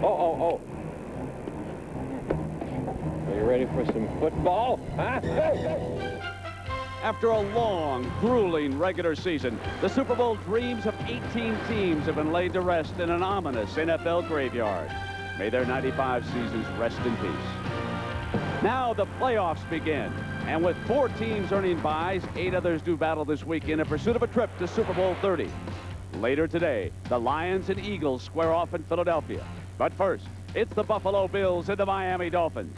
Oh. Are you ready for some football? Huh? After a long, grueling regular season, the Super Bowl dreams of 18 teams have been laid to rest in an ominous NFL graveyard. May their 95 seasons rest in peace. Now the playoffs begin, and with 4 teams earning byes, 8 others do battle this weekend in pursuit of a trip to Super Bowl 30. Later today, the Lions and Eagles square off in Philadelphia. But first, it's the Buffalo Bills and the Miami Dolphins.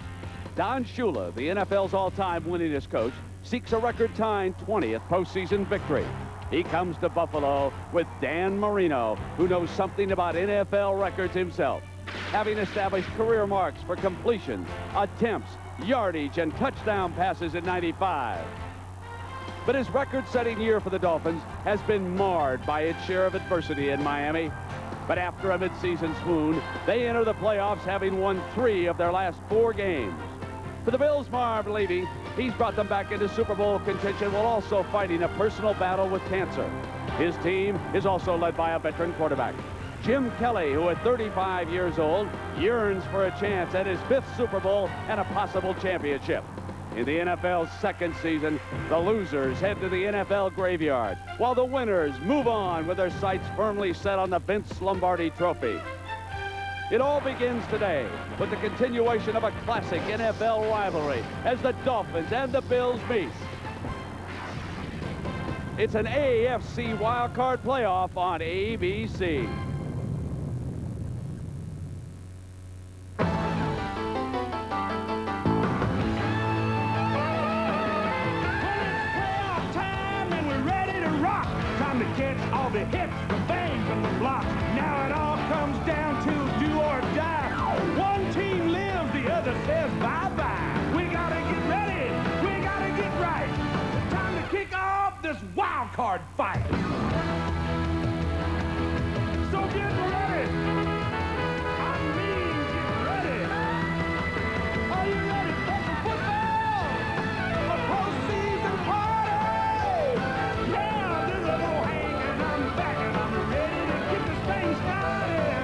Don Shula, the NFL's all-time winningest coach, seeks a record-tying 20th postseason victory. He comes to Buffalo with Dan Marino, who knows something about NFL records himself, having established career marks for completions, attempts, yardage, and touchdown passes in '95. But his record-setting year for the Dolphins has been marred by its share of adversity in Miami. But after a midseason swoon, they enter the playoffs having won 3 of their last 4 games. For the Bills' Marv Levy, he's brought them back into Super Bowl contention while also fighting a personal battle with cancer. His team is also led by a veteran quarterback, Jim Kelly, who at 35 years old yearns for a chance at his 5th Super Bowl and a possible championship. In the NFL's 2nd season, the losers head to the NFL graveyard, while the winners move on with their sights firmly set on the Vince Lombardi Trophy. It all begins today with the continuation of a classic NFL rivalry as the Dolphins and the Bills meet. It's an AFC wildcard playoff on ABC. Catch all the hits, the bangs, and the blocks. Now it all comes down to do or die. One team lives, the other says bye-bye. We gotta get ready. We gotta get right. It's time to kick off this wild card fight. So get ready. I mean, get ready. Are you ready for some football? A postseason party. Yeah, this is a little back and I'm ready to get this thing started.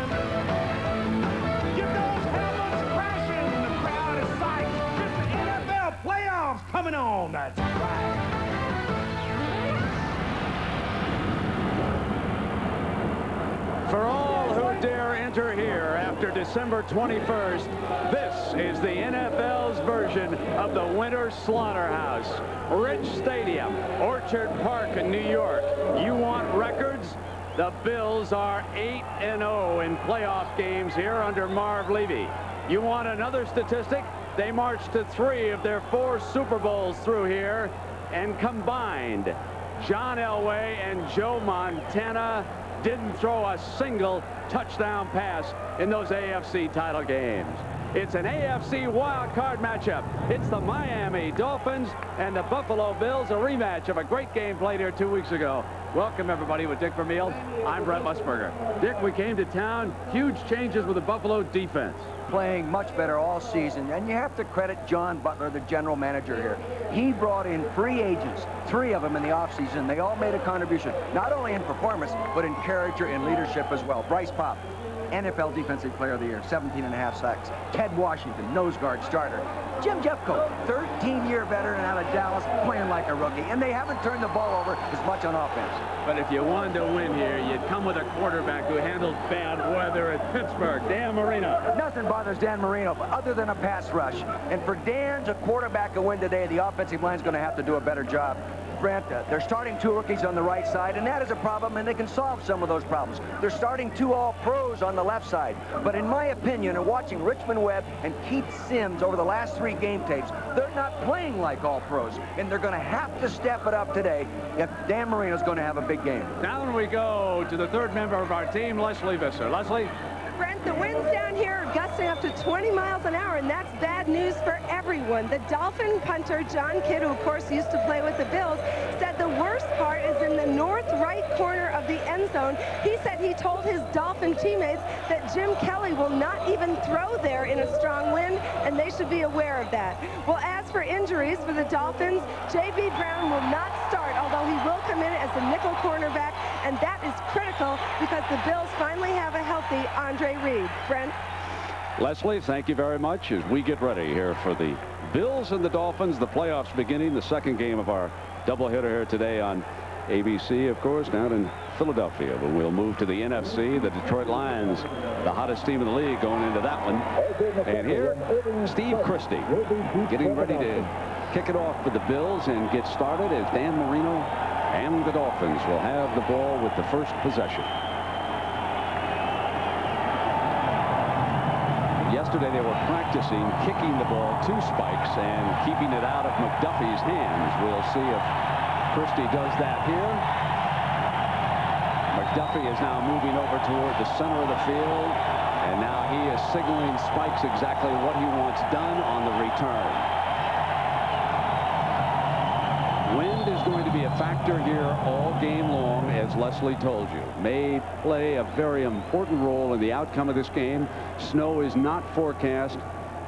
Get those helmets crashing, the crowd is psyched. It's the NFL playoffs coming on, that's right. For all who dare enter here after December 21st, this is the NFL's version of the Winter Slaughterhouse. Rich Stadium, Orchard Park in New York. You want records? The Bills are 8-0 in playoff games here under Marv Levy. You want another statistic? They marched to 3 of their 4 Super Bowls through here, and combined, John Elway and Joe Montana didn't throw a single touchdown pass in those AFC title games. It's an AFC wild card matchup. It's the Miami Dolphins and the Buffalo Bills, a rematch of a great game played here 2 weeks ago. Welcome, everybody, with Dick Vermeil. I'm Brett Musburger. Dick, we came to town. Huge changes with the Buffalo defense. Playing much better all season, and you have to credit John Butler, the general manager here. He brought in free agents, 3 of them in the offseason. They all made a contribution, not only in performance, but in character and leadership as well. Bryce Pop, NFL Defensive Player of the Year, 17.5 sacks. Ted Washington, nose guard starter. Jim Jeffcoat, 13-year veteran out of Dallas, playing like a rookie. And they haven't turned the ball over as much on offense. But if you wanted to win here, you'd come with a quarterback who handled bad weather at Pittsburgh, Dan Marino. Nothing bothers Dan Marino other than a pass rush. And for Dan to quarterback a win today, the offensive line's going to have to do a better job. Brent, they're starting 2 rookies on the right side, and that is a problem, and they can solve some of those problems. They're starting 2 all-pros on the left side. But in my opinion, and watching Richmond Webb and Keith Sims over the last 3 game tapes, they're not playing like all-pros, and they're going to have to step it up today if Dan Marino's going to have a big game. Down we go to the 3rd member of our team, Leslie Visser. Leslie? Brent, the winds down here are gusting up to 20 miles an hour, and that's bad news for everyone. The Dolphin punter, John Kidd, who of course used to play with the Bills, said the worst part is in the north right corner of the end zone. He said he told his Dolphin teammates that Jim Kelly will not even throw there in a strong wind, and they should be aware of that. Well, as for injuries for the Dolphins, J.B. Brown will not start, although he will come in as a nickel cornerback, and that is critical because the Bills finally have a healthy Andre Reed. Brent? Leslie, thank you very much as we get ready here for the Bills and the Dolphins. The playoffs beginning. The second game of our doubleheader here today on ABC, of course, down in Philadelphia. But we'll move to the NFC. The Detroit Lions, the hottest team in the league, going into that one. And here, Steve Christie getting ready to kick it off for the Bills and get started as Dan Marino and the Dolphins will have the ball with the first possession. Yesterday they were practicing kicking the ball to Spikes and keeping it out of McDuffie's hands. We'll see if Christie does that here. McDuffie is now moving over toward the center of the field, and now he is signaling Spikes exactly what he wants done on the return. Wind is going to be a factor here all game long, as Leslie told you. May play a very important role in the outcome of this game. Snow is not forecast.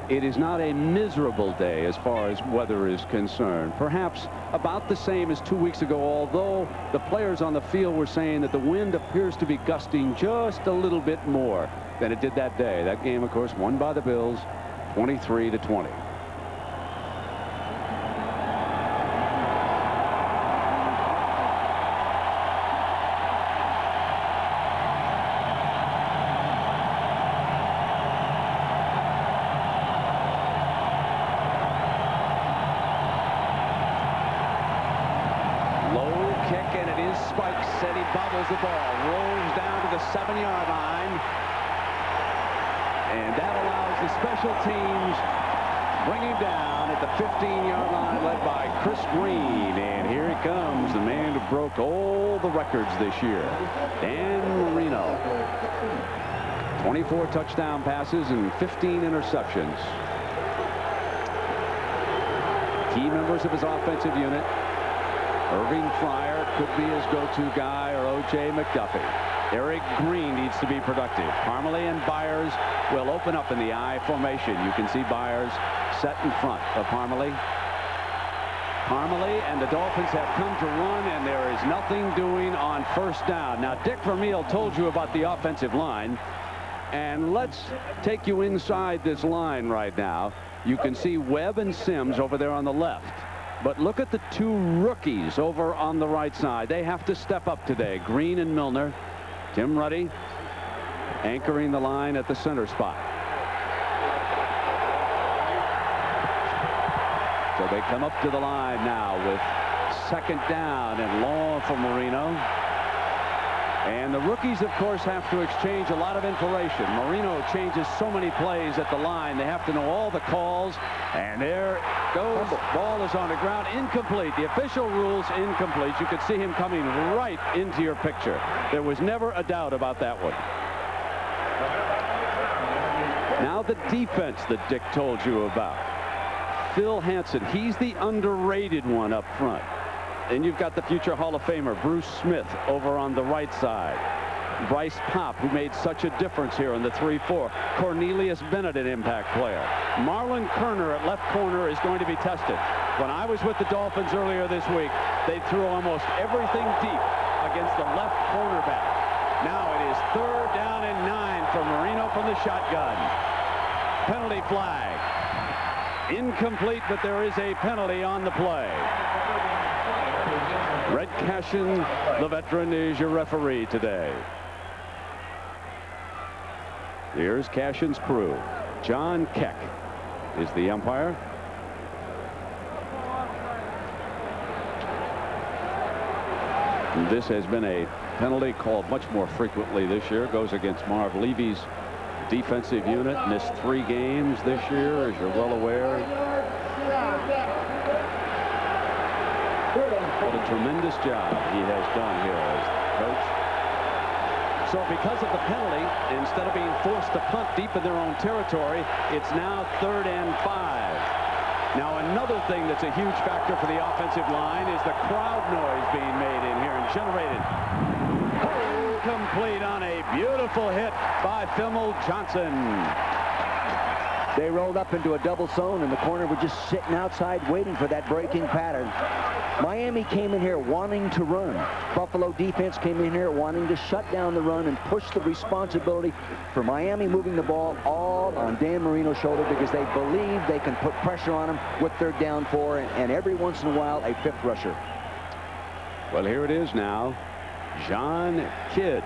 It is not a miserable day as far as weather is concerned. Perhaps about the same as 2 weeks ago, although the players on the field were saying that the wind appears to be gusting just a little bit more than it did that day. That game, of course, won by the Bills 23-20. The ball rolls down to the 7-yard line, and that allows the special teams bring him down at the 15-yard line, led by Chris Green. And here he comes, the man who broke all the records this year, Dan Marino. 24 touchdown passes and 15 interceptions. Key members of his offensive unit: Irving Fryer could be his go-to guy, or O.J. McDuffie. Eric Green needs to be productive. Parmalee and Byers will open up in the I formation. You can see Byers set in front of Parmalee. Parmalee and the Dolphins have come to run, and there is nothing doing on first down. Now, Dick Vermeil told you about the offensive line, and let's take you inside this line right now. You can see Webb and Sims over there on the left. But look at the two rookies over on the right side. They have to step up today. Green and Milner. Tim Ruddy anchoring the line at the center spot. So they come up to the line now with second down and long for Marino. And the rookies, of course, have to exchange a lot of information. Marino changes so many plays at the line. They have to know all the calls. And there goes. Ball is on the ground. Incomplete. The official rules incomplete. You could see him coming right into your picture. There was never a doubt about that one. Now the defense that Dick told you about. Phil Hansen. He's the underrated one up front. And you've got the future Hall of Famer Bruce Smith over on the right side. Bryce Popp, who made such a difference here in the 3-4. Cornelius Bennett, an impact player. Marlon Kerner at left corner is going to be tested. When I was with the Dolphins earlier this week, they threw almost everything deep against the left cornerback. Now it is 3rd down and 9 for Marino from the shotgun. Penalty flag. Incomplete, but there is a penalty on the play. Red Cashin, the veteran, is your referee today. Here's Cashin's crew. John Keck is the umpire. And this has been a penalty called much more frequently this year. Goes against Marv Levy's defensive unit. Missed 3 games this year, as you're well aware. What a tremendous job he has done here as coach. So because of the penalty, instead of being forced to punt deep in their own territory, it's now 3rd and 5. Now another thing that's a huge factor for the offensive line is the crowd noise being made in here and generated. Complete on a beautiful hit by Fimmel Johnson. They rolled up into a double zone, and the corner was just sitting outside waiting for that breaking pattern. Miami came in here wanting to run. Buffalo defense came in here wanting to shut down the run and push the responsibility for Miami moving the ball all on Dan Marino's shoulder because they believe they can put pressure on him with their down 4 and every once in a while a 5th rusher. Well, here it is now. John Kidd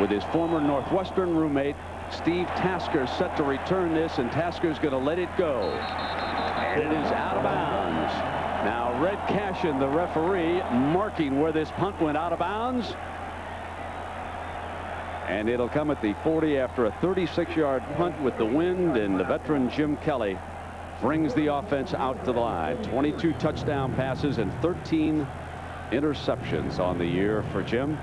with his former Northwestern roommate Steve Tasker set to return this, and Tasker's going to let it go. And it is out of bounds. Now Red Cashin, the referee, marking where this punt went out of bounds. And it'll come at the 40 after a 36-yard punt with the wind, and the veteran Jim Kelly brings the offense out to the line. 22 touchdown passes and 13 interceptions on the year for Jim.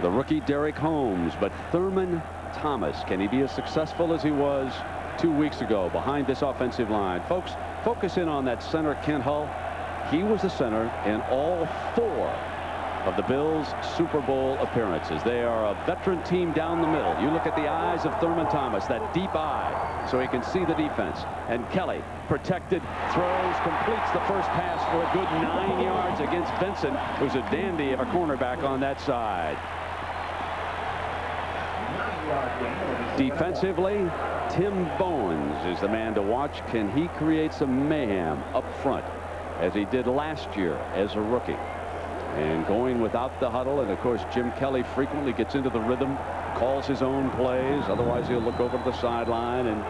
The rookie Derek Holmes, but Thurman Thomas, can he be as successful as he was 2 weeks ago behind this offensive line? Folks, focus in on that center, Kent Hull. He was the center in all 4 of the Bills' Super Bowl appearances. They are a veteran team down the middle. You look at the eyes of Thurman Thomas, that deep eye, so he can see the defense. And Kelly, protected, throws, completes the first pass for a good 9 yards against Vincent, who's a dandy of a cornerback on that side. Defensively, Tim Bowens is the man to watch. Can he create some mayhem up front as he did last year as a rookie? And going without the huddle, and of course Jim Kelly frequently gets into the rhythm, calls his own plays, otherwise he'll look over to the sideline and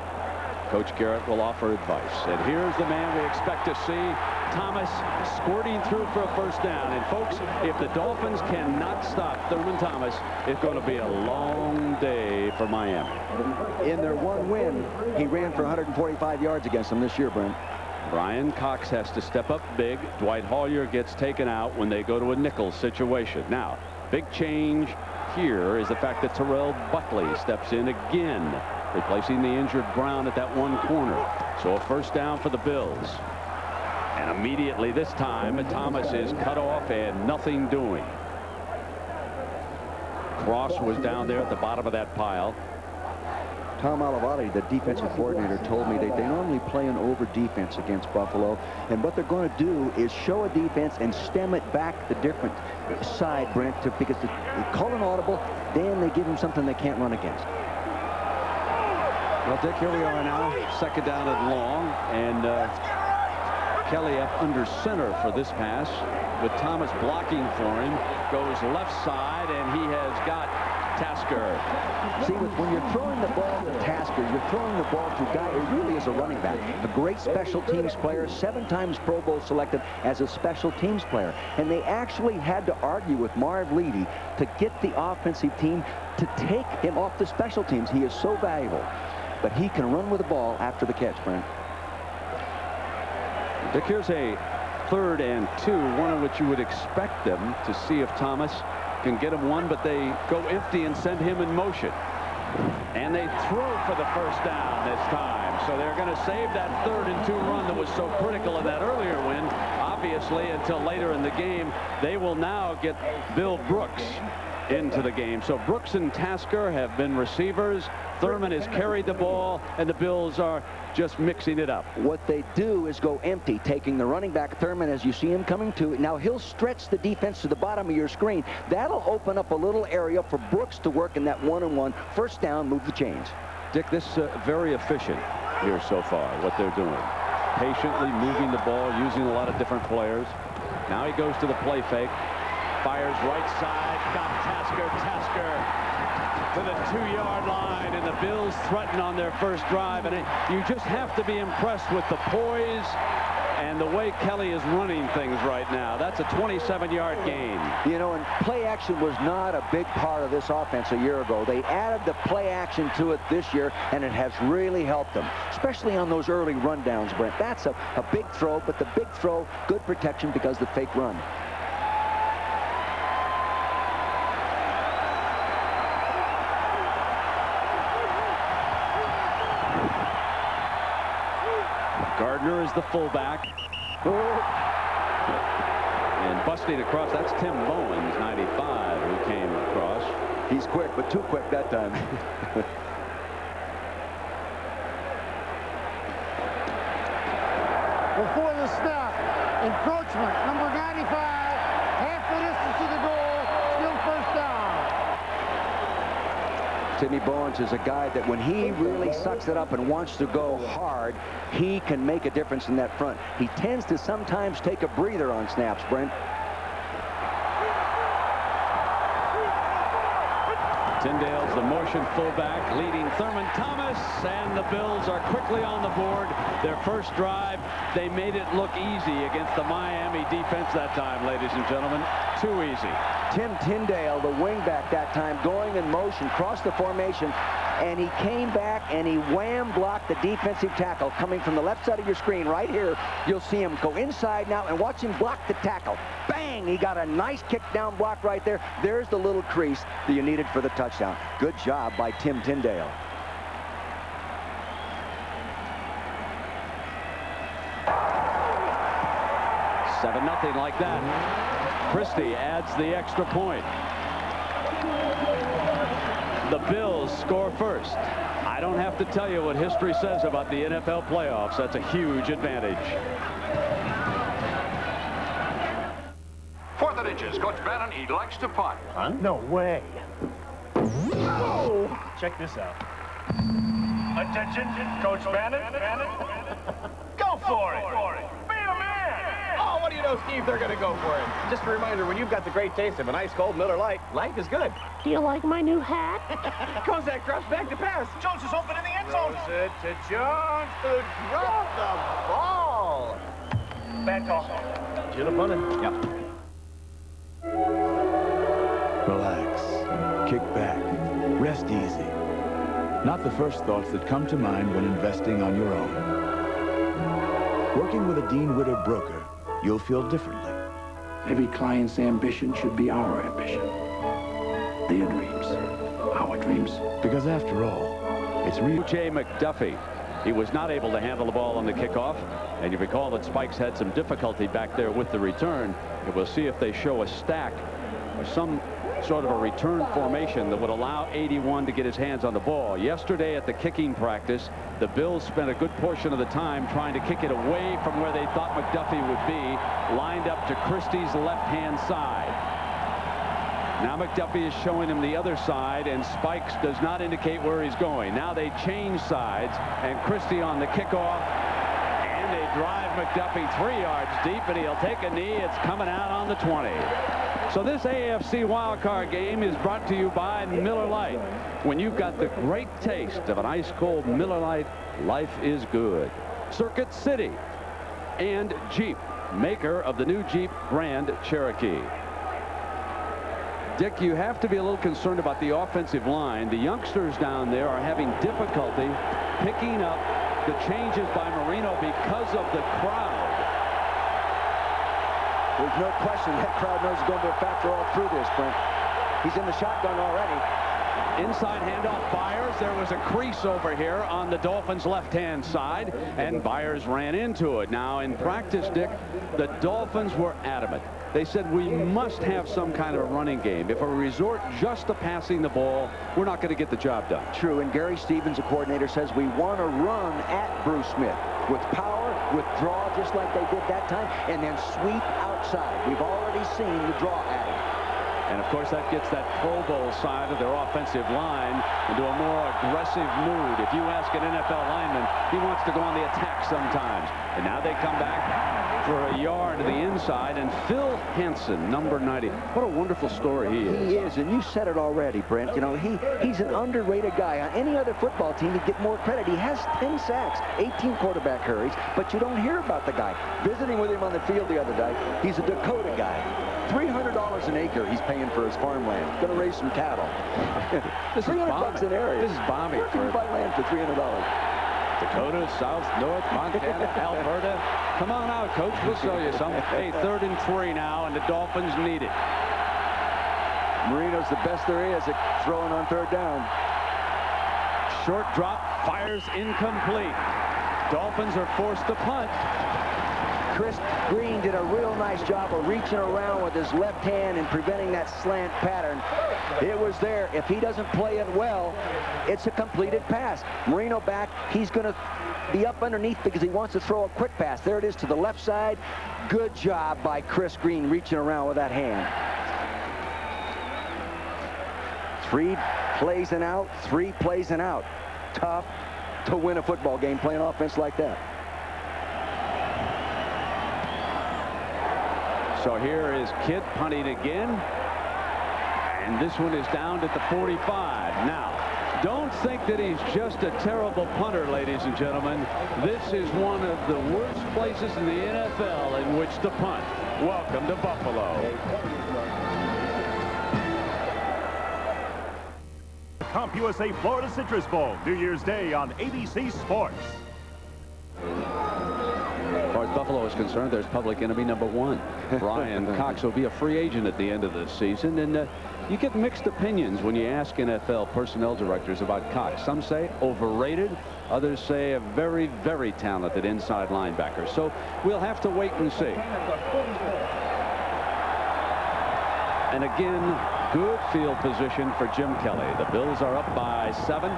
Coach Garrett will offer advice. And here's the man we expect to see, Thomas, squirting through for a first down. And folks, if the Dolphins cannot stop Thurman Thomas, it's going to be a long day for Miami. In their one win, he ran for 145 yards against them this year, Brent. Brian Cox has to step up big. Dwight Hawyer gets taken out when they go to a nickel situation. Now, big change here is the fact that Terrell Buckley steps in again, replacing the injured Brown at that one corner. So a first down for the Bills. And immediately this time, Thomas is cut off and nothing doing. Cross was down there at the bottom of that pile. Tom Olivati, the defensive coordinator, told me that they normally play an over defense against Buffalo, and what they're going to do is show a defense and stem it back the different side, Brent, because they call an audible, then they give them something they can't run against. Well, Dick, here we are now, second down and long, and Kelly up under center for this pass with Thomas blocking for him, goes left side, and he has got Tasker. See, when you're throwing the ball to Tasker, you're throwing the ball to a guy who really is a running back, a great special teams player, 7 times Pro Bowl selected as a special teams player. And they actually had to argue with Marv Levy to get the offensive team to take him off the special teams. He is so valuable, but he can run with the ball after the catch, Brent. Dick, here's a 3rd and 2, one in which you would expect them to see if Thomas can get him one, but they go empty and send him in motion. And they throw for the first down this time. So they're going to save that 3rd and 2 run that was so critical in that earlier win, obviously, until later in the game. They will now get Bill Brooks into the game. So Brooks and Tasker have been receivers. Thurman has carried the ball, and the Bills are just mixing it up. What they do is go empty, taking the running back Thurman as you see him coming to. Now he'll stretch the defense to the bottom of your screen. That'll open up a little area for Brooks to work in that one-on-one. First down, move the chains. Dick, this is very efficient here so far, what they're doing. Patiently moving the ball, using a lot of different players. Now he goes to the play fake. Fires right side, got Tasker to the 2-yard line, and the Bills threaten on their first drive. And you just have to be impressed with the poise and the way Kelly is running things right now. That's a 27-yard gain. You know, and play action was not a big part of this offense a year ago. They added the play action to it this year, and it has really helped them, especially on those early rundowns, Brent. That's a big throw, but the big throw, good protection because the fake run. Gardner is the fullback. And busting across, that's Tim Bowens, 95, who came across. He's quick, but too quick that time. Encroachment, number 95, half the distance to the goal, still first down. Sidney Bowens is a guy that when he really sucks it up and wants to go hard, he can make a difference in that front. He tends to sometimes take a breather on snaps, Brent. Tyndale's the motion fullback, leading Thurman Thomas, and the Bills are quickly on the board. Their first drive, they made it look easy against the Miami defense that time, ladies and gentlemen. Too easy. Tim Tyndale, the wingback that time, going in motion, crossed the formation, and he came back and he wham blocked the defensive tackle coming from the left side of your screen right here. You'll see him go inside now and watch him block the tackle. Bang! He got a nice kick down block right there. There's the little crease that you needed for the touchdown. Good job by Tim Tyndale. Nothing like that. Christie adds the extra point. The Bills score first. I don't have to tell you what history says about the NFL playoffs. That's a huge advantage. 4th and inches. Coach Bannon, he likes to punt. Huh? No way. Oh. Check this out. Attention, Coach Bannon. Go for it. Be a man. Oh, what do you know, Steve? They're going to go for it. Just a reminder, when you've got the great taste of an ice cold Miller Lite, life is good. Do you like my new hat? Kozak drops back to pass. Jones is open in the end zone. Throws it to Jones to drop the ball. Bad call. Should have punted. Yep. Relax, kick back, rest easy. Not the first thoughts that come to mind when investing on your own. Working with a Dean Witter broker, you'll feel differently. Every client's ambition should be our ambition. Their dreams, our dreams. Because after all, it's real. J. McDuffie. He was not able to handle the ball on the kickoff. And you recall that Spikes had some difficulty back there with the return. And we'll see if they show a stack or some sort of a return formation that would allow 81 to get his hands on the ball. Yesterday at the kicking practice, the Bills spent a good portion of the time trying to kick it away from where they thought McDuffie would be, lined up to Christie's left-hand side. Now McDuffie is showing him the other side, and Spikes does not indicate where he's going. Now they change sides, and Christie on the kickoff, and they drive McDuffie 3 yards deep, and he'll take a knee. It's coming out on the 20. So this AFC wildcard game is brought to you by Miller Lite. When you've got the great taste of an ice-cold Miller Lite, life is good. Circuit City and Jeep, maker of the new Jeep Grand Cherokee. Dick, you have to be a little concerned about the offensive line. The youngsters down there are having difficulty picking up the changes by Marino because of the crowd. There's no question that crowd knows is going to be a factor all through this, Brent. He's in the shotgun already. Inside handoff, Byers. There was a crease over here on the Dolphins' left-hand side, and Byers ran into it. Now, in practice, Dick, the Dolphins were adamant. They said we must have some kind of a running game. If we resort just to passing the ball, we're not going to get the job done. True, and Gary Stevens, the coordinator, says we want to run at Bruce Smith with power, with draw, just like they did that time, and then sweep outside. We've already seen the draw at him. And, of course, that gets that Pro Bowl side of their offensive line into a more aggressive mood. If you ask an NFL lineman, he wants to go on the attack sometimes. And now they come back for a yard to the inside. And Phil Hansen, number 90. What a wonderful story he is. He is, and you said it already, Brent. You know, he's an underrated guy. On any other football team, he'd get more credit. He has 10 sacks, 18 quarterback hurries, but you don't hear about the guy. Visiting with him on the field the other day, he's a Dakota guy. $300 an acre he's paying for his farmland. Going to raise some cattle. This $300 bucks an area. This is balmy. Where can you buy land for $300? Dakota, South, North, Montana, Alberta. Come on out, Coach. We'll show you some. Hey, 3rd and 3 now, and the Dolphins need it. Marino's the best there is at throwing on 3rd down. Short drop, fires incomplete. Dolphins are forced to punt. Chris Green did a real nice job of reaching around with his left hand and preventing that slant pattern. It was there. If he doesn't play it well, it's a completed pass. Marino back. He's going to be up underneath because he wants to throw a quick pass. There it is to the left side. Good job by Chris Green reaching around with that hand. 3 plays and out, 3 plays and out. Tough to win a football game playing offense like that. So here is Kidd punting again. And this one is down at the 45. Now, don't think that he's just a terrible punter, ladies and gentlemen. This is one of the worst places in the NFL in which to punt. Welcome to Buffalo. CompUSA Florida Citrus Bowl, New Year's Day on ABC Sports. As far as Buffalo is concerned, there's public enemy number 1. Brian Cox will be a free agent at the end of the season, and you get mixed opinions when you ask NFL personnel directors about Cox. Some say overrated, others say a very, very talented inside linebacker. So we'll have to wait and see. And again, good field position for Jim Kelly. The Bills are up by 7.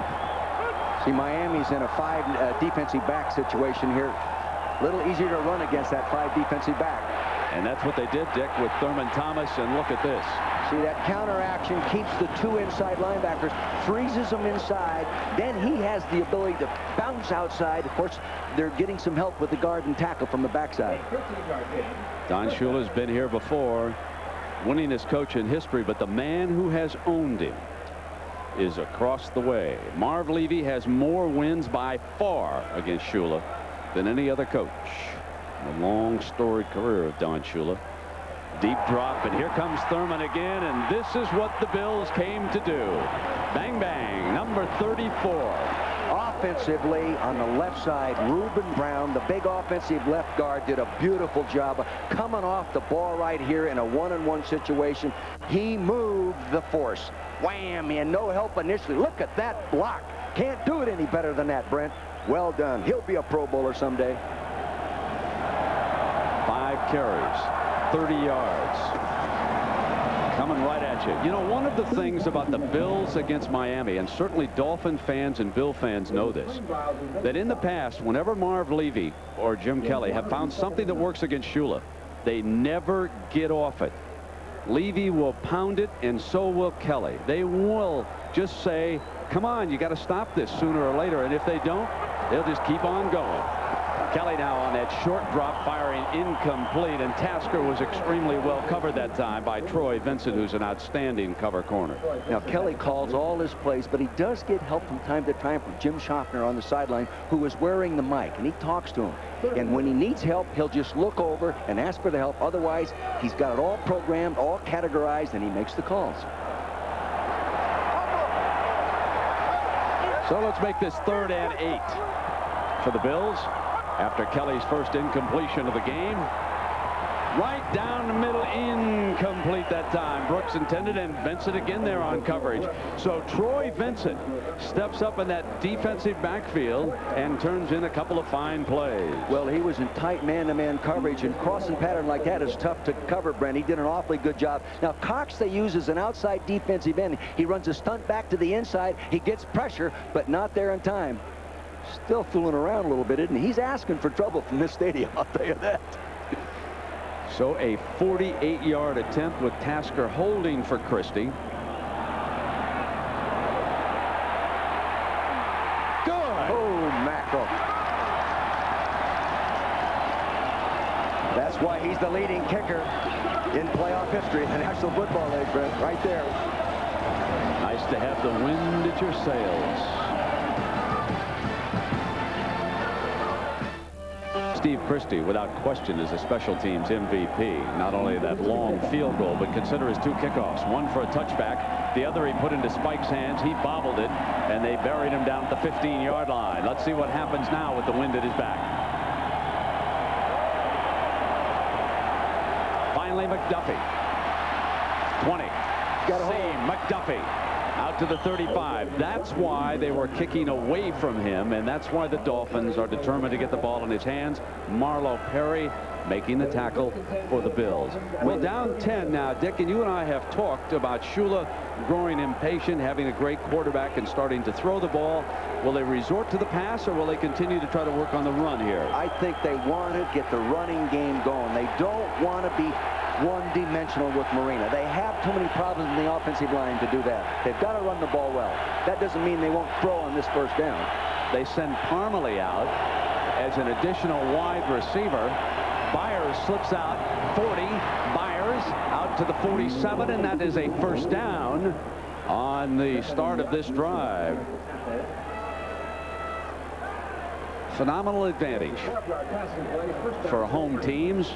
See, Miami's in a 5 defensive back situation here. A little easier to run against that 5 defensive back. And that's what they did, Dick, with Thurman Thomas. And look at this. See, that counter action keeps the 2 inside linebackers, freezes them inside. Then he has the ability to bounce outside. Of course, they're getting some help with the guard and tackle from the backside. Don Shula's been here before, winningest coach in history, but the man who has owned him is across the way. Marv Levy has more wins by far against Shula than any other coach. The long storied career of Don Shula. Deep drop, and here comes Thurman again, and this is what the Bills came to do. Bang, bang, number 34. Offensively, on the left side, Reuben Brown, the big offensive left guard, did a beautiful job of coming off the ball right here in a 1-on-1 situation. He moved the force. Wham, and no help initially. Look at that block. Can't do it any better than that, Brent. Well done. He'll be a Pro Bowler someday. 5 carries, 30 yards. Coming right at you. You know, one of the things about the Bills against Miami, and certainly Dolphin fans and Bill fans know this, that in the past, whenever Marv Levy or Jim Kelly have found something that works against Shula, they never get off it. Levy will pound it, and so will Kelly. They will just say, come on, you got to stop this sooner or later, and if they don't, they'll just keep on going. Kelly now on that short drop, firing incomplete, and Tasker was extremely well covered that time by Troy Vincent, who's an outstanding cover corner. Now, Kelly calls all his plays, but he does get help from time to time from Jim Schaffner on the sideline, who is wearing the mic, and he talks to him. And when he needs help, he'll just look over and ask for the help. Otherwise, he's got it all programmed, all categorized, and he makes the calls. So let's make this 3rd and 8 for the Bills. After Kelly's first incompletion of the game. Right down the middle, incomplete that time. Brooks intended, and Vincent again there on coverage. So Troy Vincent steps up in that defensive backfield and turns in a couple of fine plays. Well, he was in tight man-to-man coverage, and crossing pattern like that is tough to cover, Brent. He did an awfully good job. Now, Cox they use as an outside defensive end. He runs a stunt back to the inside. He gets pressure, but not there in time. Still fooling around a little bit, isn't he? He's asking for trouble from this stadium, I'll tell you that. So a 48-yard attempt with Tasker holding for Christie. Good. Oh, mackerel. That's why he's the leading kicker in playoff history in the National Football League, Brent, right there. Nice to have the wind at your sails. Steve Christie, without question, is a special teams MVP. Not only that long field goal, but consider his 2 kickoffs. One for a touchback. The other he put into Spike's hands. He bobbled it, and they buried him down at the 15-yard line. Let's see what happens now with the wind at his back. Finally, McDuffie. 20. Seam, McDuffie. Out to the 35. That's why they were kicking away from him, and that's why the Dolphins are determined to get the ball in his hands. Marlo Perry making the tackle for the Bills. Well, down 10 now, Dick, and you and I have talked about Shula growing impatient, having a great quarterback and starting to throw the ball. Will they resort to the pass, or will they continue to try to work on the run here? I think they want to get the running game going. They don't want to be one-dimensional with Marino. They have too many problems in the offensive line to do that. They've got to run the ball well. That doesn't mean they won't throw on this first down. They send Parmalee out as an additional wide receiver. Byers slips out 40. Byers out to the 47, and that is a first down on the start of this drive. Phenomenal advantage for home teams.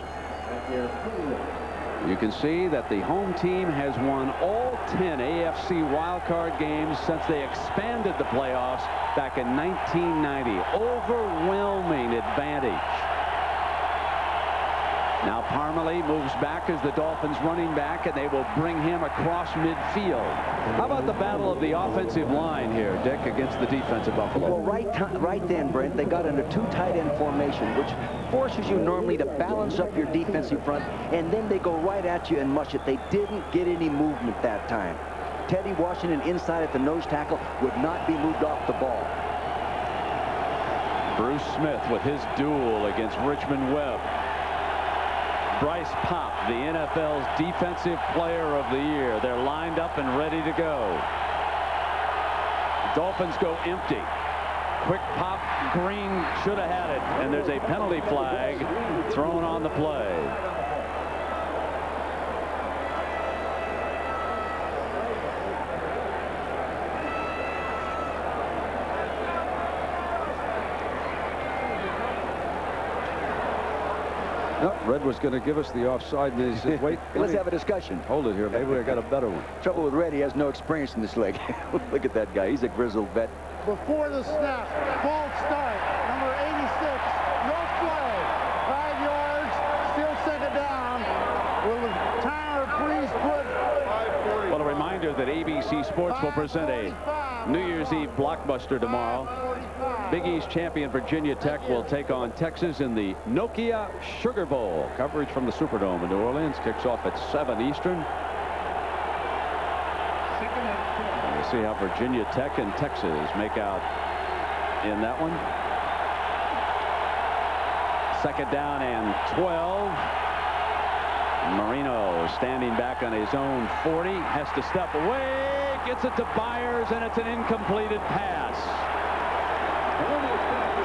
You can see that the home team has won all 10 AFC wildcard games since they expanded the playoffs back in 1990. Overwhelming advantage. Now Parmalee moves back as the Dolphins running back, and they will bring him across midfield. How about the battle of the offensive line here, Dick, against the defense of Buffalo? Well, right then, Brent, they got into two tight end formation, which forces you normally to balance up your defensive front, and then they go right at you and mush it. They didn't get any movement that time. Teddy Washington inside at the nose tackle would not be moved off the ball. Bruce Smith with his duel against Richmond Webb. Bryce Pop, the NFL's Defensive Player of the Year. They're lined up and ready to go. Dolphins go empty. Quick pop. Green should have had it. And there's a penalty flag thrown on the play. No, Red was going to give us the offside, and he said, wait. Let's have a discussion. Hold it here. Maybe I got a better one. Trouble with Red, he has no experience in this league. Look at that guy. He's a grizzled vet. Before the snap, false start, number 86, no flag, 5 yards, still second down. Will Tyler please put... Well, a reminder that ABC Sports will present a New Year's Eve blockbuster tomorrow. Big East champion Virginia Tech will take on Texas in the Nokia Sugar Bowl. Coverage from the Superdome in New Orleans kicks off at 7 Eastern. We'll see how Virginia Tech and Texas make out in that one. Second down and 12. Marino standing back on his own 40. Has to step away. Gets it to Byers, and it's an incompleted pass.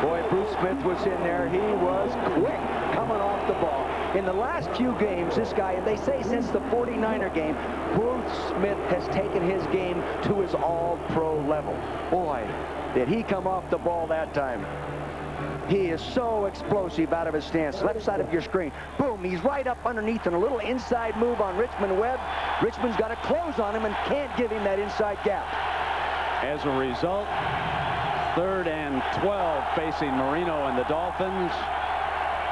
Boy, Bruce Smith was in there. He was quick coming off the ball. In the last few games, this guy, and they say since the 49er game, Bruce Smith has taken his game to his all-pro level. Boy, did he come off the ball that time. He is so explosive out of his stance. Left side of your screen. Boom, he's right up underneath, and a little inside move on Richmond Webb. Richmond's got to close on him and can't give him that inside gap. As a result, 3rd and 12 facing Marino and the Dolphins.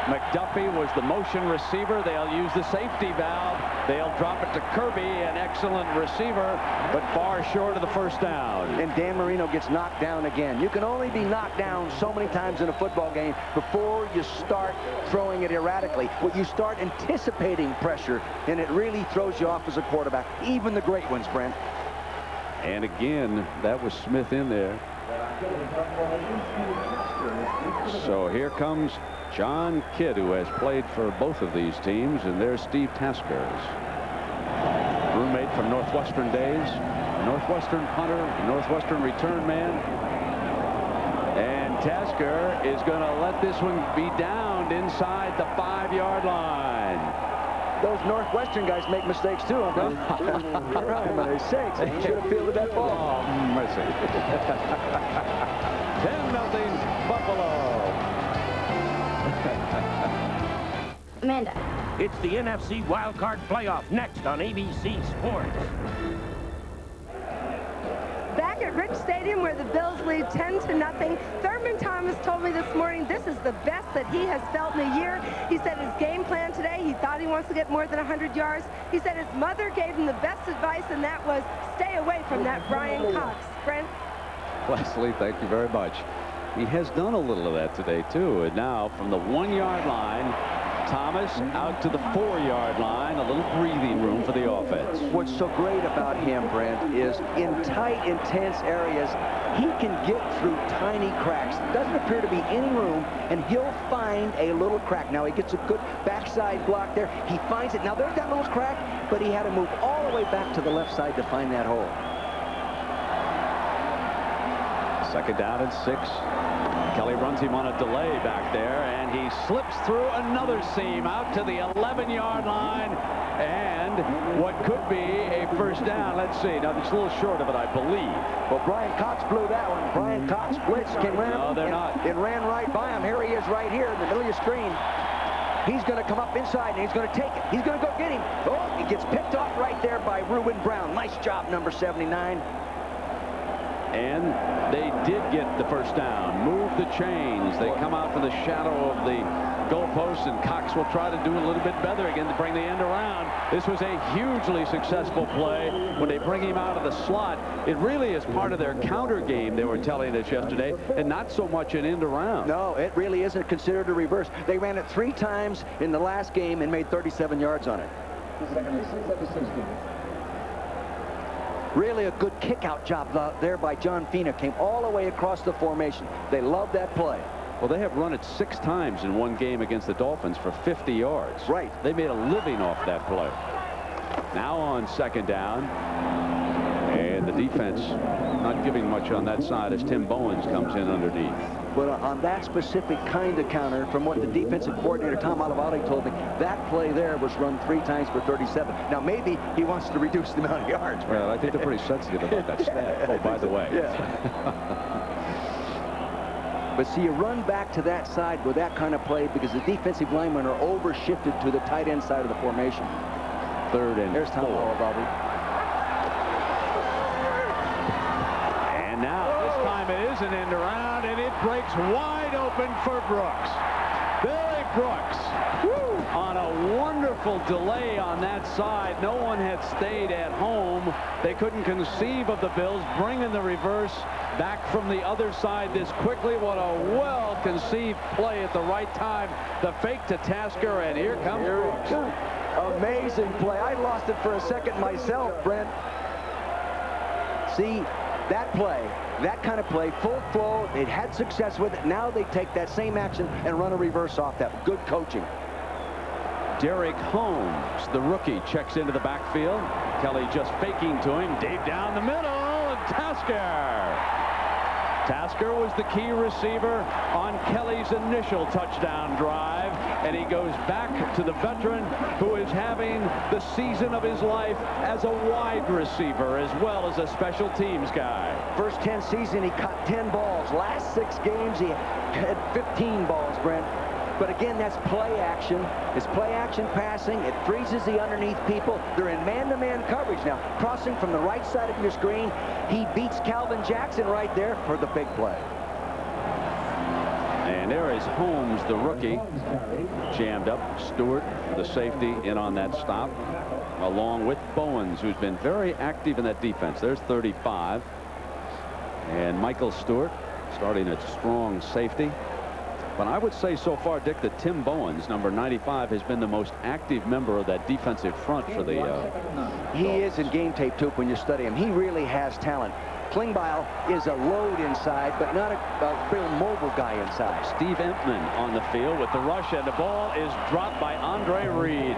McDuffie was the motion receiver. They'll use the safety valve. They'll drop it to Kirby, an excellent receiver, but far short of the first down. And Dan Marino gets knocked down again. You can only be knocked down so many times in a football game before you start throwing it erratically. When you start anticipating pressure, and it really throws you off as a quarterback. Even the great ones, Brent. And again, that was Smith in there. So here comes John Kidd, who has played for both of these teams, and there's Steve Tasker, roommate from Northwestern days, Northwestern punter, Northwestern return man. And Tasker is going to let this one be downed inside the 5-yard line. Those Northwestern guys make mistakes too, huh? My sakes, he should have fielded that ball. Oh, mercy. 10-0 Buffalo. Amanda. It's the NFC Wildcard Playoff next on ABC Sports. Back at Rich Stadium, where the Bills lead 10-0. Thurman Thomas told me this morning this is the best that he has felt in a year. He said his game plan today, he thought he wants to get more than 100 yards. He said his mother gave him the best advice, and that was stay away from that Brian Cox. Brent? Leslie, thank you very much. He has done a little of that today, too. And now from the 1-yard line, Thomas out to the 4-yard line. A little breathing room for the offense. What's so great about him, Brent, is in tight, intense areas, he can get through tiny cracks. Doesn't appear to be any room, and he'll find a little crack. Now, he gets a good backside block there. He finds it. Now, there's that little crack, but he had to move all the way back to the left side to find that hole. 2nd down and 6. Kelly runs him on a delay back there, and he slips through another seam out to the 11-yard line, and what could be a first down. Let's see. Now, it's a little short of it, I believe. Well, Brian Cox blew that one. Brian Cox blitzed, came around. No, they're not. It ran right by him. Here he is right here in the middle of your screen. He's going to come up inside, and he's going to take it. He's going to go get him. Oh, he gets picked off right there by Reuben Brown. Nice job, number 79. And they did get the first down. Move the chains. They come out from the shadow of the goalpost, and Cox will try to do a little bit better again to bring the end around. This was a hugely successful play when they bring him out of the slot. It really is part of their counter game, they were telling us yesterday, and not so much an end around. No, it really isn't considered a reverse. They ran it 3 times in the last game and made 37 yards on it. Really a good kick-out job there by John Fina. Came all the way across the formation. They love that play. Well, they have run it 6 times in one game against the Dolphins for 50 yards. Right. They made a living off that play. Now on 2nd down. And the defense not giving much on that side as Tim Bowens comes in underneath. But on that specific kind of counter, from what the defensive coordinator Tom Olivari told me, that play there was run 3 times for 37. Now, maybe he wants to reduce the amount of yards. Well, I think they're pretty sensitive about that stat. Oh, by the way. Yeah. But see, you run back to that side with that kind of play because the defensive linemen are over-shifted to the tight end side of the formation. 3rd and 4. There's Tom Olivari. And now, this time it is an end around, and it breaks wide open for Brooks. Billy Brooks, on a wonderful delay on that side. No one had stayed at home. They couldn't conceive of the Bills bringing the reverse back from the other side this quickly. What a well-conceived play at the right time. The fake to Tasker, and here comes Brooks. Amazing play. I lost it for a second myself, Brent. See, that play, that kind of play, full flow, they'd had success with it. Now they take that same action and run a reverse off that. Good coaching. Derek Holmes, the rookie, checks into the backfield. Kelly just faking to him. Deep down the middle, and Tasker. Tasker was the key receiver on Kelly's initial touchdown drive, and he goes back to the veteran who is having the season of his life as a wide receiver as well as a special teams guy. First 10 season, he caught 10 balls. Last 6 games, he had 15 balls, Brent. But again, that's play action. It's play action passing. It freezes the underneath people. They're in man-to-man coverage now. Crossing from the right side of your screen, he beats Calvin Jackson right there for the big play. And there is Holmes, the rookie, jammed up. Stewart, the safety, in on that stop, along with Bowens, who's been very active in that defense. There's 35. And Michael Stewart starting at strong safety. But I would say so far, Dick, that Tim Bowens, number 95, has been the most active member of that defensive front for the He is in game tape, too, when you study him. He really has talent. Klingbeil is a load inside, but not a real mobile guy inside. Steve Empman on the field with the rush, and the ball is dropped by Andre Reed.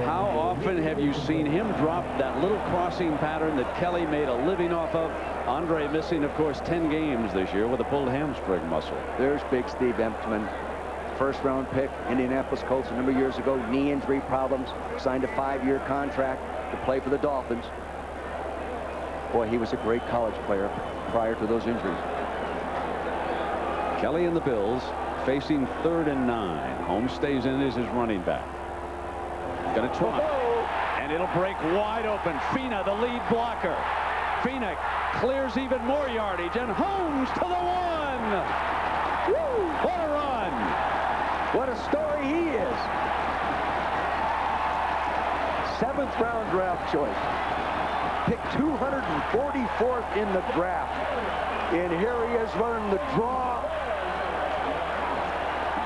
How often have you seen him drop that little crossing pattern that Kelly made a living off of? Andre missing, of course, 10 games this year with a pulled hamstring muscle. There's big Steve Empman. First-round pick, Indianapolis Colts a number of years ago. Knee injury problems. Signed a 5-year contract to play for the Dolphins. Boy, he was a great college player prior to those injuries. Kelly and the Bills facing 3rd and 9. Holmes stays in as his running back. Going to try. And it'll break wide open. Fina, the lead blocker. Fina clears even more yardage, and Holmes to the 1. Woo! What a run. What a story he is. 7th-round draft choice. Picked 244th in the draft. And here he is running the draw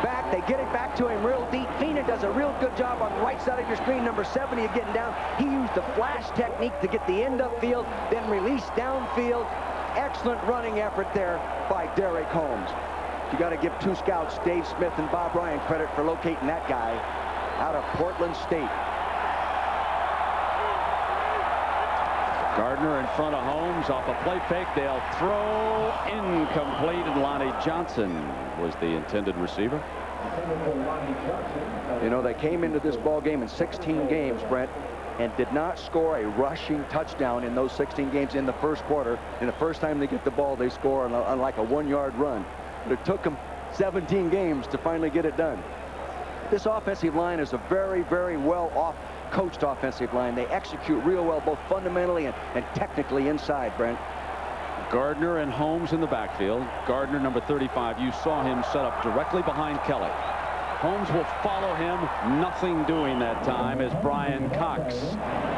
back back. They get it back to him real deep. Fina does a real good job on the right side of your screen. Number 70 of getting down. He used the flash technique to get the end upfield, then release downfield. Excellent running effort there by Derek Holmes. You got to give two scouts, Dave Smith and Bob Ryan, credit for locating that guy out of Portland State. Gardner in front of Holmes off a play fake. They'll throw incomplete, and Lonnie Johnson was the intended receiver. You know, they came into this ball game in 16 games, Brent, and did not score a rushing touchdown in those 16 games in the first quarter. And the first time they get the ball, they score on like a 1-yard run. But it took them 17 games to finally get it done. This offensive line is a very, very well coached offensive line. They execute real well, both fundamentally and technically inside, Brent. Gardner and Holmes in the backfield. Gardner, number 35, you saw him set up directly behind Kelly. Holmes will follow him. Nothing doing that time as Brian Cox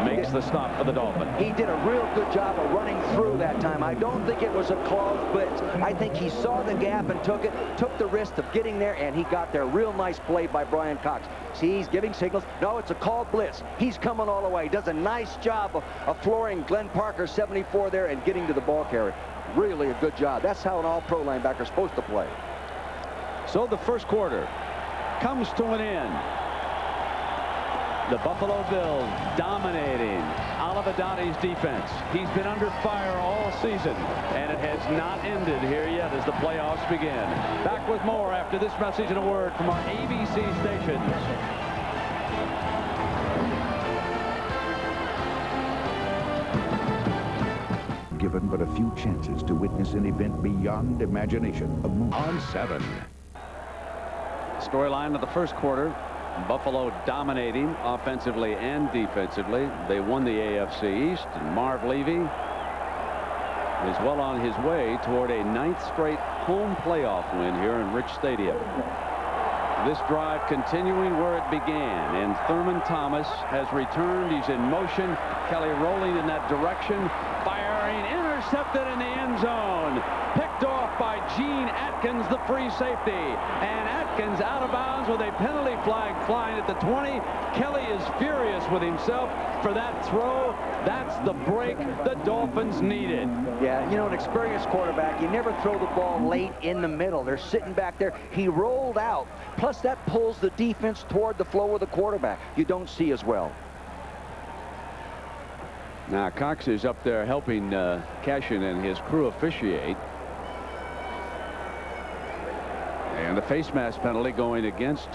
makes the stop for the Dolphins. He did a real good job of running through that time. I don't think it was a close blitz. I think he saw the gap and took the risk of getting there, and he got there. Real nice play by Brian Cox. See, he's giving signals. No, it's a called blitz. He's coming all the way. Does a nice job of flooring Glenn Parker, 74 there, and getting to the ball carrier. Really a good job. That's how an all-pro linebacker is supposed to play. So the first quarter comes to an end. The Buffalo Bills dominating Olivadanti's defense. He's been under fire all season, and it has not ended here yet as the playoffs begin. Back with more after this message and a word from our ABC stations. Given but a few chances to witness an event beyond imagination. On 7. Storyline of the first quarter, Buffalo dominating offensively and defensively. They won the AFC East, and Marv Levy is well on his way toward a 9th straight home playoff win here in Rich Stadium. This drive continuing where it began, and Thurman Thomas has returned. He's in motion. Kelly rolling in that direction, firing, intercepted in the end zone. Picked off by Gene Atkins, the free safety. And Atkins out of bounds with a penalty flag flying at the 20. Kelly is furious with himself for that throw. That's the break the Dolphins needed. Yeah, you know, an experienced quarterback, you never throw the ball late in the middle. They're sitting back there. He rolled out. Plus, that pulls the defense toward the flow of the quarterback. You don't see as well. Now, Cox is up there helping Cashin and his crew officiate. And the face mask penalty going against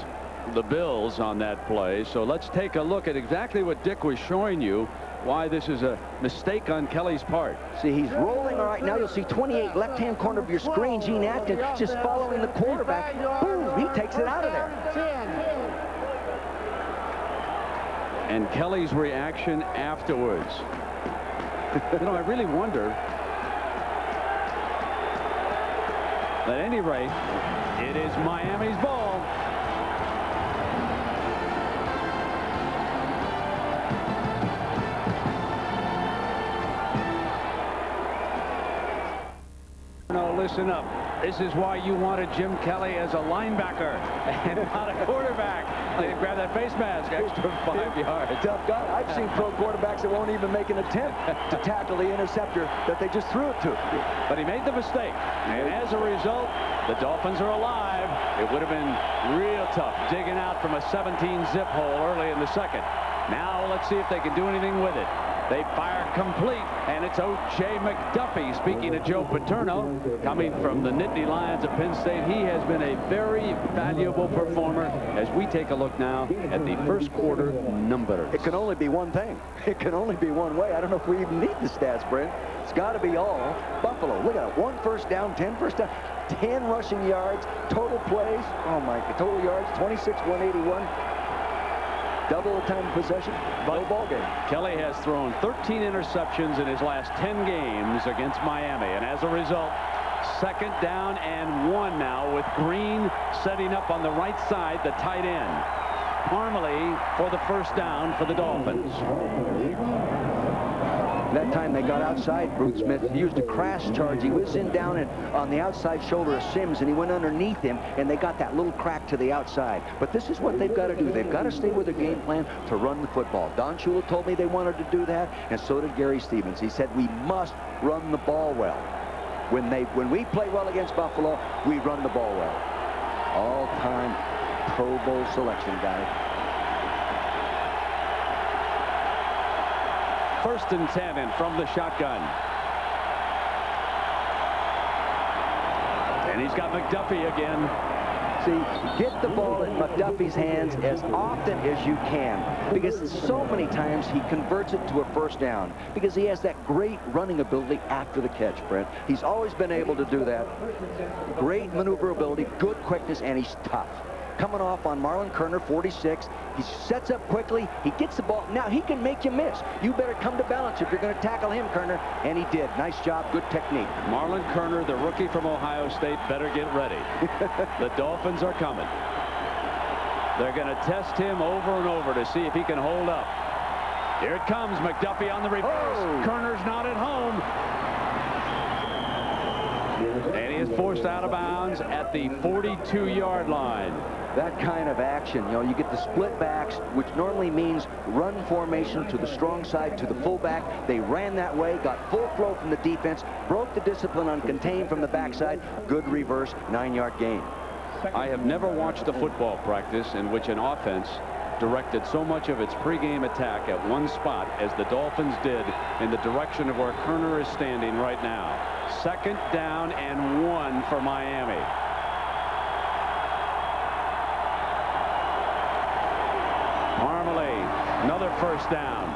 the Bills on that play. So let's take a look at exactly what Dick was showing you, why this is a mistake on Kelly's part. See, he's rolling. All right, now you'll see 28, left-hand corner of your screen. Gene Atkins just following the quarterback. Boom, he takes it out of there. And Kelly's reaction afterwards. You know, I really wonder. At any rate, it is Miami's ball. No, listen up. This is why you wanted Jim Kelly as a linebacker and not a quarterback. They grab that face mask, extra 5 yards. Tough guy. I've seen pro quarterbacks that won't even make an attempt to tackle the interceptor that they just threw it to. But he made the mistake, and as a result, the Dolphins are alive. It would have been real tough digging out from a 17-zip hole early in the second. Now let's see if they can do anything with it. They fire complete, and it's O.J. McDuffie. Speaking of Joe Paterno, coming from the Nittany Lions of Penn State, he has been a very valuable performer as we take a look now at the first quarter numbers. It can only be one thing. It can only be one way. I don't know if we even need the stats, Brent. It's got to be all Buffalo. Look at it. 1 first down, 10 first down, 10 rushing yards, total plays. Oh, my God. Total yards, 26, 181. Double the time of possession, no ball game. Kelly has thrown 13 interceptions in his last 10 games against Miami, and as a result, 2nd down and 1 now with Green setting up on the right side, the tight end. Parmalee for the first down for the Dolphins. That time they got outside Bruce Smith. He used a crash charge. He was in down on the outside shoulder of Sims, and he went underneath him, and they got that little crack to the outside. But this is what they've got to do. They've got to stay with their game plan to run the football. Don Shula told me they wanted to do that, and so did Gary Stevens. He said we must run the ball well. When we play well against Buffalo, we run the ball well. All-time Pro Bowl selection guy. 1st and 10 and from the shotgun. And he's got McDuffie again. See, get the ball in McDuffie's hands as often as you can, because so many times he converts it to a first down because he has that great running ability after the catch, Brent. He's always been able to do that. Great maneuverability, good quickness, and he's tough. Coming off on Marlon Kerner, 46. He sets up quickly. He gets the ball. Now, he can make you miss. You better come to balance if you're going to tackle him, Kerner. And he did. Nice job. Good technique. Marlon Kerner, the rookie from Ohio State, better get ready. The Dolphins are coming. They're going to test him over and over to see if he can hold up. Here it comes. McDuffie on the reverse. Oh. Kerner's not at home. And he is forced out of bounds at the 42-yard line. That kind of action, you know, you get the split backs, which normally means run formation to the strong side, to the fullback. They ran that way, got full flow from the defense, broke the discipline on contain from the backside. Good reverse, 9-yard gain. I have never watched a football practice in which an offense directed so much of its pregame attack at one spot as the Dolphins did in the direction of where Kerner is standing right now. 2nd down and 1 for Miami. Parmalee, another first down.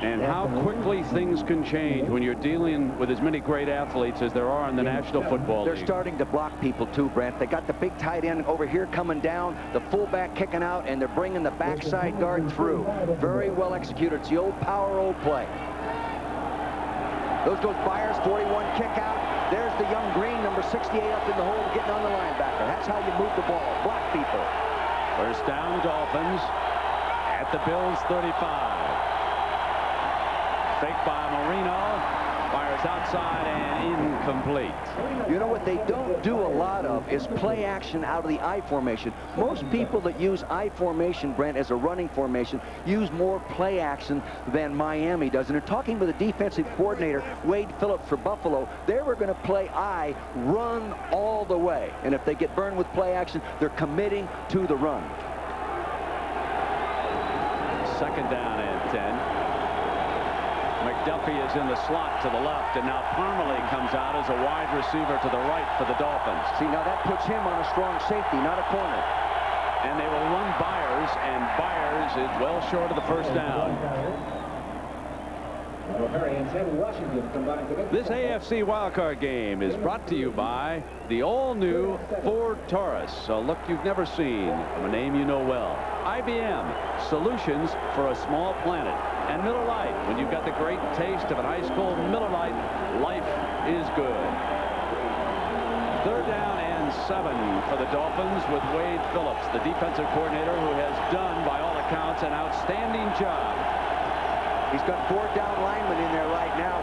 And how quickly things can change when you're dealing with as many great athletes as there are in the National Football League. They're starting to block people too, Brent. They got the big tight end over here coming down, the fullback kicking out, and they're bringing the backside guard through. Very well executed. It's the old power, old play. Those goes Byers, 41 kick out. There's the young Green, number 68, up in the hole, getting on the linebacker. That's how you move the ball. Block people. First down, Dolphins at the Bills' 35. Fake by Marino. Fires outside and incomplete. You know what they don't do a lot of is play action out of the I formation. Most people that use I formation, Brent, as a running formation, use more play action than Miami does. And they're talking with the defensive coordinator, Wade Phillips, for Buffalo. They were going to play I, run all the way. And if they get burned with play action, they're committing to the run. 2nd down and 10. McDuffie is in the slot to the left, and now Parmalee comes out as a wide receiver to the right for the Dolphins. See, now that puts him on a strong safety, not a corner. And they will run Byers, and Byers is well short of the first down. This AFC wildcard game is brought to you by the all-new Ford Taurus, a look you've never seen, a name you know well. IBM, solutions for a small planet. And Miller Lite, when you've got the great taste of an ice-cold Miller Lite, life is good. 3rd down and 7 for the Dolphins with Wade Phillips, the defensive coordinator, who has done, by all accounts, an outstanding job. He's got 4 down linemen in there right now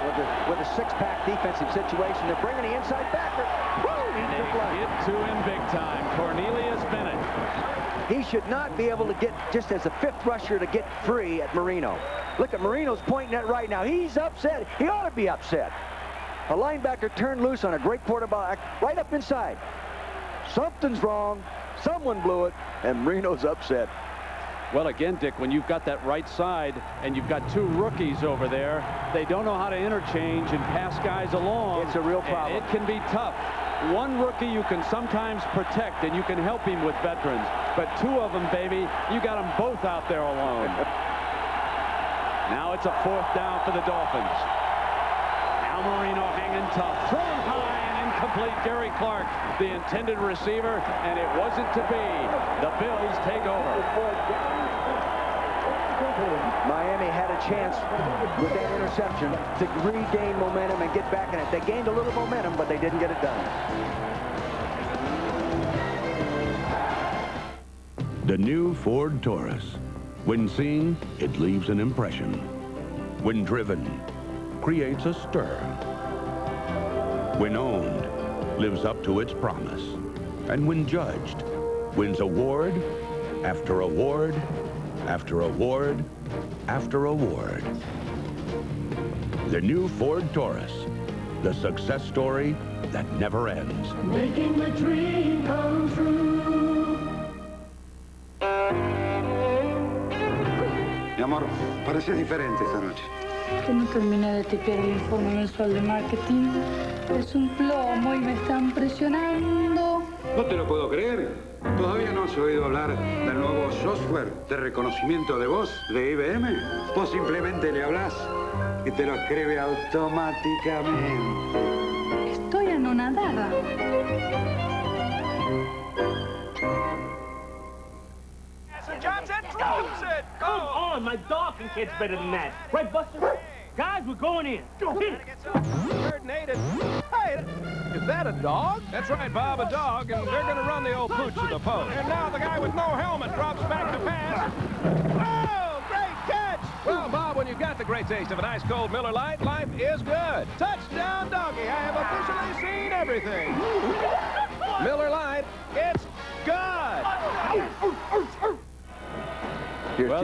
with a 6-pack defensive situation. They're bringing the inside backer. Woo! And they get to him big time. Cornelius Bennett. He should not be able to get, just as a 5th rusher, to get free at Marino. Look at Marino's pointing at right now. He's upset. He ought to be upset. A linebacker turned loose on a great quarterback right up inside. Something's wrong. Someone blew it, and Marino's upset. Well, again, Dick, when you've got that right side and you've got 2 rookies over there, they don't know how to interchange and pass guys along. It's a real problem. It can be tough. One rookie you can sometimes protect, and you can help him with veterans. But 2 of them, baby, you got them both out there alone. Now it's a 4th down for the Dolphins. Now Marino hanging tough. Thrown high and incomplete. Gary Clark, the intended receiver, and it wasn't to be. The Bills take over. Miami had a chance with that interception to regain momentum and get back in it. They gained a little momentum, but they didn't get it done. The new Ford Taurus. When seen, it leaves an impression. when driven, creates a stir. When owned, lives up to its promise. And when judged, wins award after award after award after award. The new Ford Taurus, the success story that never ends. Making the dream come true. Mi amor, parece diferente esta noche. Que no terminé de tipear el informe mensual de marketing. Es un plomo y me están presionando. No te lo puedo creer. ¿Todavía no has oído hablar del nuevo software de reconocimiento de voz de IBM? Vos simplemente le hablas y te lo escribe automáticamente. Estoy anonadada. Johnson drops it! Come on, my Dolphin kid's better than that. Right, Buster? Guys, we're going in. Go hit it. Third and 8. Hey, is that a dog? That's right, Bob, a dog, and they're going to run the old pooch to the post. And now the guy with no helmet drops back to pass. Oh, great catch! Well, Bob, when you've got the great taste of an ice cold Miller Lite, life is good. Touchdown, doggy. I have officially seen everything. Miller Lite, it's good. Here's Well,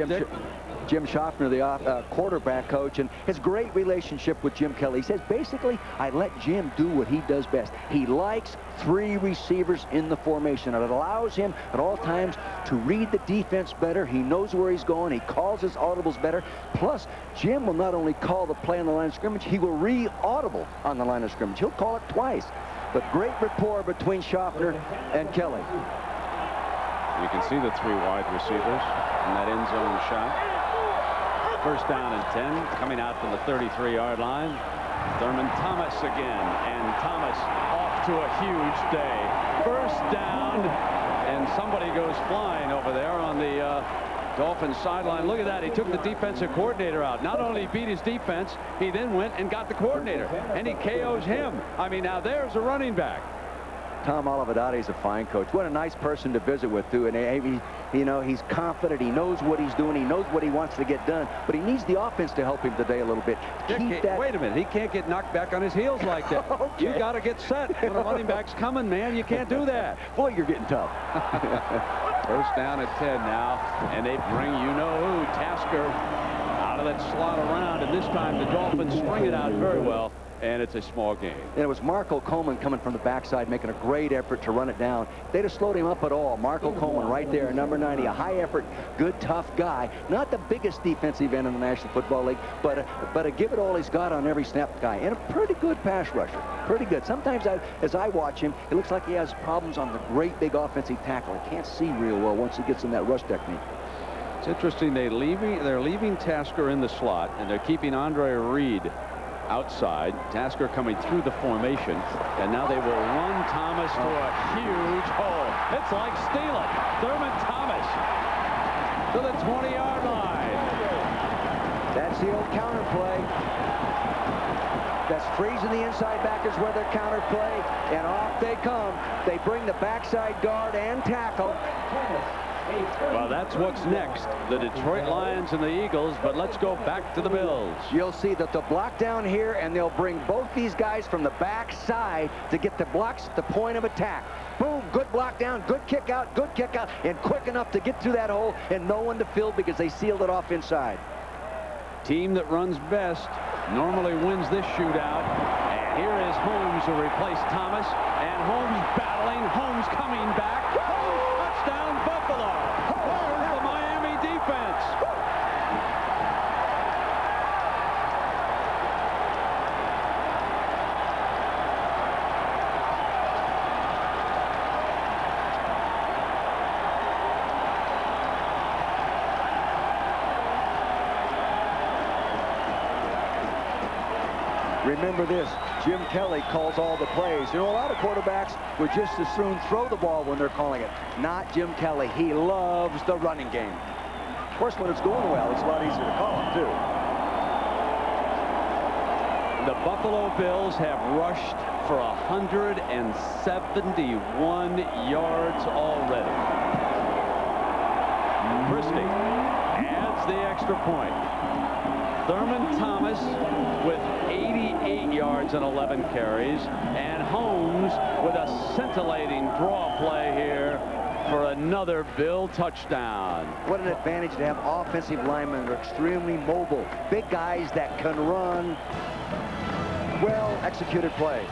Jim Schaffner, the quarterback coach, and his great relationship with Jim Kelly. He says, basically, I let Jim do what he does best. He likes 3 receivers in the formation. It allows him at all times to read the defense better. He knows where he's going. He calls his audibles better. Plus, Jim will not only call the play on the line of scrimmage, he will re-audible on the line of scrimmage. He'll call it twice. But great rapport between Schaffner and Kelly. You can see the 3 wide receivers in that end zone shot. First down and 10, coming out from the 33-yard line. Thurman Thomas again, and Thomas off to a huge day. First down, and somebody goes flying over there on the Dolphins sideline. Look at that. He took the defensive coordinator out. Not only beat his defense, he then went and got the coordinator, and he KOs him. I mean, now there's a running back. Tom Olivadotti is a fine coach. What a nice person to visit with, too. And you know, he's confident. He knows what he's doing. He knows what he wants to get done. But he needs the offense to help him today a little bit. Wait a minute. He can't get knocked back on his heels like that. Okay. You got to get set. When a running back's coming, man, you can't do that. Boy, you're getting tough. First down at 10 now. And they bring you-know-who, Tasker, out of that slot around. And this time the Dolphins string it out very well. And it's a small game. And it was Marco Coleman coming from the backside, making a great effort to run it down. They'd have slowed him up at all. Marco Coleman right there, number 90, a high-effort, good, tough guy. Not the biggest defensive end in the National Football League, but a give it all he's got on every snap guy. And a pretty good pass rusher. Pretty good. Sometimes as I watch him, it looks like he has problems on the great big offensive tackle. He can't see real well once he gets in that rush technique. It's interesting. They're leaving Tasker in the slot, and they're keeping Andre Reed outside. Tasker coming through the formation, and now they will run Thomas to a huge hole. It's like stealing. Thurman Thomas to the 20-yard line. That's the old counter play. That's freezing the inside backers where their counter play, and off they come. They bring the backside guard and tackle. Well, that's what's next. The Detroit Lions and the Eagles, but let's go back to the Bills. You'll see that they'll block down here, and they'll bring both these guys from the backside to get the blocks at the point of attack. Boom, good block down, good kick out, and quick enough to get through that hole and no one to fill because they sealed it off inside. Team that runs best normally wins this shootout. And here is Holmes to replace Thomas, and Holmes battling, Holmes coming back. Touchdown, Buffalo. Where's the Miami defense? Remember this, Jim Kelly calls all the plays. You know, a lot of quarterbacks would just as soon throw the ball when they're calling it. Not Jim Kelly. He loves the running game. Of course, when it's going well, it's a lot easier to call it, too. The Buffalo Bills have rushed for 171 yards already. Christie adds the extra point. Thurman Thomas with 88 yards and 11 carries, and Holmes with a scintillating draw play here for another Bill touchdown. What an advantage to have offensive linemen that are extremely mobile, big guys that can run. Well executed play.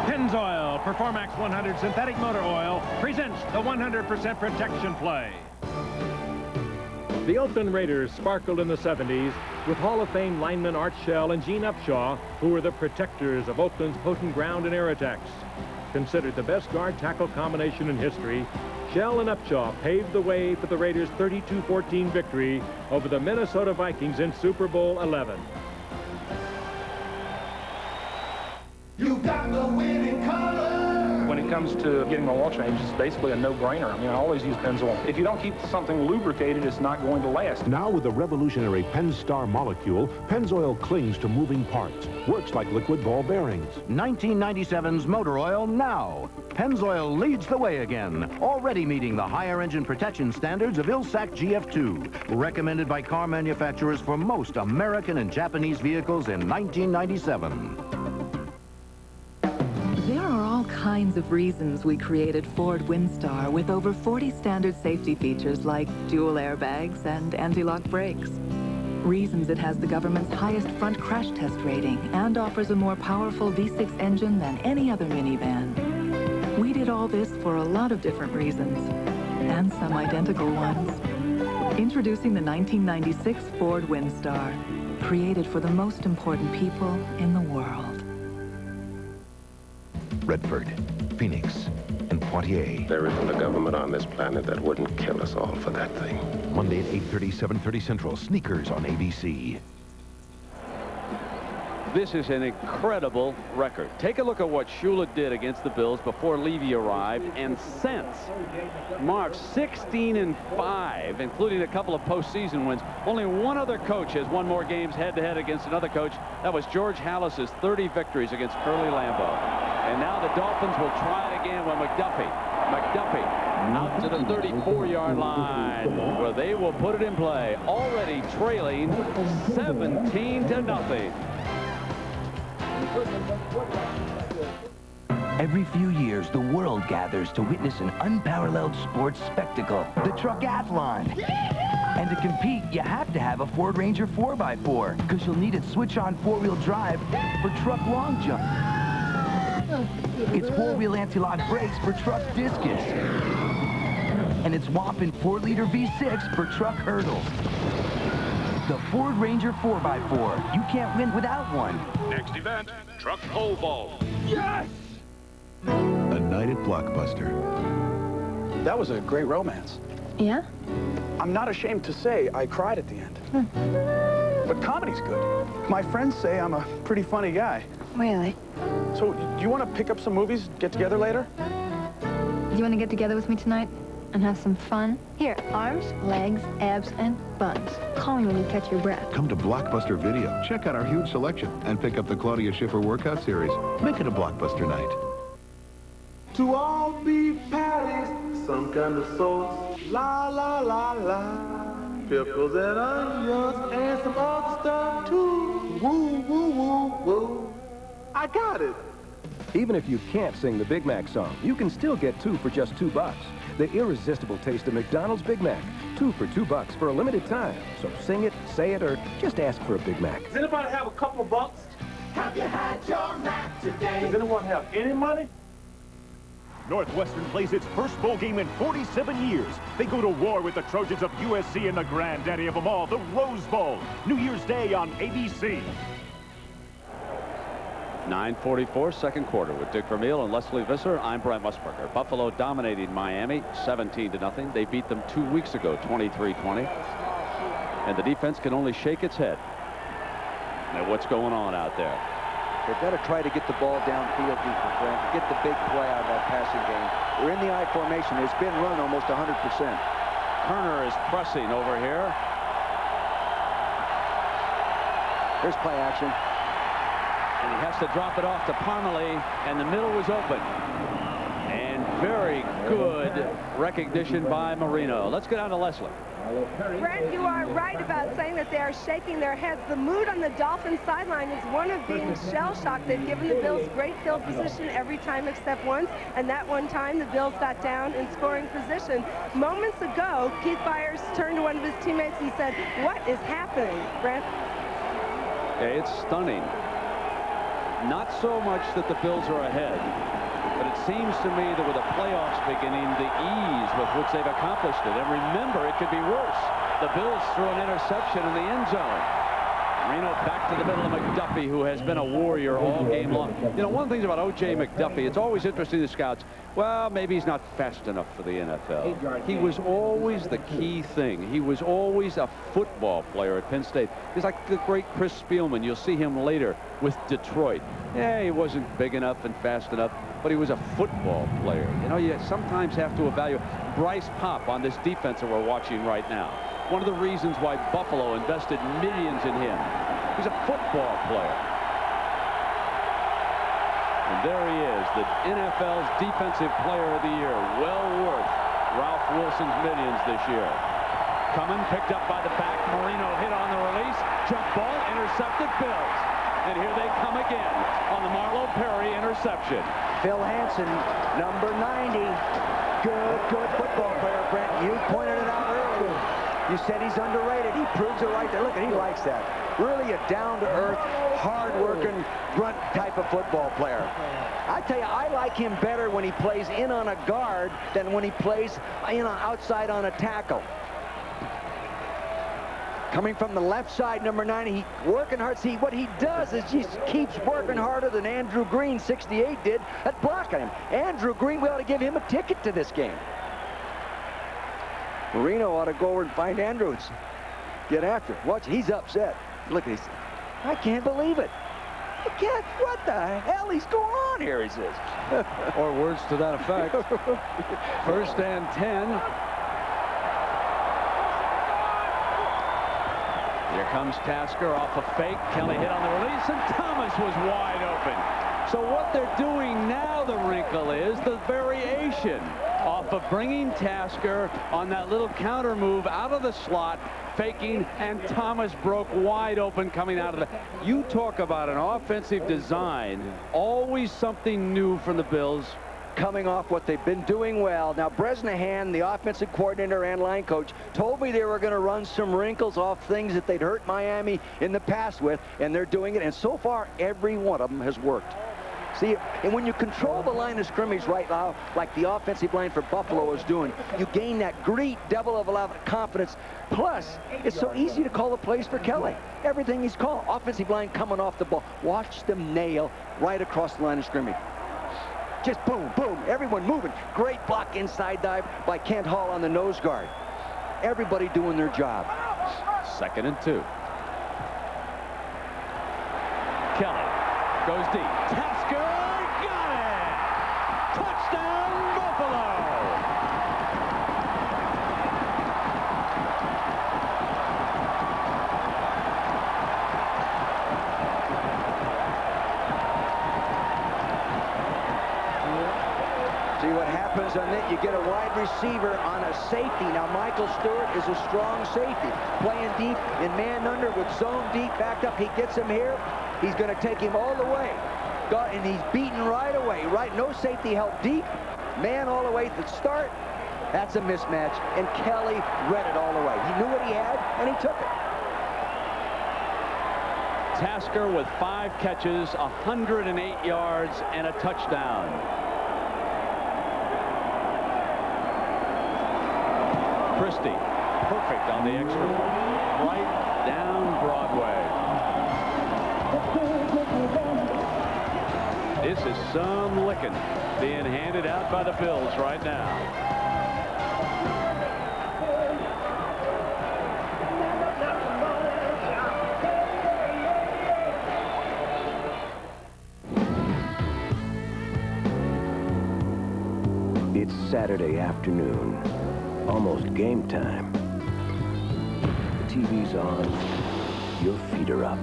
Pennzoil Performax 100 synthetic motor oil presents the 100% protection play. The Oakland Raiders sparkled in the 70s with Hall of Fame linemen Art Shell and Gene Upshaw, who were the protectors of Oakland's potent ground and air attacks. Considered the best guard-tackle combination in history, Shell and Upshaw paved the way for the Raiders' 32-14 victory over the Minnesota Vikings in Super Bowl 11. You got the winning color. When it comes to getting the oil change, it's basically a no-brainer. I mean, I always use Pennzoil. If you don't keep something lubricated, it's not going to last. Now with the revolutionary Pennstar molecule, Pennzoil clings to moving parts, works like liquid ball bearings. 1997's motor oil now. Pennzoil leads the way again, already meeting the higher engine protection standards of Ilsac GF2, recommended by car manufacturers for most American and Japanese vehicles in 1997. There are all kinds of reasons we created Ford Windstar with over 40 standard safety features like dual airbags and anti-lock brakes. Reasons it has the government's highest front crash test rating and offers a more powerful V6 engine than any other minivan. We did all this for a lot of different reasons, and some identical ones. Introducing the 1996 Ford Windstar, created for the most important people in the world. Redford, Phoenix, and Poitiers. There isn't a government on this planet that wouldn't kill us all for that thing. Monday at 8:30, 7:30 Central. Sneakers on ABC. This is an incredible record. Take a look at what Shula did against the Bills before Levy arrived, and since March 16-5, including a couple of postseason wins. Only one other coach has won more games head-to-head against another coach. That was George Halas's 30 victories against Curly Lambeau. And now the Dolphins will try it again with McDuffie out to the 34-yard line, where they will put it in play, already trailing 17-0. Every few years, the world gathers to witness an unparalleled sports spectacle, the Truckathlon. And to compete, you have to have a Ford Ranger 4x4, because you'll need its switch-on four-wheel drive for truck long jump. It's four-wheel anti-lock brakes for truck discus. And it's whopping 4-liter V6 for truck hurdles. The Ford Ranger 4x4. You can't win without one. Next event, truck pole vault. Yes! A night at Blockbuster. That was a great romance. Yeah? I'm not ashamed to say I cried at the end. But comedy's good. My friends say I'm a pretty funny guy. Really? So, do you want to pick up some movies, get together later? Do you want to get together with me tonight and have some fun? Here, arms, legs, abs, and buns. Call me when you catch your breath. Come to Blockbuster Video. Check out our huge selection and pick up the Claudia Schiffer workout series. Make it a Blockbuster night. To all beef patties, some kind of sauce. La, la, la, la. Pickles and onions and some other stuff too. Woo, woo, woo, woo. I got it. Even if you can't sing the Big Mac song, you can still get two for just $2. The irresistible taste of McDonald's Big Mac. Two for $2 for a limited time. So sing it, say it, or just ask for a Big Mac. Does anybody have a couple of bucks? Have you had your Mac today? Does anyone have any money? Northwestern plays its first bowl game in 47 years. They go to war with the Trojans of USC in the granddaddy of them all, the Rose Bowl. New Year's Day on ABC. 9:44, second quarter with Dick Vermeil and Leslie Visser. I'm Brent Musburger. Buffalo dominating Miami 17-0. They beat them 2 weeks ago, 23-20. And the defense can only shake its head at what's going on out there. They've got to try to get the ball downfield, defense, Brent, get the big play out of that passing game. They're in the I formation. It's been run almost 100%. Kerner is pressing over here. There's play action. And he has to drop it off to Parmalee, and the middle was open. And Very good recognition by Marino. Let's go down to Leslie. Brent, you are right about saying that they are shaking their heads. The mood on the Dolphins sideline is one of being shell-shocked. They've given the Bills great field position every time except once, and that one time the Bills got down in scoring position. Moments ago, Keith Byers turned to one of his teammates and said, "What is happening, Brent?" Yeah, it's stunning. Not so much that the Bills are ahead, but it seems to me that with the playoffs beginning, the ease with which they've accomplished it. And remember, it could be worse. The Bills threw an interception in the end zone. Marino back to the middle of McDuffie, who has been a warrior all game long. You know, one of the things about O.J. McDuffie, it's always interesting to scouts. Well, maybe he's not fast enough for the NFL. He was always the key thing. He was always a football player at Penn State. He's like the great Chris Spielman. You'll see him later with Detroit. Yeah, he wasn't big enough and fast enough, but he was a football player. You know, you sometimes have to evaluate. Bryce Popp on this defense that we're watching right now. One of the reasons why Buffalo invested millions in him. He's a football player. And there he is, the NFL's Defensive Player of the Year. Well worth Ralph Wilson's millions this year. Coming, picked up by the back. Marino hit on the release. Jump ball, intercepted Bills. And here they come again on the Marlo Perry interception. Phil Hansen, number 90. Good football player, Brent. You pointed it out earlier. You said he's underrated. He proves it right there. Look, he likes that. Really a down-to-earth, hard-working, grunt type of football player. I tell you, I like him better when he plays in on a guard than when he plays outside on a tackle. Coming from the left side, number 90, he working hard. See, what he does is he keeps working harder than Andrew Green, 68, did at blocking him. Andrew Green, we ought to give him a ticket to this game. Marino ought to go over and find Andrews. Get after him. Watch, he's upset. Look at this. I can't believe it. I can't. What the hell is going on here, he says. Or words to that effect. First and 10. Here comes Tasker off a fake. Kelly hit on the release, and Thomas was wide open. So what they're doing now, the wrinkle is the variation off of bringing Tasker on that little counter move out of the slot, faking, and Thomas broke wide open coming out of the... You talk about an offensive design, always something new from the Bills. Coming off what they've been doing well. Now, Bresnahan, the offensive coordinator and line coach, told me they were going to run some wrinkles off things that they'd hurt Miami in the past with, and they're doing it, and so far, every one of them has worked. See, and when you control the line of scrimmage right now, like the offensive line for Buffalo is doing, you gain that great devil of a confidence. Plus, it's so easy to call the plays for Kelly. Everything he's called. Offensive line coming off the ball. Watch them nail right across the line of scrimmage. Just boom, boom, everyone moving. Great block inside dive by Kent Hall on the nose guard. Everybody doing their job. 2nd and 2. Kelly goes deep. Tasker got it! Touchdown, Buffalo! See what happens on that? You get a wide receiver on a safety. Now, Michael Stewart is a strong safety. Playing deep in man under with zone deep backed up. He gets him here. He's going to take him all the way. And he's beaten right away. Right, no safety help deep. Man all the way to the start. That's a mismatch. And Kelly read it all the way. He knew what he had, and he took it. Tasker with 5 catches, 108 yards, and a touchdown. Christie, perfect on the extra point. Right down Broadway. This is some licking being handed out by the Bills right now. It's Saturday afternoon, almost game time. The TV's on, your feet are up.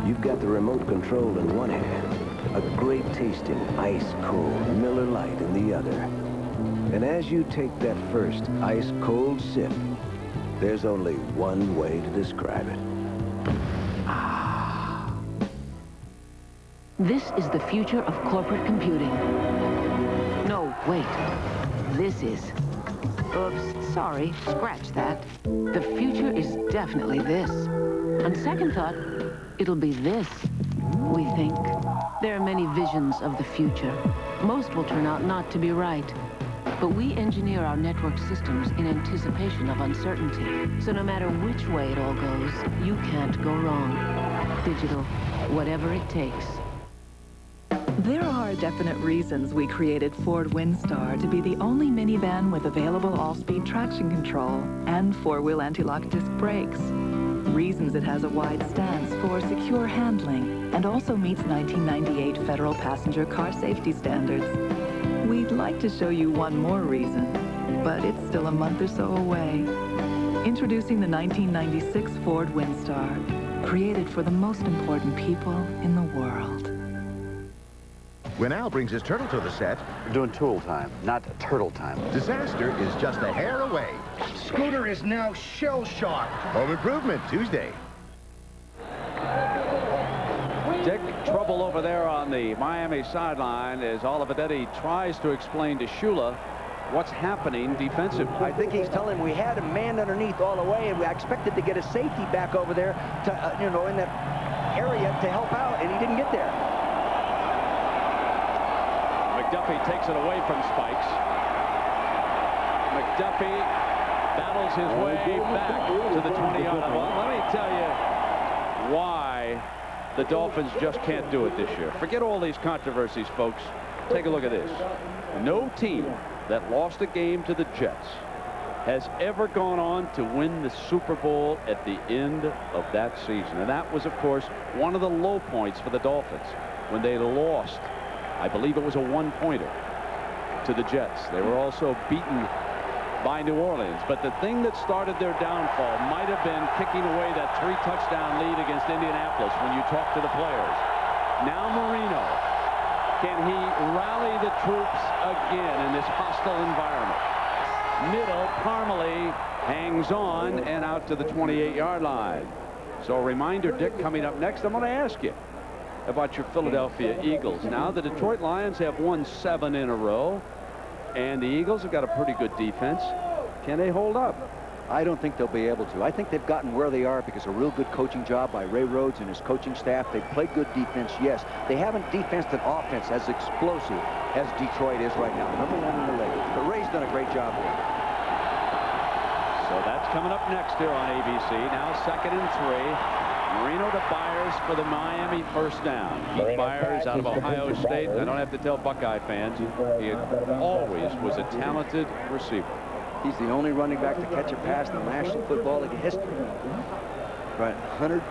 You've got the remote control in one hand, a great-tasting, ice-cold Miller Lite in the other. And as you take that first ice-cold sip, there's only one way to describe it. This is the future of corporate computing. No, wait. This is. Oops, sorry, scratch that. The future is definitely this. On second thought, it'll be this, we think. There are many visions of the future. Most will turn out not to be right. But we engineer our network systems in anticipation of uncertainty. So no matter which way it all goes, you can't go wrong. Digital, whatever it takes. There are definite reasons we created Ford Windstar to be the only minivan with available all-speed traction control and four-wheel anti-lock disc brakes. Reasons it has a wide stance for secure handling and also meets 1998 federal passenger car safety standards. We'd like to show you one more reason, but it's still a month or so away. Introducing the 1996 Ford Windstar, created for the most important people in the world. When Al brings his turtle to the set, we're doing tool time, not turtle time. Disaster is just a hair away. Scooter is now shell-shocked. Home Improvement, Tuesday. Dick, trouble over there on the Miami sideline as Olivetti tries to explain to Shula what's happening defensively. I think he's telling him we had a man underneath all the way, and we expected to get a safety back over there to, you know, in that area to help out, and he didn't get there. McDuffie takes it away from Spikes. McDuffie battles his way back to the 20-yard line. Well, let me tell you why the Dolphins just can't do it this year. Forget all these controversies, folks. Take a look at this. No team that lost a game to the Jets has ever gone on to win the Super Bowl at the end of that season. And that was, of course, one of the low points for the Dolphins when they lost. I believe it was a one-pointer to the Jets. They were also beaten by New Orleans. But the thing that started their downfall might have been kicking away that 3-touchdown lead against Indianapolis when you talk to the players. Now Marino, can he rally the troops again in this hostile environment? Middle, Parmalee hangs on and out to the 28-yard line. So a reminder, Dick, coming up next, I'm going to ask you about your Philadelphia Eagles. Now the Detroit Lions have won 7 in a row, and the Eagles have got a pretty good defense. Can they hold up? I don't think they'll be able to. I think they've gotten where they are because of a real good coaching job by Ray Rhodes and his coaching staff. They've played good defense, yes. They haven't defensed an offense as explosive as Detroit is right now. #1 in the league. But Ray's done a great job there. So that's coming up next here on ABC. Now 2nd and 3. Marino to Byers for the Miami first down. Keith Byers out of Ohio State. I don't have to tell Buckeye fans, he always was a talented receiver. He's the only running back to catch a pass in the National Football League history. Right, 100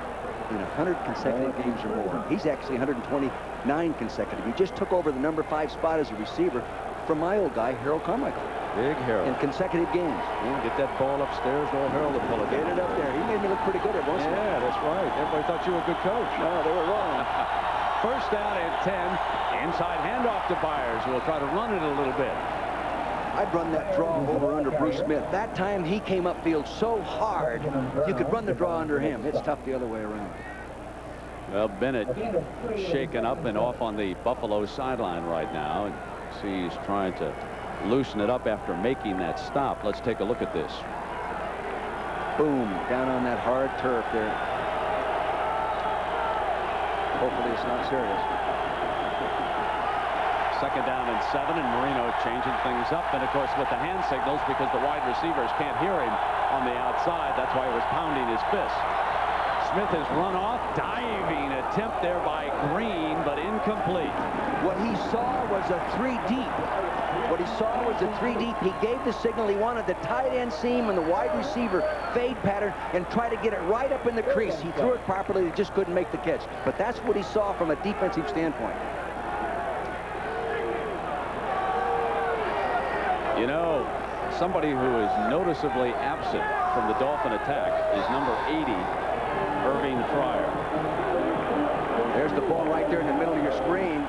consecutive games or more. He's actually 129 consecutive. He just took over the #5 spot as a receiver from my old guy, Harold Carmichael. Big Harold. In consecutive games. Yeah, get that ball upstairs, old Harold will pull it. Get it up there. He made me look pretty good at once. Yeah, that's right. Everybody thought you were a good coach. No, they were wrong. First down and 10. Inside handoff to Byers, who will try to run it a little bit. I'd run that draw over under Bruce Smith. That time he came upfield so hard, you could run the draw under him. It's tough the other way around. Well, Bennett shaken up and off on the Buffalo sideline right now. And see, he's trying to loosen it up after making that stop. Let's take a look at this. Boom, down on that hard turf there. Hopefully it's not serious. 2nd down and 7, and Marino changing things up. And of course with the hand signals, because the wide receivers can't hear him on the outside, that's why he was pounding his fist. Smith has run off. Diving attempt there by Green, but incomplete. What he saw was a 3 deep. What he saw was a 3 deep. He gave the signal he wanted the tight end seam and the wide receiver fade pattern and try to get it right up in the crease. He threw it properly. He just couldn't make the catch. But that's what he saw from a defensive standpoint. You know, somebody who is noticeably absent from the Dolphin attack is number 80, Irving Fryer. There's the ball right there in the middle of your screen.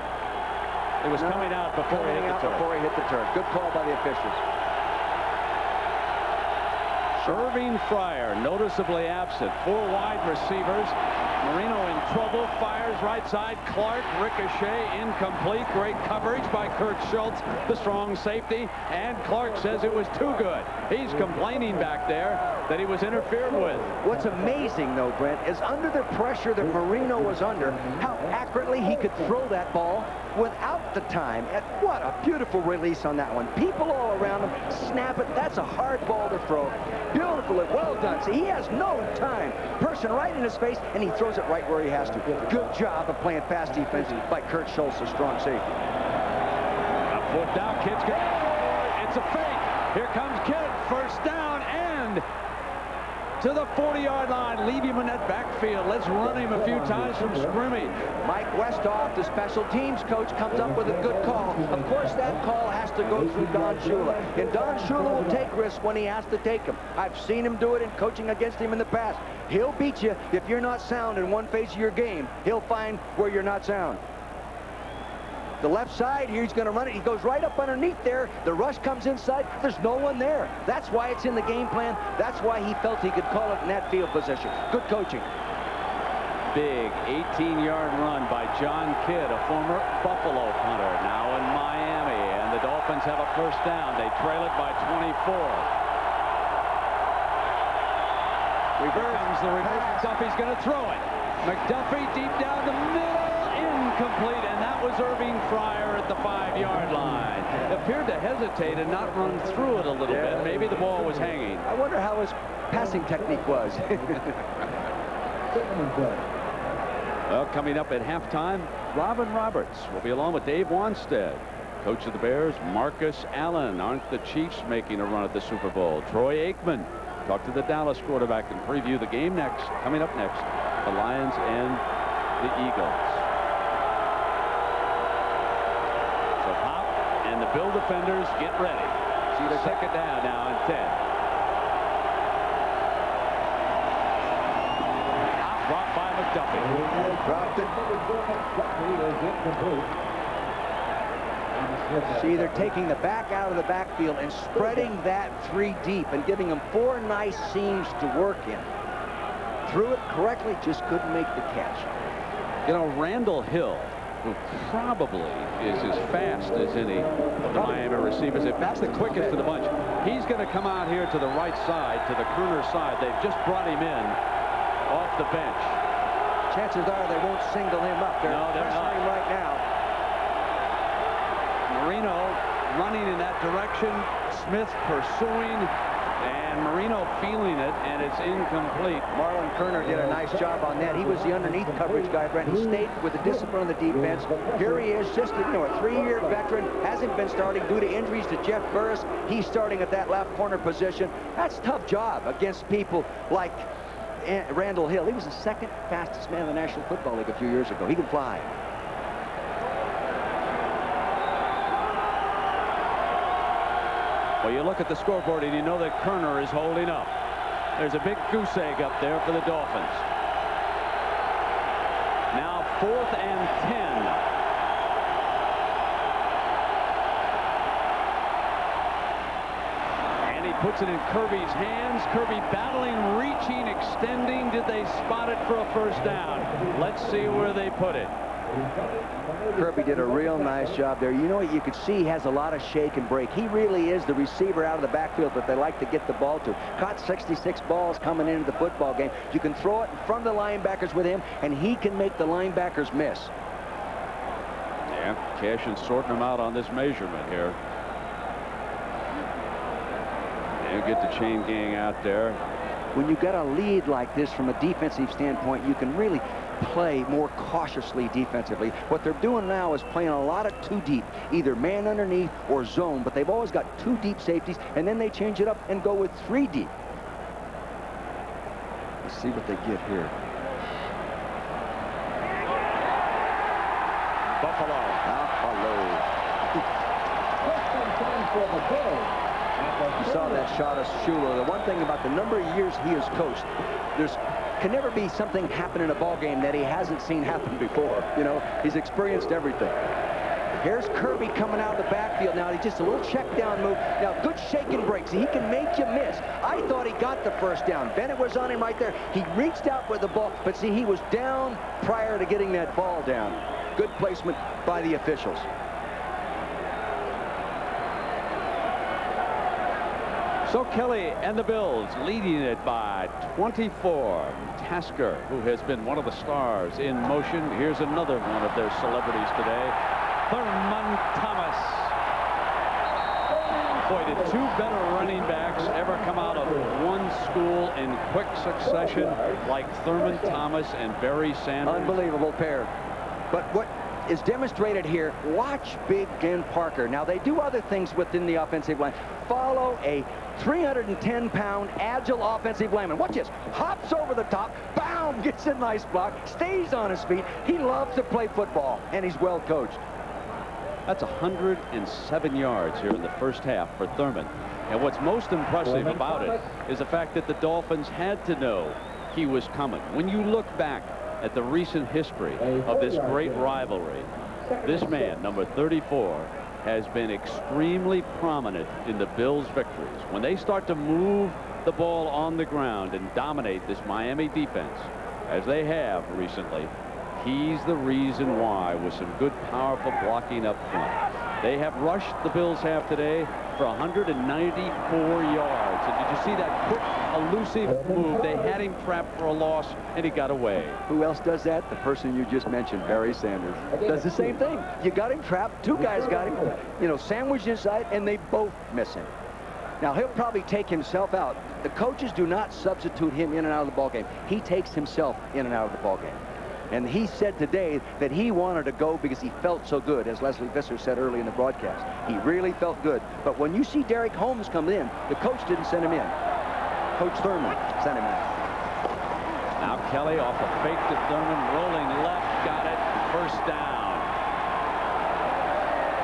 It was coming out before he hit the turf. Before he hit the turf. Good call by the officials. Irving Fryer, noticeably absent. 4 wide receivers. Marino in trouble, fires right side. Clark, ricochet, incomplete. Great coverage by Kurt Schultz, the strong safety. And Clark says it was too good. He's complaining back there that he was interfered with. What's amazing, though, Brent, is under the pressure that Marino was under, how accurately he could throw that ball without the time. And what a beautiful release on that one. People all around him snap it. That's a hard ball to throw. Beautiful, well done. See, he has no time. Person right in his face, and he throws it right where he has to. Good job of playing fast defense by Kurt Schultz, a strong safety. A foot down, Kidd's got it. It's a fake. Here comes Kidd. First down and to the 40-yard line. Leave him in that backfield. Let's run him a few times from scrimmage. Mike Westhoff, the special teams coach, comes up with a good call. Of course, that call has to go through Don Shula. And Don Shula will take risks when he has to take them. I've seen him do it in coaching against him in the past. He'll beat you if you're not sound in one phase of your game. He'll find where you're not sound. The left side here, he's going to run it. He goes right up underneath there. The rush comes inside. There's no one there. That's why it's in the game plan. That's why he felt he could call it in that field position. Good coaching. Big 18-yard run by John Kidd, a former Buffalo punter, now in Miami. And the Dolphins have a first down. They trail it by 24. Here comes the reverse. McDuffie's going to throw it. McDuffie deep down the middle. Incomplete, and that was Irving Fryer at the 5-yard line. Appeared to hesitate and not run through it a little bit. Maybe the ball was hanging. I wonder how his passing technique was. Well, coming up at halftime, Robin Roberts will be along with Dave Wanstead. Coach of the Bears, Marcus Allen. Aren't the Chiefs making a run at the Super Bowl? Troy Aikman. Talk to the Dallas quarterback and preview the game next. Coming up next, the Lions and the Eagles. So Pop and the Bill defenders get ready. See the second down now and 10. Dropped by McDuffie. Dropped it. See, they're taking the back out of the backfield and spreading that 3 deep and giving them 4 nice seams to work in. Threw it correctly, just couldn't make the catch. You know, Randall Hill, who probably is as fast as any of the Miami receivers, if that's the quickest of the bunch, he's going to come out here to the right side, to the corner side. They've just brought him in off the bench. Chances are they won't single him up. They're pressuring right now. Marino running in that direction. Smith pursuing. And Marino feeling it, and it's incomplete. Marlon Kerner did a nice job on that. He was the underneath coverage guy, Brent. He stayed with the discipline on the defense. Here he is, just a 3-year veteran, hasn't been starting due to injuries to Jeff Burris. He's starting at that left corner position. That's a tough job against people like Randall Hill. He was the 2nd fastest man in the National Football League a few years ago. He can fly. Well, you look at the scoreboard and you know that Kerner is holding up. There's a big goose egg up there for the Dolphins. Now 4th and 10. And he puts it in Kirby's hands. Kirby battling, reaching, extending. Did they spot it for a first down? Let's see where they put it. Kirby did a real nice job there. You know what? You could see he has a lot of shake and break. He really is the receiver out of the backfield that they like to get the ball to. Caught 66 balls coming into the football game. You can throw it in front of the linebackers with him, and he can make the linebackers miss. Yeah, Cash and sorting them out on this measurement here. And get the chain gang out there. When you got a lead like this from a defensive standpoint, you can really play more cautiously defensively. What they're doing now is playing a lot of 2 deep, either man underneath or zone, but they've always got 2 deep safeties, and then they change it up and go with 3 deep. Let's see what they get here. Buffalo. You saw that shot of Shula. The one thing about the number of years he has coached, there's can never be something happen in a ball game that he hasn't seen happen before. You know, he's experienced everything. Here's Kirby coming out of the backfield now. He's just a little check down move. Now, good shake and breaks. He can make you miss. I thought he got the first down. Bennett was on him right there. He reached out for the ball, but see, he was down prior to getting that ball down. Good placement by the officials. So Kelly and the Bills leading it by 24. Tasker, who has been one of the stars in motion. Here's another one of their celebrities today. Thurman Thomas. Boy, did two better running backs ever come out of one school in quick succession like Thurman Thomas and Barry Sanders? Unbelievable pair. But what is demonstrated here, watch Big Dan Parker. Now, they do other things within the offensive line. Follow a 310-pound agile offensive lineman. Watch this. Hops over the top. Boom! Gets a nice block. Stays on his feet. He loves to play football, and he's well coached. That's 107 yards here in the first half for Thurman. And what's most impressive about it is the fact that the Dolphins had to know he was coming. When you look back at the recent history of this great rivalry, this man, number 34, has been extremely prominent in the Bills' victories. When they start to move the ball on the ground and dominate this Miami defense, as they have recently, he's the reason why, with some good, powerful blocking up front. They have rushed, the Bills have today, for 194 yards. And did you see that quick, elusive move? They had him trapped for a loss, and he got away. Who else does that? The person you just mentioned, Barry Sanders. Does the same thing. You got him trapped. Two guys got him, you know, sandwiched inside, and they both miss him. Now, he'll probably take himself out. The coaches do not substitute him in and out of the ballgame. He takes himself in and out of the ballgame. And he said today that he wanted to go because he felt so good, as Leslie Visser said early in the broadcast. He really felt good. But when you see Derek Holmes come in, the coach didn't send him in. Coach Thurman sent him in. Now Kelly off a fake to Thurman, rolling left, got it, first down.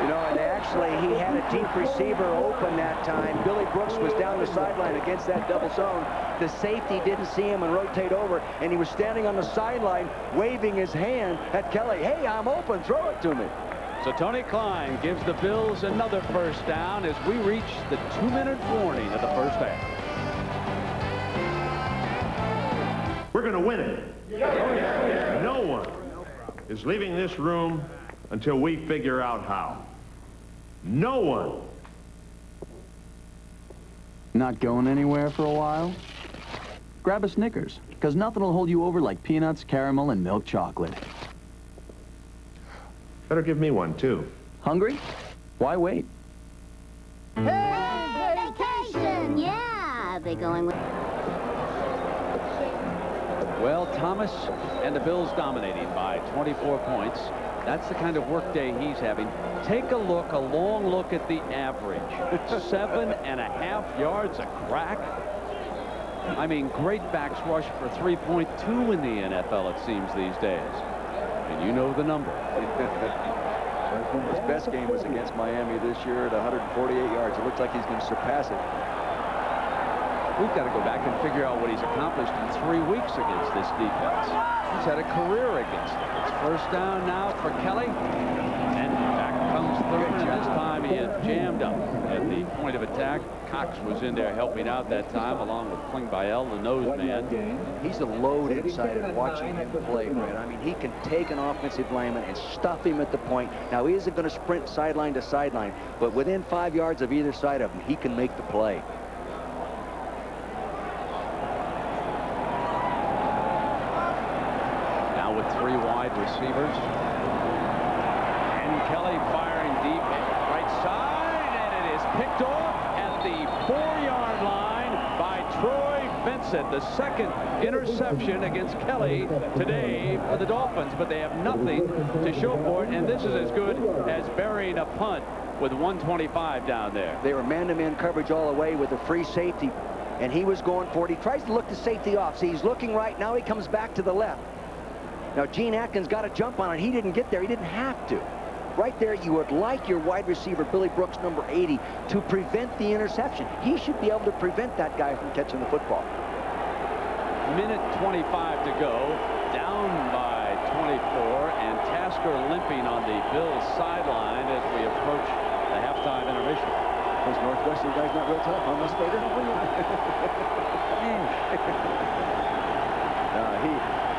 You know, and actually he had a deep receiver open that time. Billy Brooks was down the sideline against that double zone. The safety didn't see him and rotate over, and he was standing on the sideline waving his hand at Kelly. Hey, I'm open, throw it to me. So Tony Klein gives the Bills another first down as we reach the 2-minute warning of the first half. We're going to win it. No one is leaving this room until we figure out how. No one. Not going anywhere for a while? Grab a Snickers, because nothing will hold you over like peanuts, caramel, and milk chocolate. Better give me one, too. Hungry? Why wait? Hey, vacation! Yeah! Are they going with... Well, Thomas and the Bills dominating by 24 points. That's the kind of work day he's having. Take a look, a long look at the average. 7.5 yards a crack. I mean, great backs rush for 3.2 in the NFL, it seems, these days. And you know the number. His best game was against Miami this year at 148 yards. It looks like he's going to surpass it. We've got to go back and figure out what he's accomplished in 3 weeks against this defense. He's had a career against it. It's first down now for Kelly. And back comes Thurman, and this time he is jammed up at the point of attack. Cox was in there helping out that time, along with Klingbeil, the nose man. He's a load inside of watching him play, Fred. I mean, he can take an offensive lineman and stuff him at the point. Now, he isn't going to sprint sideline to sideline, but within 5 yards of either side of him, he can make the play. Now with 3 wide receivers. And Kelly firing deep right side, and it is picked off at the 4-yard line by Troy Vincent. The second interception against Kelly today for the Dolphins, but they have nothing to show for it, and this is as good as burying a punt with 125 down there. They were man-to-man coverage all the way with a free safety, and he was going for it. He tries to look the safety off. See, he's looking right. Now he comes back to the left. Now, Gene Atkins got a jump on it. He didn't get there. He didn't have to. Right there, you would like your wide receiver, Billy Brooks, number 80, to prevent the interception. He should be able to prevent that guy from catching the football. minute 25 to go, down by 24, and Tasker limping on the Bills sideline as we approach the halftime intermission. Those Northwestern guys not real tough, huh, Mus Bader?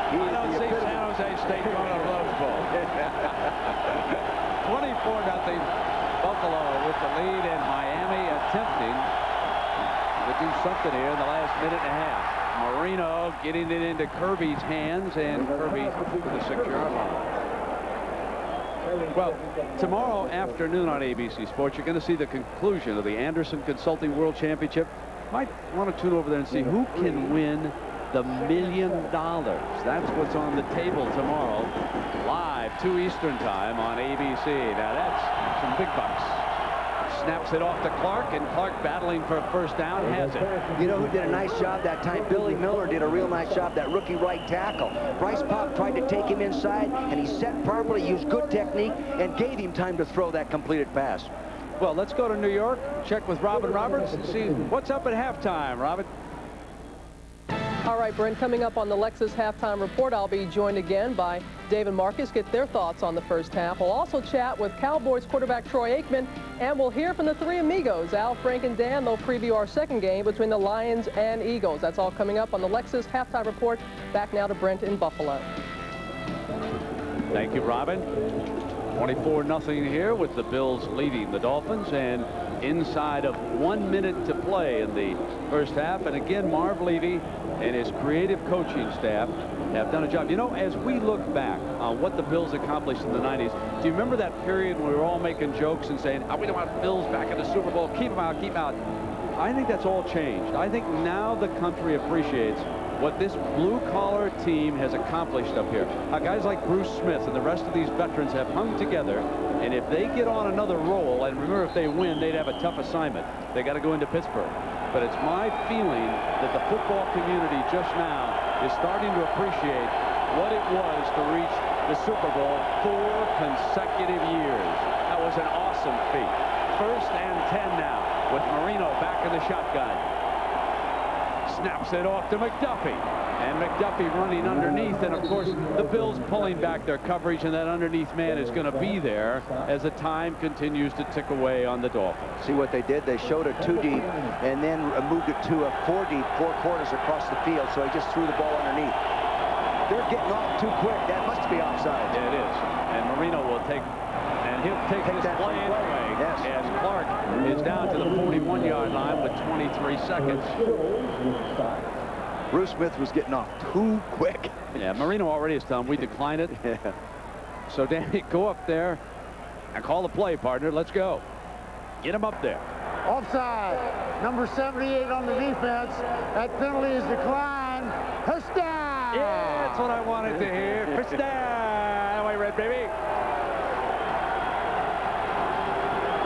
I don't see San Jose State going to Rose Bowl. 24-0 Buffalo with the lead, and Miami attempting to do something here in the last minute and a half. Marino getting it into Kirby's hands, and Kirby with a 6-yard line. Well, tomorrow afternoon on ABC Sports, you're going to see the conclusion of the Anderson Consulting World Championship. Might want to tune over there and see who can win the $1 million. That's what's on the table tomorrow, live 2 Eastern time on ABC. Now that's some big bucks. Snaps it off to Clark, and Clark battling for a first down, has it. You know who did a nice job that time? Billy Miller did a real nice job, that rookie right tackle. Bryce Paup tried to take him inside, and he set properly, used good technique, and gave him time to throw that completed pass. Well, let's go to New York, check with Robin Roberts, and see what's up at halftime. Robin? All right, Brent, coming up on the Lexus Halftime Report, I'll be joined again by Dave and Marcus, get their thoughts on the first half. We'll also chat with Cowboys quarterback Troy Aikman, and we'll hear from the 3 amigos, Al, Frank, and Dan. They'll preview our second game between the Lions and Eagles. That's all coming up on the Lexus Halftime Report. Back now to Brent in Buffalo. Thank you, Robin. 24-0 here with the Bills leading the Dolphins, and inside of 1 minute to play in the first half. And again, Marv Levy and his creative coaching staff have done a job. You know, as we look back on what the Bills accomplished in the 90s, do you remember that period when we were all making jokes and saying, we don't want Bills back in the Super Bowl, keep them out, keep them out? I think that's all changed. I think now the country appreciates what this blue-collar team has accomplished up here. Guys like Bruce Smith and the rest of these veterans have hung together, and if they get on another roll, and remember, if they win, they'd have a tough assignment. They got to go into Pittsburgh. But it's my feeling that the football community just now is starting to appreciate what it was to reach the Super Bowl 4 consecutive years. That was an awesome feat. 1st and 10 now with Marino back in the shotgun. Snaps it off to McDuffie, and McDuffie running underneath, and of course the Bills pulling back their coverage, and that underneath man is going to be there as the time continues to tick away on the Dolphins. See what they did? They showed it 2 deep and then moved it to a 4 deep, 4 quarters across the field, so he just threw the ball underneath. They're getting off too quick. That must be offside. Yeah, it is. And Marino will take, and he'll take this play anyway, yes, as Clark is down to the 41-yard line with 23 seconds. Bruce Smith was getting off too quick. Yeah, Marino already has told him we decline it. Yeah. So Danny, go up there and call the play, partner. Let's go. Get him up there. Offside. Number 78 on the defense. That penalty is declined. Touchdown! Yeah, that's what I wanted to hear. Touchdown! That way, Red, baby.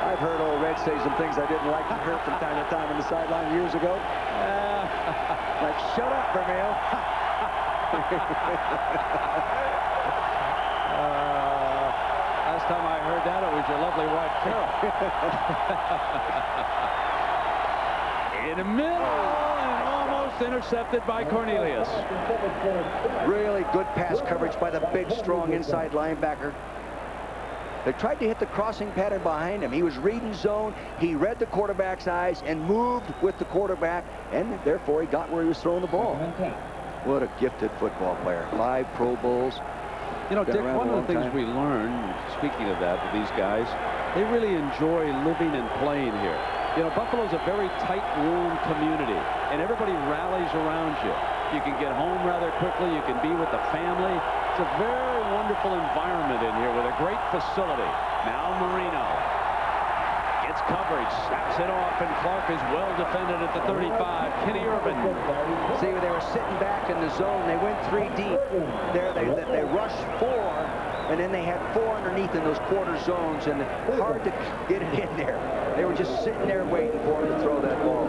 I've heard old Red say some things I didn't like to hear from time to time on the sideline years ago. Like, shut up, Vermeil. Last time I heard that, it was your lovely wife, Carol. In the middle, and almost intercepted by Cornelius. Really good pass coverage by the big, strong inside linebacker. They tried to hit the crossing pattern behind him. He was reading zone. He read the quarterback's eyes and moved with the quarterback, and therefore he got where he was throwing the ball. What a gifted football player. 5 Pro Bowls. You know, Dick, one of the things we learned, speaking of that, with these guys, they really enjoy living and playing here. You know, Buffalo's a very tight, warm community, and everybody rallies around you. You can get home rather quickly. You can be with the family. It's a very wonderful environment in here with a great facility. Now Marino gets coverage, snaps it off, and Clark is well defended at the 35. Kenny Urban. See, they were sitting back in the zone. They went 3 deep. There, they rushed 4, and then they had 4 underneath in those quarter zones, and hard to get it in there. They were just sitting there waiting for him to throw that ball.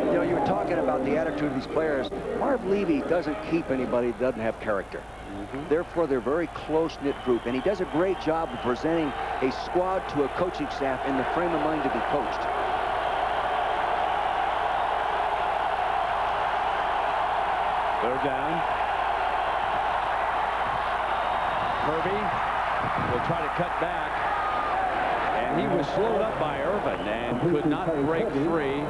You know, you were talking about the attitude of these players. Marv Levy doesn't keep anybody that doesn't have character. Therefore, they're a very close-knit group, and he does a great job of presenting a squad to a coaching staff in the frame of mind to be coached. Third down. Kirby will try to cut back. And he was slowed up by Irvin and could not break free.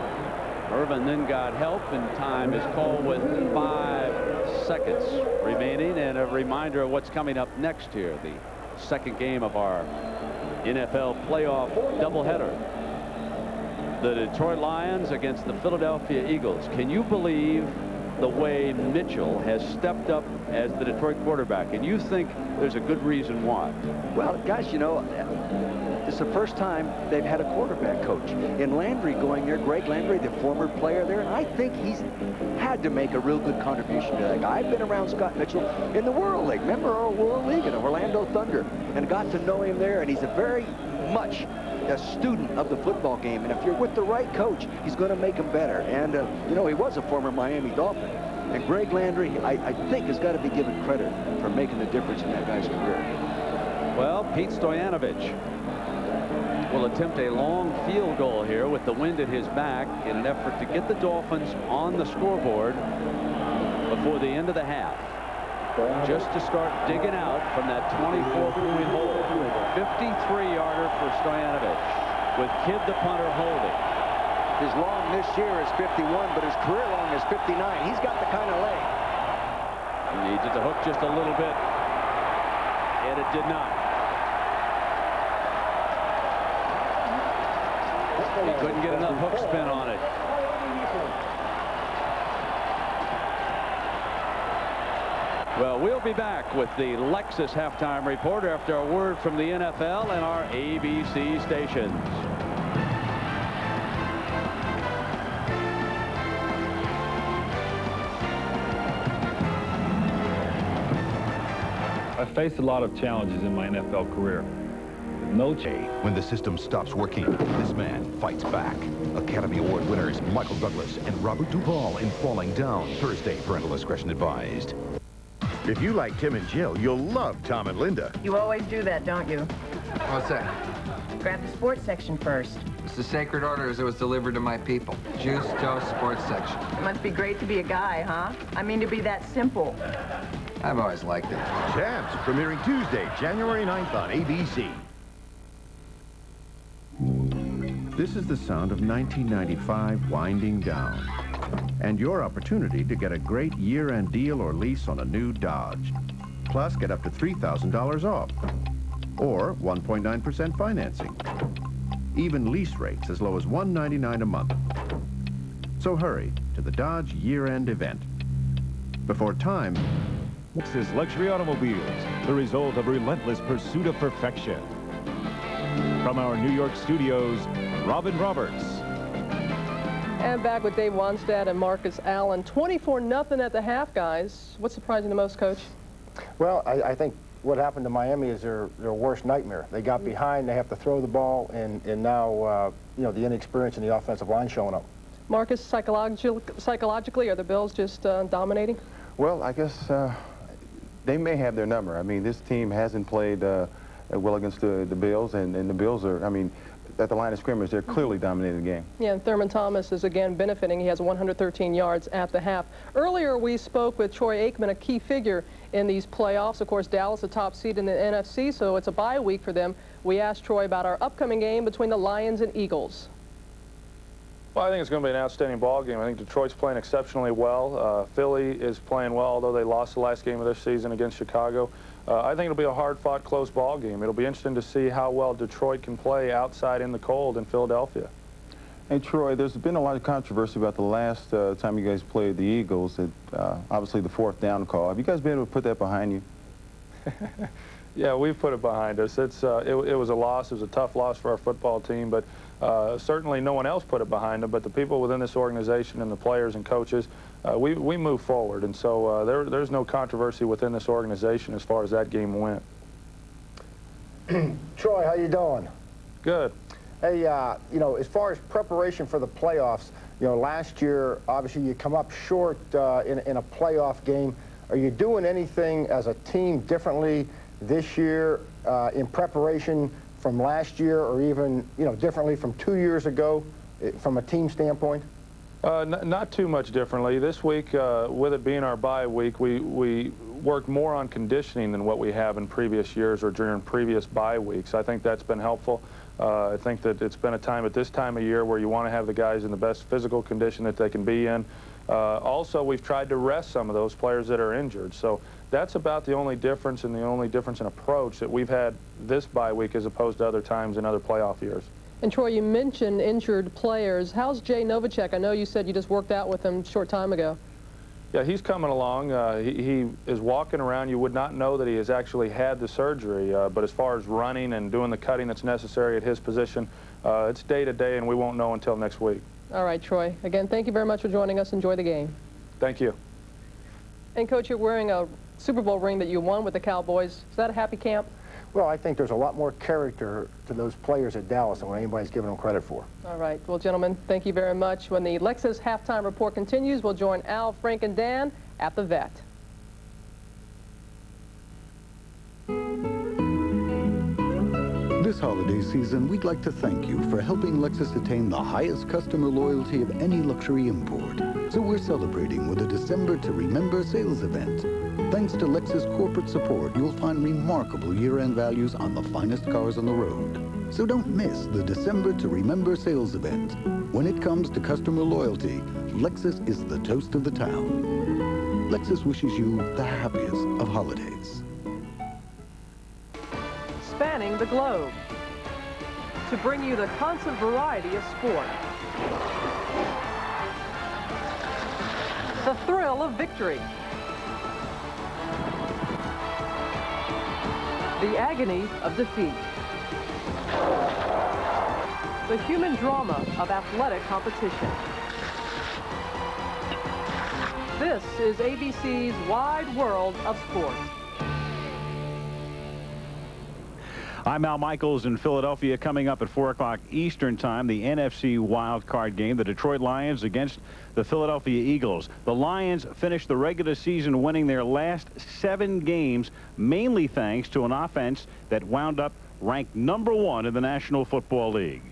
Irvin then got help, and time is called with 5 seconds remaining. And a reminder of what's coming up next here, the second game of our NFL playoff doubleheader. The Detroit Lions against the Philadelphia Eagles. Can you believe the way Mitchell has stepped up as the Detroit quarterback? And you think there's a good reason why? Well, guys, you know, it's the first time they've had a quarterback coach. In Landry going there, Greg Landry, the former player there, and I think he's had to make a real good contribution to that guy. I've been around Scott Mitchell in the World League. Remember our World League in Orlando Thunder, and got to know him there, and he's a very much a student of the football game, and if you're with the right coach, he's going to make him better. And you know, he was a former Miami Dolphin, and Greg Landry, I think, has got to be given credit for making the difference in that guy's career. Well, Pete Stoyanovich will attempt a long field goal here with the wind at his back in an effort to get the Dolphins on the scoreboard before the end of the half. Just to start digging out from that 24-point hole. 53-yarder for Stoyanovich, with Kidd the punter holding. His long this year is 51, but his career long is 59. He's got the kind of leg. He needs it to hook just a little bit, and it did not. He couldn't get enough hook spin on it. Well, we'll be back with the Lexus halftime report after a word from the NFL and our ABC stations. I faced a lot of challenges in my NFL career. No change. When the system stops working, this man fights back. Academy Award winners Michael Douglas and Robert Duvall in Falling Down. Thursday, parental discretion advised. If you like Tim and Jill, you'll love Tom and Linda. You always do that, don't you? What's that? Grab the sports section first. It's the sacred order as it was delivered to my people. Juice, toast, sports section. It must be great to be a guy, huh? I mean, to be that simple. I've always liked it. Champs, premiering Tuesday, January 9th on ABC. This is the sound of 1995 winding down. And your opportunity to get a great year-end deal or lease on a new Dodge. Plus, get up to $3,000 off. Or 1.9% financing. Even lease rates as low as $199 a month. So hurry to the Dodge year-end event. Before time... This is Luxury Automobiles, the result of relentless pursuit of perfection. From our New York studios, Robin Roberts. And back with Dave Wanstead and Marcus Allen. 24-0 at the half, guys. What's surprising the most, Coach? Well, I think what happened to Miami is their worst nightmare. They got behind, they have to throw the ball, and now, you know, the inexperience in the offensive line showing up. Marcus, psychologically, are the Bills just dominating? Well, I guess they may have their number. I mean, this team hasn't played well against the Bills, and the Bills are, I mean, at the line of scrimmage, they're clearly dominating the game. Yeah, and Thurman Thomas is again benefiting. He has 113 yards at the half. Earlier, we spoke with Troy Aikman, a key figure in these playoffs. Of course, Dallas, a top seed in the NFC, so it's a bye week for them. We asked Troy about our upcoming game between the Lions and Eagles. Well, I think it's going to be an outstanding ball game. I think Detroit's playing exceptionally well. Philly is playing well, although they lost the last game of their season against Chicago. I think it'll be a hard-fought, close ball game. It'll be interesting to see how well Detroit can play outside in the cold in Philadelphia. Hey, Troy, there's been a lot of controversy about the last time you guys played the Eagles, obviously the fourth down call. Have you guys been able to put that behind you? Yeah, we've put it behind us. It was a loss. It was a tough loss for our football team, but certainly no one else put it behind them. But the people within this organization and the players and coaches, we move forward. And so there's no controversy within this organization as far as that game went. Troy, how you doing? Good. Hey, you know, as far as preparation for the playoffs, you know, last year, obviously, you come up short in a playoff game. Are you doing anything as a team differently this year in preparation from last year, or even, you know, differently from 2 years ago from a team standpoint? Not too much differently. This week, with it being our bye week, we worked more on conditioning than what we have in previous years or during previous bye weeks. I think that's been helpful. I think that it's been a time at this time of year where you want to have the guys in the best physical condition that they can be in. Also, we've tried to rest some of those players that are injured. So that's about the only difference and the only difference in approach that we've had this bye week as opposed to other times in other playoff years. And Troy, you mentioned injured players. How's Jay Novacek? I know you said you just worked out with him a short time ago. Yeah, he's coming along. He is walking around. You would not know that he has actually had the surgery, but as far as running and doing the cutting that's necessary at his position, it's day to day, and we won't know until next week. All right, Troy. Again, thank you very much for joining us. Enjoy the game. Thank you. And, Coach, you're wearing a Super Bowl ring that you won with the Cowboys. Is that a happy camp? Well, I think there's a lot more character to those players at Dallas than what anybody's giving them credit for. All right. Well, gentlemen, thank you very much. When the Lexus halftime report continues, we'll join Al, Frank, and Dan at the vet. This holiday season, we'd like to thank you for helping Lexus attain the highest customer loyalty of any luxury import. So we're celebrating with a December to Remember sales event. Thanks to Lexus corporate support, you'll find remarkable year-end values on the finest cars on the road. So don't miss the December to Remember sales event. When it comes to customer loyalty, Lexus is the toast of the town. Lexus wishes you the happiest of holidays. Spanning the globe to bring you the constant variety of sport. The thrill of victory. The agony of defeat. The human drama of athletic competition. This is ABC's Wide World of Sport. I'm Al Michaels in Philadelphia. Coming up at 4 o'clock Eastern Time, the NFC wild card game, the Detroit Lions against the Philadelphia Eagles. The Lions finished the regular season winning their last 7 games, mainly thanks to an offense that wound up ranked #1 in the National Football League.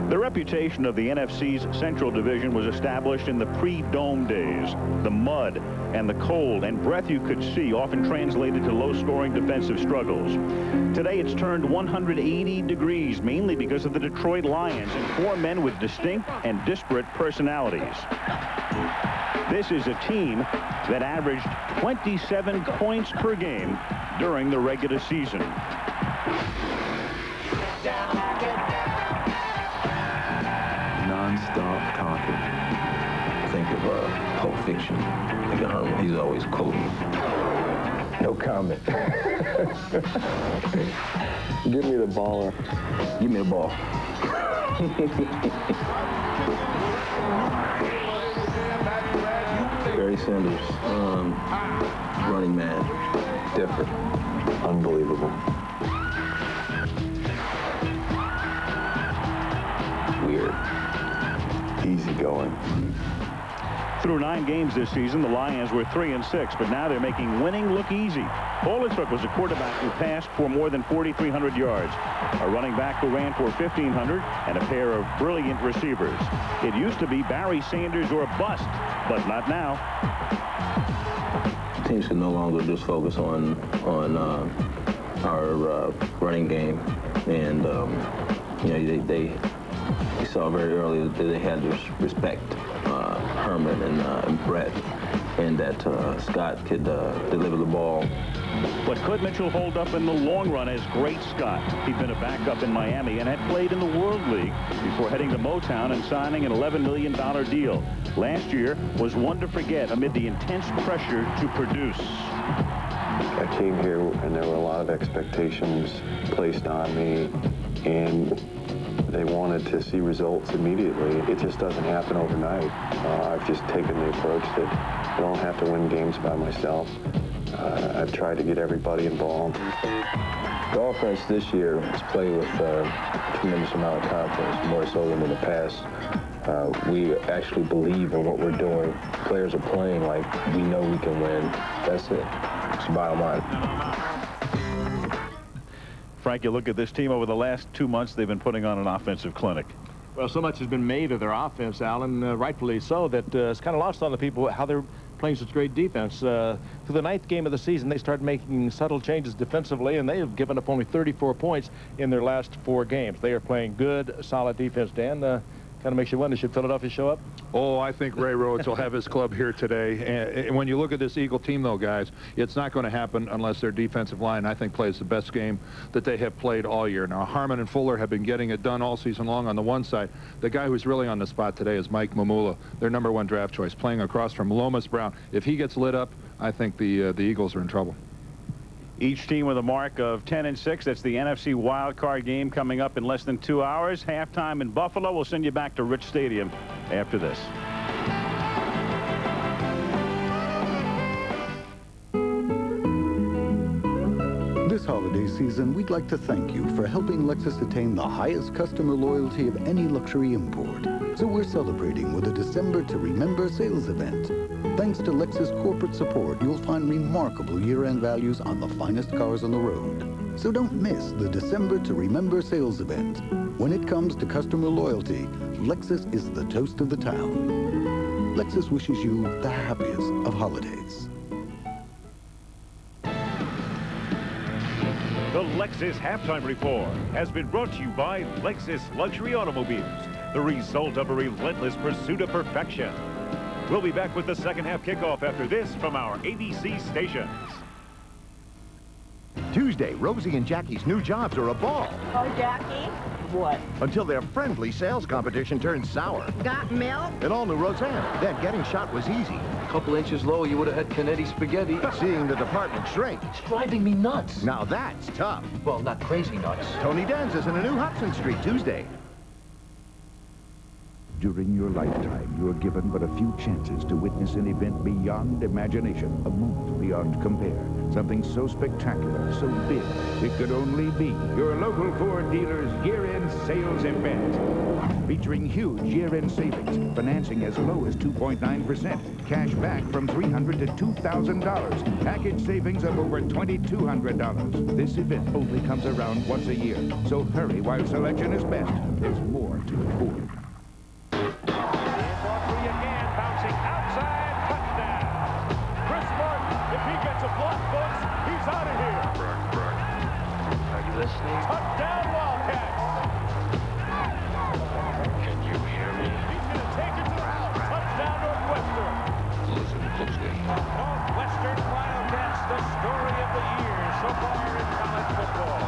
The reputation of the NFC's Central Division was established in the pre-dome days. The mud and the cold and breath you could see often translated to low-scoring defensive struggles. Today it's turned 180 degrees, mainly because of the Detroit Lions and 4 men with distinct and disparate personalities. This is a team that averaged 27 points per game during the regular season. Non-stop talking. Think of Pulp Fiction. He's always quoting. No comment. Give me the baller. Give me the ball. Barry Sanders, running man. Different. Unbelievable. Weird. Easy going. Through 9 games this season, the Lions were 3-6, but now they're making winning look easy. All it took was a quarterback who passed for more than 4,300 yards, a running back who ran for 1,500, and a pair of brilliant receivers. It used to be Barry Sanders or bust, but not now. Teams can no longer just focus on our running game, and you know, they saw very early that they had to respect Herman and Brett, and that Scott could deliver the ball. But could Mitchell hold up in the long run as Great Scott? He'd been a backup in Miami and had played in the World League before heading to Motown and signing an $11 million deal. Last year was one to forget amid the intense pressure to produce. I came here and there were a lot of expectations placed on me, and they wanted to see results immediately. It just doesn't happen overnight. I've just taken the approach that I don't have to win games by myself. I've tried to get everybody involved. The offense this year is played with a tremendous amount of confidence, more so than in the past. We actually believe in what we're doing. Players are playing like we know we can win. That's it. It's the bottom line. Frank Frank, you look at this team over the last 2 months, they've been putting on an offensive clinic. Well, so much has been made of their offense, Alan, rightfully so, that it's kind of lost on the people how they're playing such great defense. Through the 9th game of the season, they started making subtle changes defensively, and they have given up only 34 points in their last 4 games. They are playing good, solid defense. Dan, kind of makes you wonder, should Philadelphia show up? Oh, I think Ray Rhodes will have his club here today. And when you look at this Eagle team, though, guys, it's not going to happen unless their defensive line, I think, plays the best game that they have played all year. Now, Harmon and Fuller have been getting it done all season long on the one side. The guy who's really on the spot today is Mike Mamula, their #1 draft choice, playing across from Lomas Brown. If he gets lit up, I think the Eagles are in trouble. Each team with a mark of 10-6. That's the NFC wild card game coming up in less than 2 hours. Halftime in Buffalo. We'll send you back to Rich Stadium after this. This holiday season, we'd like to thank you for helping Lexus attain the highest customer loyalty of any luxury import. So we're celebrating with a December to Remember sales event. Thanks to Lexus corporate support, you'll find remarkable year-end values on the finest cars on the road. So don't miss the December to Remember sales event. When it comes to customer loyalty, Lexus is the toast of the town. Lexus wishes you the happiest of holidays. The Lexus Halftime Report has been brought to you by Lexus Luxury Automobiles, the result of a relentless pursuit of perfection. We'll be back with the second half kickoff after this from our ABC stations. Tuesday, Rosie and Jackie's new jobs are a ball. Oh, Jackie? What? Until their friendly sales competition turns sour. Got milk? And all new Roseanne. Then getting shot was easy. A couple inches lower, you would have had Canetti spaghetti. Seeing the department shrink. It's driving me nuts. Now that's tough. Well, not crazy nuts. Tony Danza's in a new Hudson Street Tuesday. During your lifetime, you are given but a few chances to witness an event beyond imagination, a move beyond compare. Something so spectacular, so big, it could only be your local Ford dealer's year-end sales event. Featuring huge year-end savings, financing as low as 2.9%, cash back from $300 to $2,000, package savings of over $2,200. This event only comes around once a year, so hurry while selection is best. There's more to the Ford. Touchdown, Wildcats! Can you hear me? He's going to take it to the house. Touchdown, Northwestern. Listen closely. Northwestern Wildcats, the story of the year so far in college football.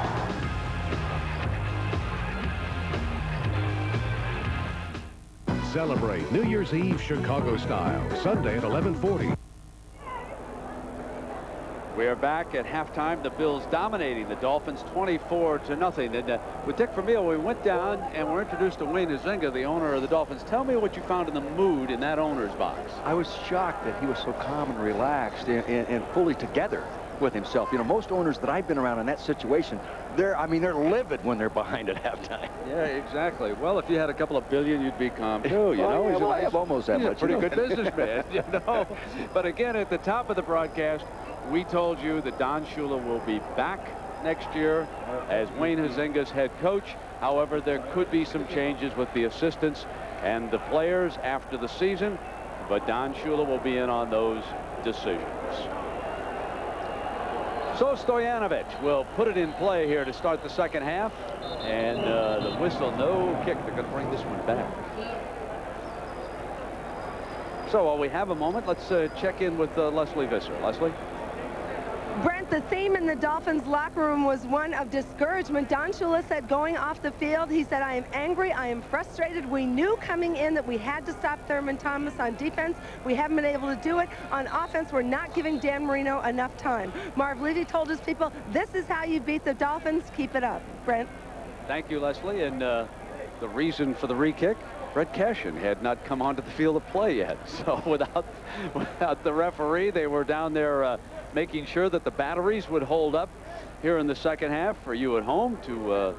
Celebrate New Year's Eve Chicago style, Sunday at 11:40. We are back at halftime. The Bills dominating the Dolphins 24-0. And with Dick Vermeil, we went down and were introduced to Wayne Huizenga, the owner of the Dolphins. Tell me what you found in the mood in that owner's box. I was shocked that he was so calm and relaxed and fully together with himself. You know, most owners that I've been around in that situation, they're livid when they're behind at halftime. Yeah, exactly. Well, if you had a couple of billion, you'd be calm too. You know, yeah, well, I have almost that much. He's a pretty good businessman, you know. But again, at the top of the broadcast, we told you that Don Shula will be back next year as Wayne Huizenga's head coach. However, there could be some changes with the assistants and the players after the season, but Don Shula will be in on those decisions. So Stoyanovich will put it in play here to start the second half, and the whistle, no kick. They're going to bring this one back. So while we have a moment, let's check in with Leslie Visser. Leslie? Brent, the theme in the Dolphins locker room was one of discouragement. Don Shula said going off the field, he said, I am angry, I am frustrated. We knew coming in that we had to stop Thurman Thomas on defense. We haven't been able to do it. On offense, we're not giving Dan Marino enough time. Marv Levy told his people, this is how you beat the Dolphins. Keep it up. Brent? Thank you, Leslie. And the reason for the re-kick, Fred Cashin had not come onto the field of play yet. So without the referee, they were down there making sure that the batteries would hold up here in the second half for you at home to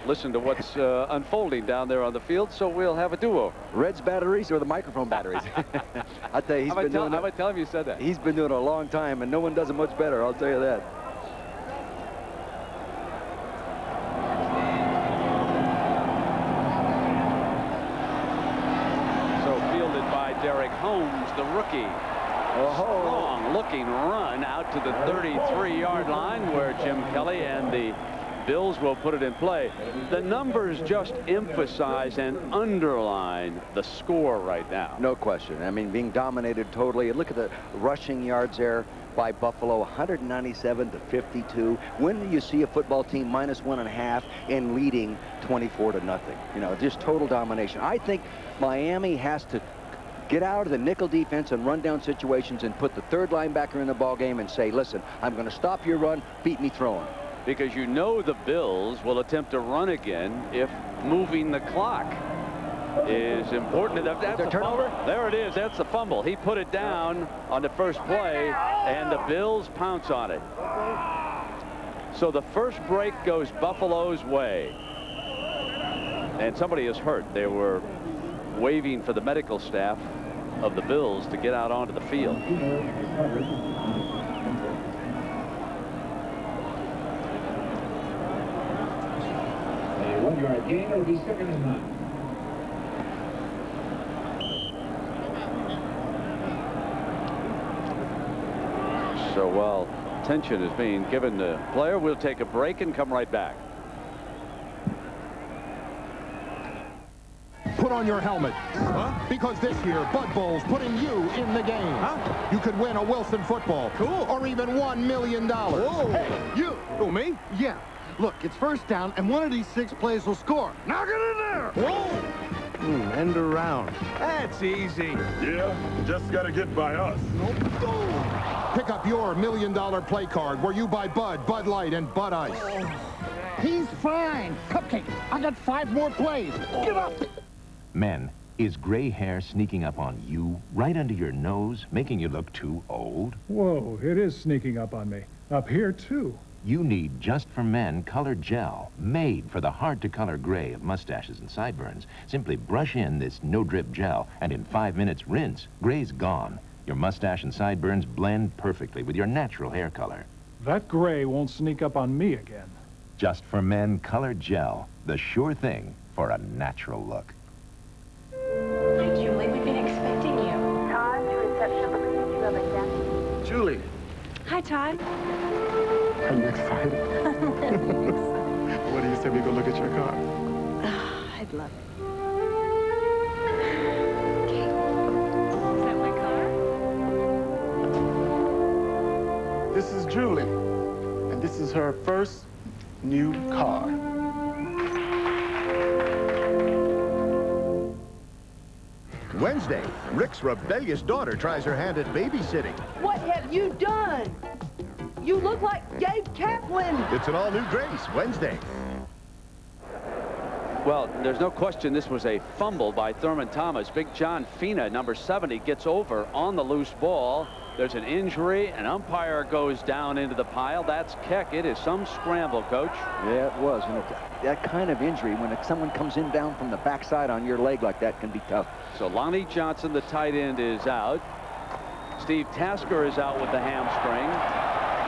listen to what's unfolding down there on the field. So we'll have a duo. Red's batteries or the microphone batteries? I'll tell you, he's been doing it. How about tell him you said that? He's been doing it a long time, and no one does it much better, I'll tell you that. Greg Holmes, the rookie. Strong-looking run out to the 33-yard line where Jim Kelly and the Bills will put it in play. The numbers just emphasize and underline the score right now. No question. I mean, being dominated totally. Look at the rushing yards there by Buffalo, 197 to 52. When do you see a football team -1.5 and leading 24-0? You know, just total domination. I think Miami has to get out of the nickel defense and run down situations and put the third linebacker in the ball game and say, listen, I'm going to stop your run, beat me throwing. Because you know the Bills will attempt to run again if moving the clock is important. That's a turnover. There it is. That's the fumble. He put it down on the first play, and the Bills pounce on it. So the first break goes Buffalo's way. And somebody is hurt. They were waving for the medical staff of the Bills to get out onto the field. A 1-yard gain. It'll be 2nd and 9. So while attention is being given to player, we'll take a break and come right back. Put on your helmet. Huh? Because this year, Bud Bowl's putting you in the game. Huh? You could win a Wilson football. Cool. Or even $1 million. Whoa. Hey, you. Who, me? Yeah. Look, it's first down, and one of these 6 plays will score. Knock it in there. Whoa. End around. That's easy. Yeah, just got to get by us. Nope. Pick up your $1 million play card where you buy Bud, Bud Light, and Bud Ice. He's fine. Cupcake, I got 5 more plays. Get up. Men, is gray hair sneaking up on you right under your nose, making you look too old? Whoa, it is sneaking up on me. Up here, too. You need Just for Men colored gel, made for the hard-to-color gray of mustaches and sideburns. Simply brush in this no-drip gel, and in 5 minutes, rinse. Gray's gone. Your mustache and sideburns blend perfectly with your natural hair color. That gray won't sneak up on me again. Just for Men colored gel, the sure thing for a natural look. Hi, Julie. We've been expecting you. Todd, to reception, please. You have a guest. Julie. Hi, Todd. Are you excited? What do you say we go look at your car? I'd love it. Okay. Is that my car? This is Julie, and this is her first new car. Wednesday, Rick's rebellious daughter tries her hand at babysitting. What have you done? You look like Gabe Kaplan. It's an all-new Grace, Wednesday. Well, there's no question this was a fumble by Thurman Thomas. Big John Fina, number 70, gets over on the loose ball. There's an injury. An umpire goes down into the pile. That's Keck. It is some scramble, Coach. Yeah, it was. And that kind of injury, when someone comes in down from the backside on your leg like that, can be tough. So Lonnie Johnson, the tight end, is out. Steve Tasker is out with the hamstring.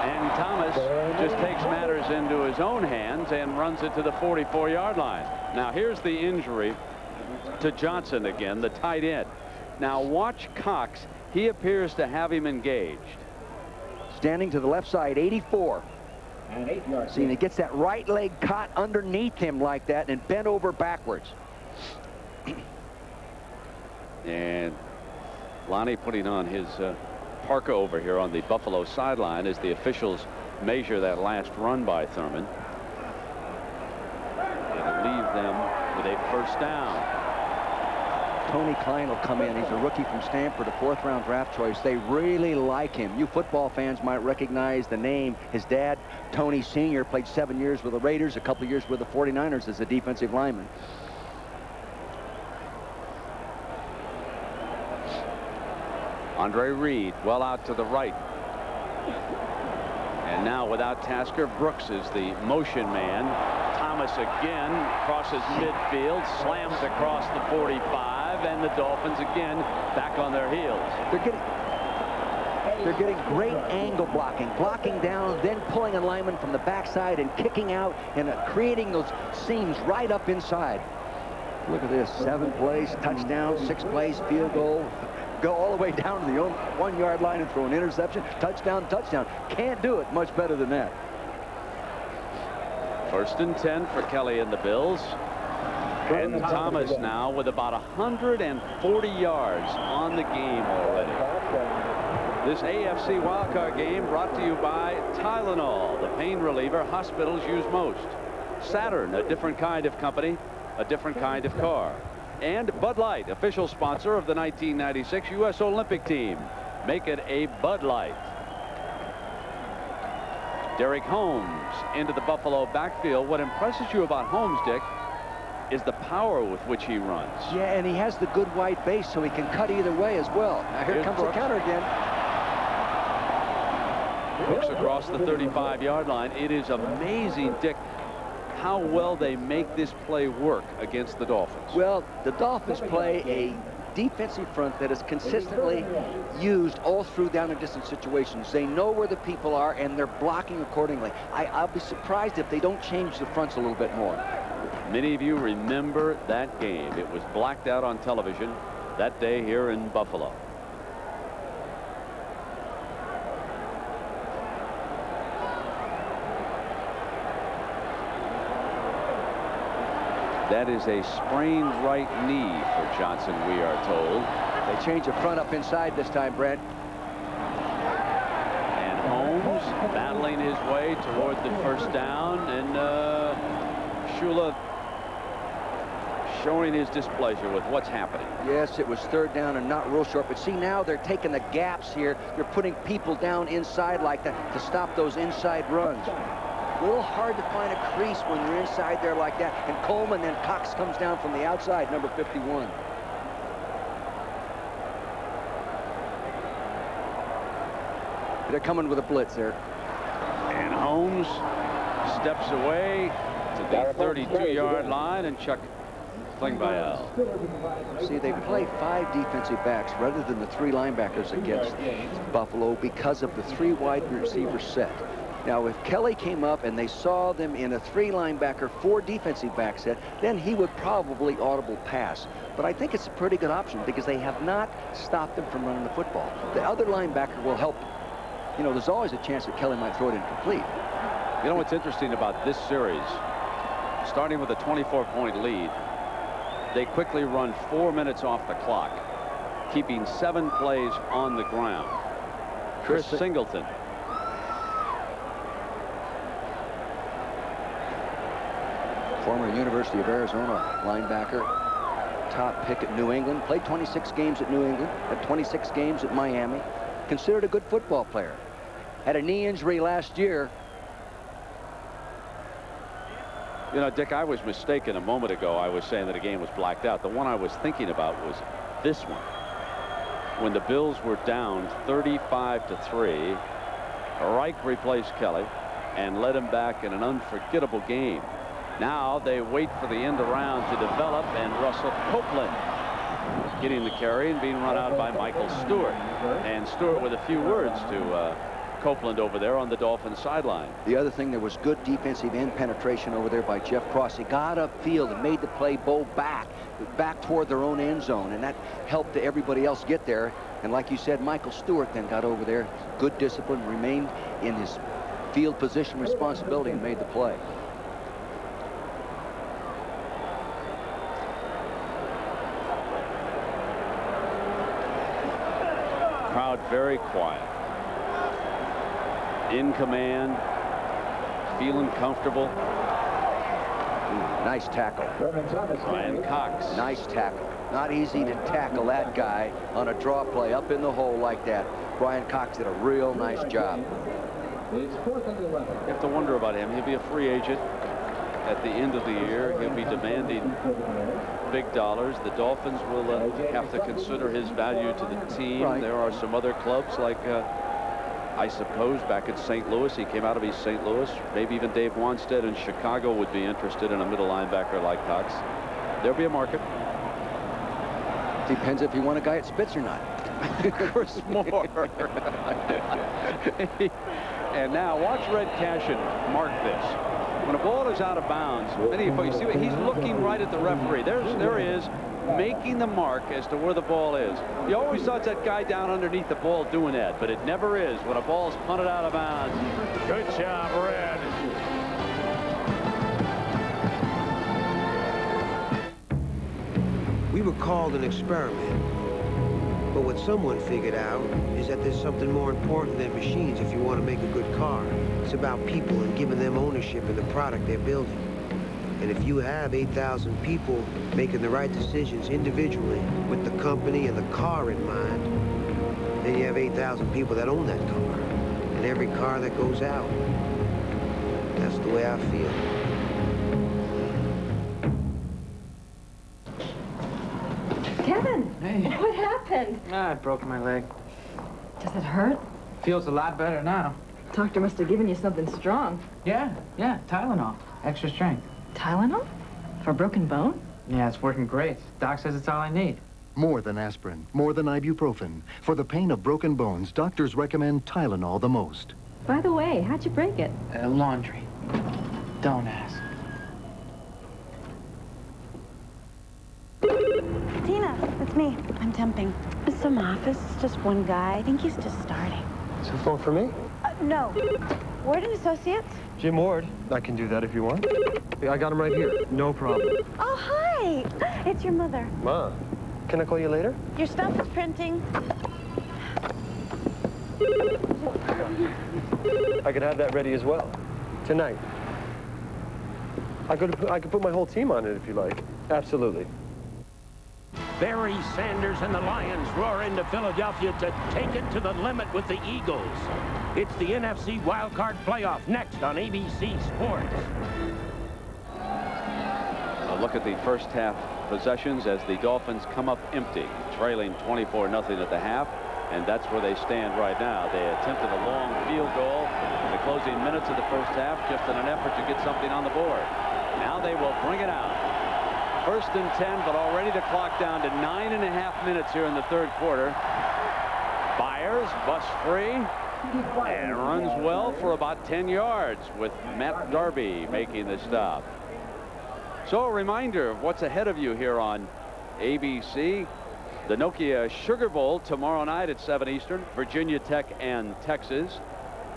And Thomas just takes matters into his own hands and runs it to the 44-yard line. Now, here's the injury to Johnson again, the tight end. Now, watch Cox. He appears to have him engaged. Standing to the left side, 84. See, and he gets that right leg caught underneath him like that and bent over backwards. And Lonnie putting on his parka over here on the Buffalo sideline as the officials measure that last run by Thurman. It'll leave them with a first down. Tony Klein will come in. He's a rookie from Stanford, a 4th-round draft choice. They really like him. You football fans might recognize the name. His dad, Tony Sr., played 7 years with the Raiders, a couple years with the 49ers as a defensive lineman. Andre Reed well out to the right. And now without Tasker, Brooks is the motion man. Thomas again crosses midfield, slams across the 45, and the Dolphins again back on their heels. They're getting great angle blocking down, then pulling a lineman from the backside and kicking out and creating those seams right up inside. Look at this, 7 plays, touchdown, 6 plays, field goal. go all the way down to the 1-yard line and throw an interception. Touchdown, touchdown. Can't do it much better than that. 1st and 10 for Kelly and the Bills. And Thomas now with about 140 yards on the game already. This AFC wildcard game brought to you by Tylenol, the pain reliever hospitals use most. Saturn, a different kind of company, a different kind of car. And Bud Light, official sponsor of the 1996 U.S. Olympic team. Make it a Bud Light. Derek Holmes into the Buffalo backfield. What impresses you about Holmes, Dick, is the power with which he runs. Yeah, and he has the good wide base, so he can cut either way as well. Now here comes the counter again. Brooks across the 35-yard line. It is amazing, Dick, how well they make this play work against the Dolphins. Well, the Dolphins play a defensive front that is consistently used all through down and distance situations. They know where the people are, and they're blocking accordingly. I'll be surprised if they don't change the fronts a little bit more. Many of you remember that game. It was blacked out on television that day here in Buffalo. That is a sprained right knee for Johnson, we are told. They change the front up inside this time, Brent. And Holmes battling his way toward the 1st down, and Shula showing his displeasure with what's happening. Yes, it was 3rd down and not real short, but see, now they're taking the gaps here. They're putting people down inside like that to stop those inside runs. A little hard to find a crease when you're inside there like that. And Coleman, then Cox comes down from the outside, number 51. They're coming with a blitz there. And Holmes steps away to the 32-yard line, and Chuck Klingbeil. See, they play 5 defensive backs rather than the 3 linebackers against Buffalo because of the 3 wide receiver set. Now, if Kelly came up and they saw them in a 3 linebacker, 4 defensive back set, then he would probably audible pass. But I think it's a pretty good option because they have not stopped them from running the football. The other linebacker will help. You know, there's always a chance that Kelly might throw it incomplete. You know what's interesting about this series? Starting with a 24-point lead, they quickly run 4 minutes off the clock, keeping 7 plays on the ground. Chris Singleton. Former University of Arizona linebacker, top pick at New England, played 26 games at New England, had 26 games at Miami, considered a good football player. Had a knee injury last year. You know, Dick, I was mistaken a moment ago. I was saying that a game was blacked out. The one I was thinking about was this one. When the Bills were down 35-3, Reich replaced Kelly and led him back in an unforgettable game. Now they wait for the end around to develop, and Russell Copeland getting the carry and being run out by Michael Stewart. And Stewart with a few words to Copeland over there on the Dolphins sideline. The other thing, there was good defensive end penetration over there by Jeff Cross. He got upfield and made the play bow back toward their own end zone, and that helped everybody else get there. And like you said, Michael Stewart then got over there, good discipline, remained in his field position responsibility and made the play. Crowd very quiet. In command, feeling comfortable. Nice tackle. Brian Cox. Nice tackle. Not easy to tackle that guy on a draw play up in the hole like that. Brian Cox did a real nice job. You have to wonder about him. He'll be a free agent at the end of the year. He'll be demanding big dollars. The Dolphins will have to consider his value to the team. Right. There are some other clubs like I suppose back in St. Louis. He came out of East St. Louis. Maybe even Dave Wanstead in Chicago would be interested in a middle linebacker like Cox. There'll be a market. Depends if you want a guy at Spitz or not. Chris Moore. And now watch Red Cashin mark this. When a ball is out of bounds, many of you see he's looking right at the referee. There he is making the mark as to where the ball is. You always thought that guy down underneath the ball doing that, but it never is when a ball's punted out of bounds. Good job, Red. We were called an experiment. But what someone figured out is that there's something more important than machines if you want to make a good car. It's about people and giving them ownership in the product they're building. And if you have 8,000 people making the right decisions individually with the company and the car in mind, then you have 8,000 people that own that car. And every car that goes out, that's the way I feel. Kevin, hey. What happened? I broke my leg. Does it hurt? Feels a lot better now. Doctor must have given you something strong. Yeah, Tylenol. Extra strength. Tylenol? For a broken bone? Yeah, it's working great. Doc says it's all I need. More than aspirin, more than ibuprofen. For the pain of broken bones, doctors recommend Tylenol the most. By the way, how'd you break it? Laundry. Don't ask. Tina, it's me. I'm temping. Some office, just one guy. I think he's just starting. Is the phone for me? No. Ward and Associates? Jim Ward. I can do that if you want. I got him right here. No problem. Oh, hi. It's your mother. Ma, can I call you later? Your stuff is printing. I could have that ready as well. Tonight. I could put my whole team on it if you like. Absolutely. Barry Sanders and the Lions roar into Philadelphia to take it to the limit with the Eagles. It's the NFC wildcard playoff next on ABC Sports. A look at the first half possessions as the Dolphins come up empty, trailing 24-0 at the half, and that's where they stand right now. They attempted a long field goal in the closing minutes of the first half just in an effort to get something on the board. Now they will bring it out. 1st and 10, but already the clock down to 9.5 minutes here in the third quarter. Byers busts free and runs well for about 10 yards with Matt Darby making the stop. So a reminder of what's ahead of you here on ABC. The Nokia Sugar Bowl tomorrow night at 7 Eastern, Virginia Tech and Texas.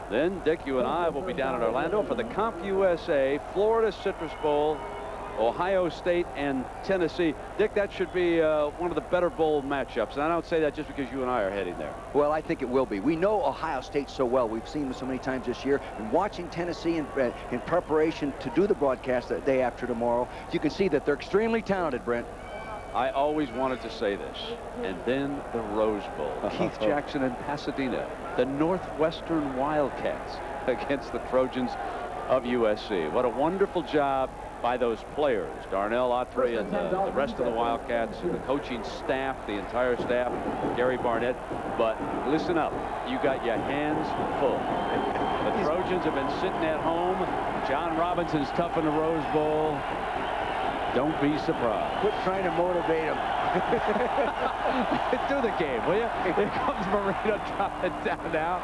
Then Dick, you and I will be down in Orlando for the CompUSA Florida Citrus Bowl, Ohio State and Tennessee. Dick, that should be one of the better bowl matchups. And I don't say that just because you and I are heading there. Well, I think it will be. We know Ohio State so well. We've seen them so many times this year. And watching Tennessee in preparation to do the broadcast the day after tomorrow, you can see that they're extremely talented, Brent. I always wanted to say this. And then the Rose Bowl. Keith Jackson in Pasadena. The Northwestern Wildcats against the Trojans of USC. What a wonderful job by those players, Darnell Autry and the rest of the Wildcats, and the coaching staff, the entire staff, Gary Barnett. But listen up, you got your hands full. The Trojans have been sitting at home. John Robinson's tough in the Rose Bowl. Don't be surprised. Quit trying to motivate him. Do the game, will you? Here comes Marino dropping down now.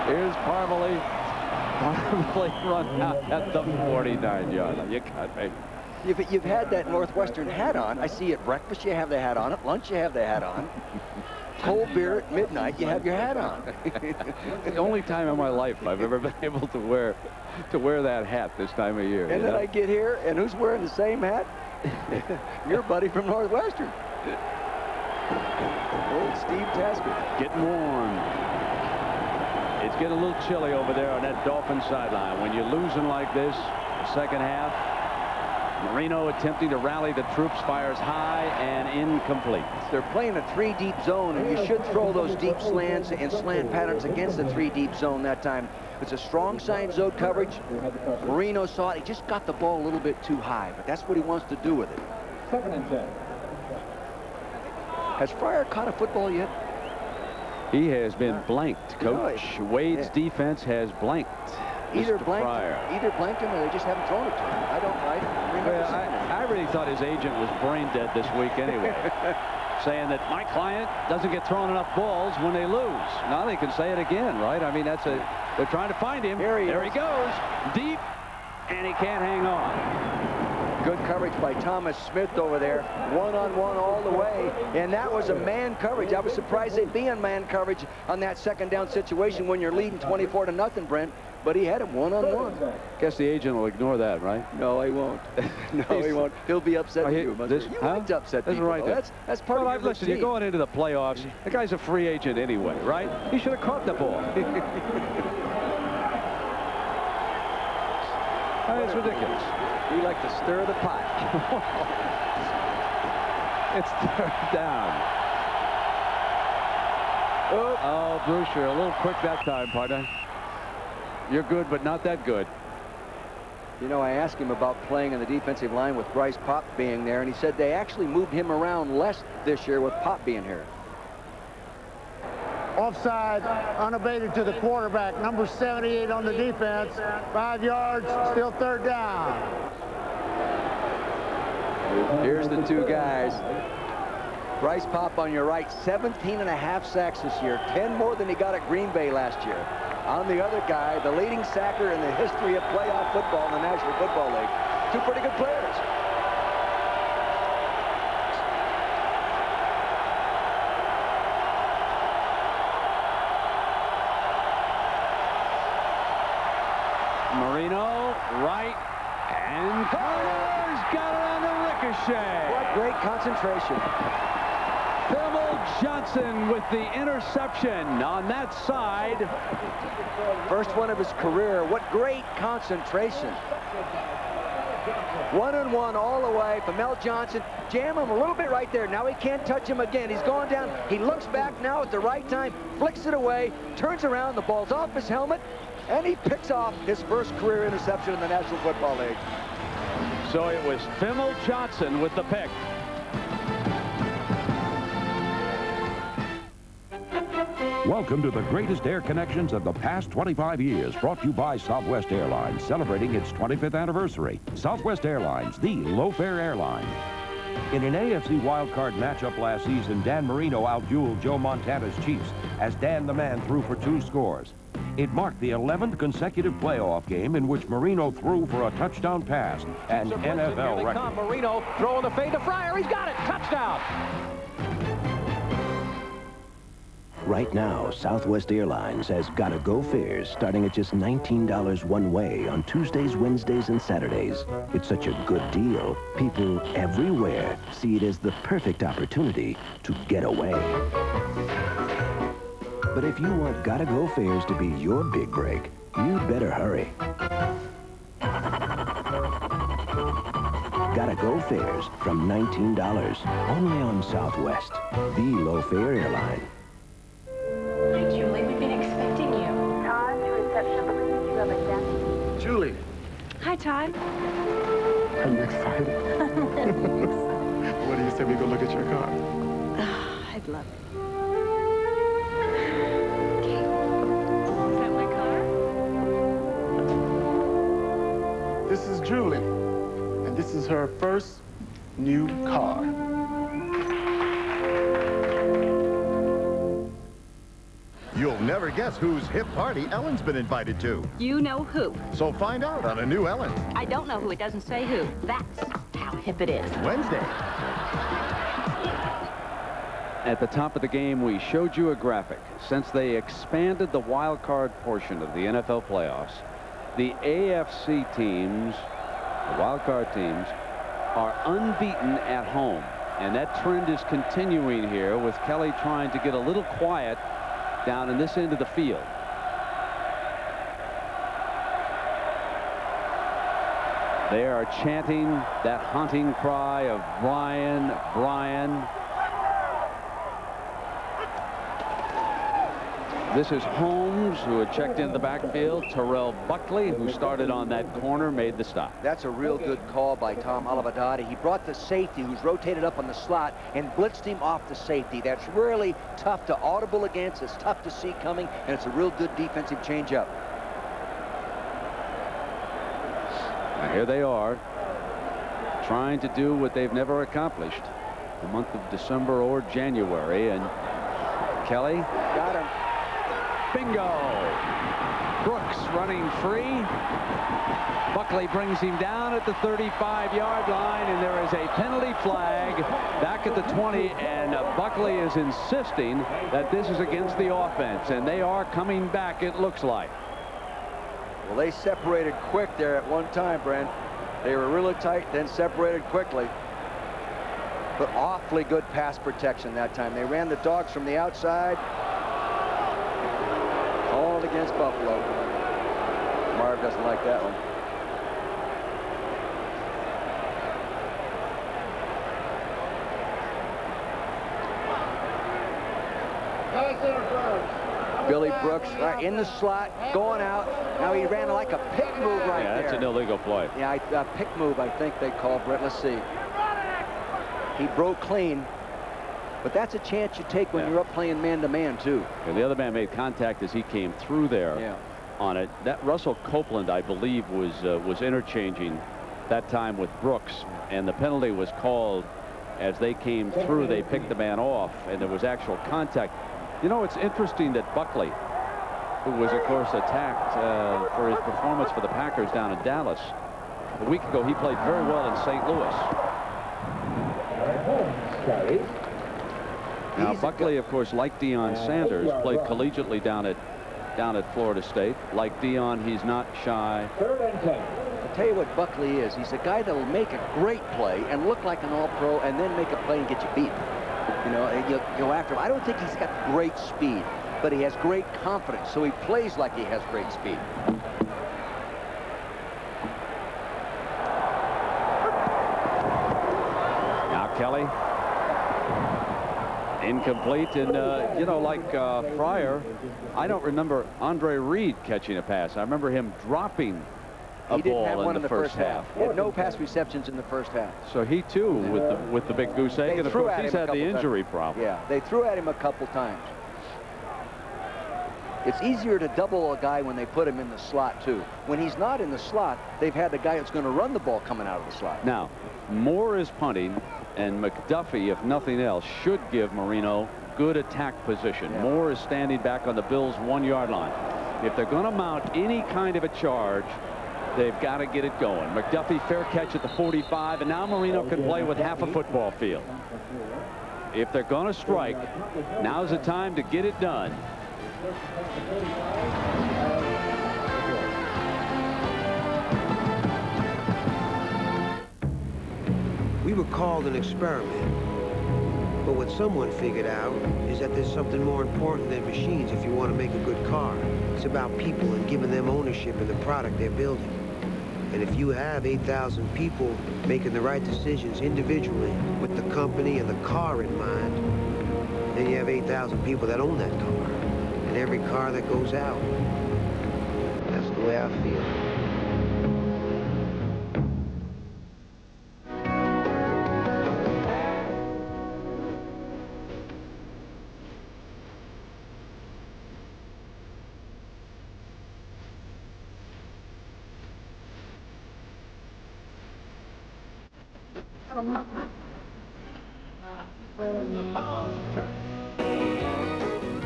Here's Parmalee. Run out at the 49-yard line. You got me. You've had that Northwestern hat on. I see at breakfast you have the hat on. At lunch you have the hat on. Cold beer at midnight you have your hat on. The only time in my life I've ever been able to wear that hat this time of year. And then I get here, and who's wearing the same hat? Your buddy from Northwestern. Old Steve Tasker. Getting warm. It's getting a little chilly over there on that Dolphins sideline. When you're losing like this, the second half, Marino attempting to rally the troops, fires high and incomplete. They're playing a 3-deep zone, and you should throw those deep slants and slant patterns against the 3-deep zone that time. It's a strong side zone coverage. Marino saw it. He just got the ball a little bit too high, but that's what he wants to do with it. 2nd and 10. Has Fryer caught a football yet? He has been blanked, Coach. Wade's defense has blanked Either Mr. blanked Fryer. him or they just haven't thrown it to him. I don't remember. Well, I really thought his agent was brain dead this week anyway, saying that my client doesn't get thrown enough balls when they lose. Now they can say it again, right? I mean, they're trying to find him. There he goes, deep, and he can't hang on. Good coverage by Thomas Smith over there. One-on-one all the way. And that was a man coverage. I was surprised they'd be in man coverage on that second down situation when you're leading 24-0, Brent. But he had him one-on-one. Guess the agent will ignore that, right? No, he won't. No, he won't. He'll be upset with you. You like to upset people. Right. That's part of your listen, routine. you're going into the playoffs. The guy's a free agent anyway, right? He should have caught the ball. It's ridiculous. We like to stir the pot. It's third down. Oh, Bruce, you're a little quick that time, partner. You're good, but not that good. You know, I asked him about playing in the defensive line with Bryce Pop being there, and he said they actually moved him around less this year with Pop being here. Offside, unabated to the quarterback, number 78 on the defense. 5 yards, still third down. Here's the two guys. Bryce Pop on your right, 17.5 sacks this year, 10 more than he got at Green Bay last year. On the other guy, the leading sacker in the history of playoff football in the National Football League. Two pretty good players. Marino, right, and Carter's got it on the ricochet. What great concentration. Phil Johnson with the interception on that side. First one of his career. What great concentration. 1-on-1 all the way from Mel Johnson. Jam him a little bit right there. Now he can't touch him again. He's going down. He looks back now at the right time, flicks it away, turns around, the ball's off his helmet, and he picks off his first career interception in the National Football League. So it was Phil Johnson with the pick. Welcome to the greatest air connections of the past 25 years, brought to you by Southwest Airlines, celebrating its 25th anniversary. Southwest Airlines, the low-fare airline. In an AFC wildcard matchup last season, Dan Marino outdueled Joe Montana's Chiefs as Dan the Man threw for 2 scores. It marked the 11th consecutive playoff game in which Marino threw for a touchdown pass, an NFL record. Marino throwing the fade to Fryer. He's got it. Touchdown. Right now, Southwest Airlines has Gotta Go fares starting at just $19 one way on Tuesdays, Wednesdays, and Saturdays. It's such a good deal, people everywhere see it as the perfect opportunity to get away. But if you want Gotta Go fares to be your big break, you'd better hurry. Gotta Go fares from $19, only on Southwest, the low-fare airline. Hi, Julie. We've been expecting you. Todd, to reception, please. You have a guest. Julie. Hi, Todd. Are you excited? What do you say we go look at your car? I'd love it. Is that my car? This is Julie, and this is her first new car. You'll never guess whose hip party Ellen's been invited to. You know who. So find out on a new Ellen. I don't know who. It doesn't say who. That's how hip it is. Wednesday. At the top of the game, we showed you a graphic. Since they expanded the wild card portion of the NFL playoffs, the AFC teams, the wild card teams, are unbeaten at home. And that trend is continuing here with Kelly trying to get a little quiet down in this end of the field. They are chanting that haunting cry of Brian, Brian. This is Holmes, who had checked into the backfield. Terrell Buckley, who started on that corner, made the stop. That's a real good call by Tom Olivadotti. He brought the safety, who's rotated up on the slot, and blitzed him off the safety. That's really tough to audible against. It's tough to see coming, and it's a real good defensive changeup. Now here they are, trying to do what they've never accomplished the month of December or January, and Kelly got him. Bingo! Brooks running free. Buckley brings him down at the 35-yard line, and there is a penalty flag back at the 20, and Buckley is insisting that this is against the offense, and they are coming back, it looks like. Well, they separated quick there at one time, Brent. They were really tight, then separated quickly. But awfully good pass protection that time. They ran the dogs from the outside. Called against Buffalo. Marv doesn't like that one. Billy Brooks in the slot, going out. Now he ran like a pick move right there. Yeah, that's an illegal play. Yeah, a pick move, I think they called, Brett. Let's see. He broke clean, but that's a chance you take when you're up playing man-to-man, too. And the other man made contact as he came through there on it. That Russell Copeland, I believe, was interchanging that time with Brooks, and the penalty was called as they came through. They picked the man off, and there was actual contact. You know, it's interesting that Buckley, who was, of course, attacked for his performance for the Packers down in Dallas, a week ago, he played very well in St. Louis. Now, Buckley, of course, like Deion Sanders, played collegiately down at Florida State. Like Deion, he's not shy. I'll tell you what Buckley is. He's a guy that'll make a great play and look like an all-pro and then make a play and get you beat. You know, you go after him. I don't think he's got great speed, but he has great confidence, so he plays like he has great speed. Now Kelly. Incomplete, and you know, like Fryer, I don't remember Andre Reed catching a pass. I remember him dropping a He didn't have ball one in the first half. He had no pass receptions in the first half. So he too with the big goose egg, and of course he's had the injury problem. Yeah, they threw at him a couple times. It's easier to double a guy when they put him in the slot too. When he's not in the slot, they've had the guy that's going to run the ball coming out of the slot. Now, Moore is punting, and McDuffie, if nothing else, should give Marino good attack position. Moore is standing back on the Bills' 1-yard line. If they're going to mount any kind of a charge, they've got to get it going. McDuffie, fair catch at the 45, and now Marino can play with half a football field. If they're going to strike, now's the time to get it done. We were called an experiment. But what someone figured out is that there's something more important than machines if you want to make a good car. It's about people and giving them ownership in the product they're building. And if you have 8,000 people making the right decisions individually with the company and the car in mind, then you have 8,000 people that own that car. And every car that goes out, that's the way I feel.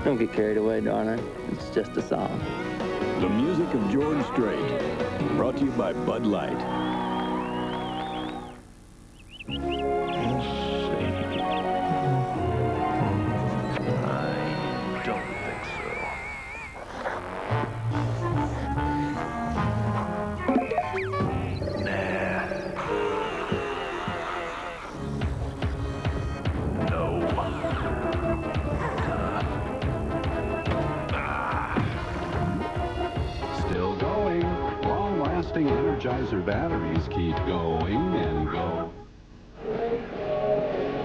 Don't get carried away, darling. It's just a song. The music of George Strait, brought to you by Bud Light. I don't think so. Still going. Long-lasting Energizer batteries keep going and go.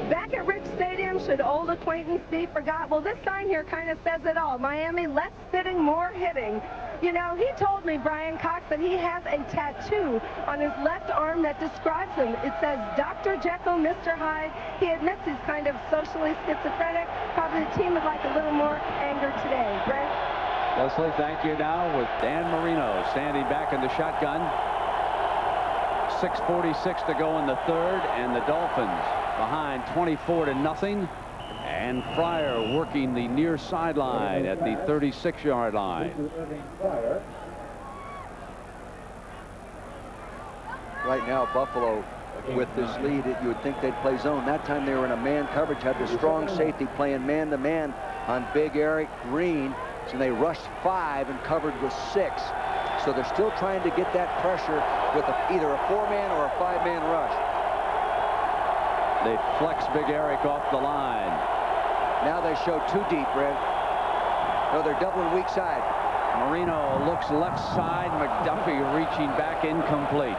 Back at Rich Stadium, should old acquaintance be forgot? Well, this sign here kind of says it all. Miami, less sitting, more hitting. You know, he told me, Brian Cox, that he has a tattoo on his left arm that describes him. It says, Dr. Jekyll, Mr. Hyde. He admits he's kind of socially schizophrenic. Probably the team would like a little more anger today. Brent? Leslie, thank you. Now with Dan Marino standing back in the shotgun. 6:46 to go in the third, and the Dolphins behind 24-0. And Fryer working the near sideline at the 36-yard line. Right now, Buffalo, with this lead, you would think they'd play zone. That time they were in a man coverage, had the strong safety playing man-to-man on Big Eric Green. So they rushed 5 and covered with 6. So they're still trying to get that pressure with either a 4-man or a 5-man rush. They flex Big Eric off the line. Now they show 2 deep, Red. No, they're doubling weak side. Marino looks left side. McDuffie reaching back, incomplete.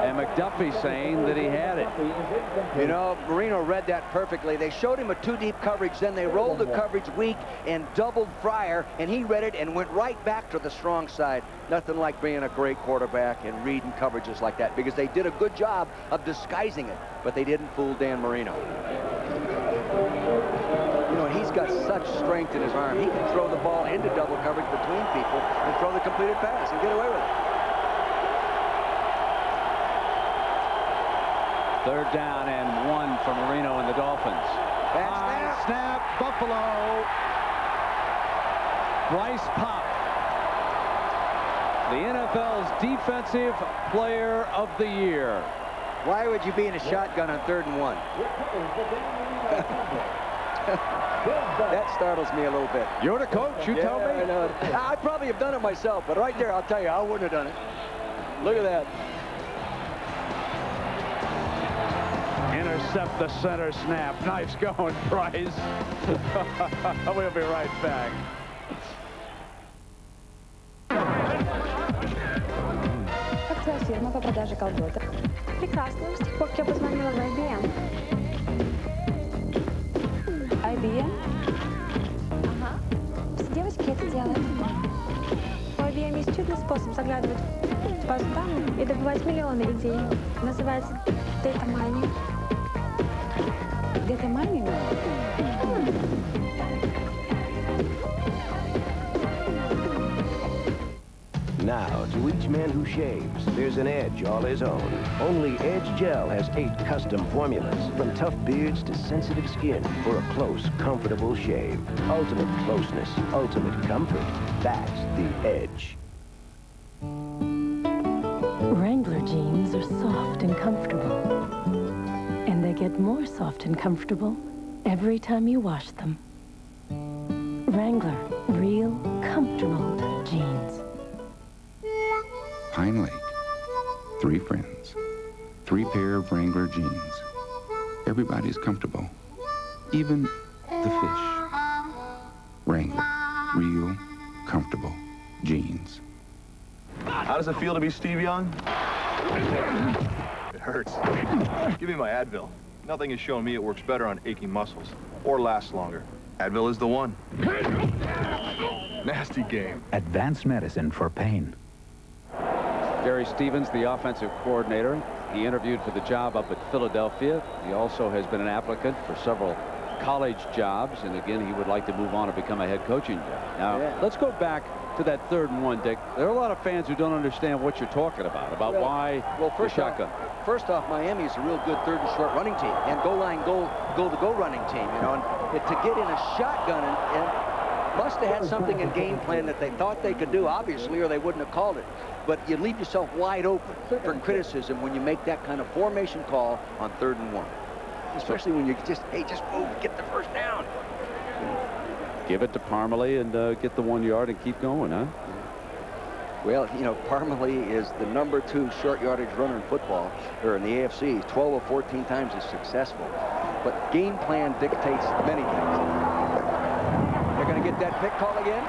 And McDuffie saying that he had it. You know, Marino read that perfectly. They showed him a 2-deep coverage, then they rolled the coverage weak and doubled Fryer, and he read it and went right back to the strong side. Nothing like being a great quarterback and reading coverages like that, because they did a good job of disguising it, but they didn't fool Dan Marino. You know, he's got such strength in his arm. He can throw the ball into double coverage between people and throw the completed pass and get away with it. 3rd down and 1 for Marino and the Dolphins. High snap, Buffalo. Bryce Pop, the NFL's Defensive Player of the Year. Why would you be in a shotgun on 3rd and 1? That startles me a little bit. You're the coach, you tell me. I know. I'd probably have done it myself, but right there, I'll tell you, I wouldn't have done it. Look at that. Intercept the center snap. Nice going, Bryce. We'll be right back. Как твоя фирма по продаже колготок? Прекрасно. С тех пор, как я позвонила в IBM. IBM? Ага. Все девочки это делают. У IBM есть чудный способ заглядывать в базу данных и добывать миллионы идей. Называется Data Mining. Data Mining? Now, to each man who shaves, there's an edge all his own. Only Edge Gel has 8 custom formulas, from tough beards to sensitive skin, for a close, comfortable shave. Ultimate closeness, ultimate comfort. That's the Edge. Wrangler jeans are soft and comfortable. And they get more soft and comfortable every time you wash them. Wrangler, real, comfortable jeans. Pine Lake. 3 friends. 3 pair of Wrangler jeans. Everybody's comfortable. Even the fish. Wrangler. Real, comfortable jeans. How does it feel to be Steve Young? It hurts. Give me my Advil. Nothing has shown me it works better on aching muscles or lasts longer. Advil is the one. Nasty game. Advanced medicine for pain. Jerry Stevens, the offensive coordinator. He interviewed for the job up at Philadelphia. He also has been an applicant for several college jobs, and again, he would like to move on and become a head coaching job. Now, let's go back to that 3rd and 1, Dick. There are a lot of fans who don't understand what you're talking about why the shotgun. First off, Miami is a real good 3rd and short running team and goal to go running team. You know, and to get in a shotgun and must have had something in game plan that they thought they could do, obviously, or they wouldn't have called it. But you leave yourself wide open for criticism when you make that kind of formation call on 3rd and 1. Especially when you just move, get the first down. Give it to Parmalee and get the 1 yard and keep going, huh? Well, you know, Parmalee is the #2 short yardage runner in football, or in the AFC. 12 of 14 times is successful. But game plan dictates many things. They're going to get that pick call again?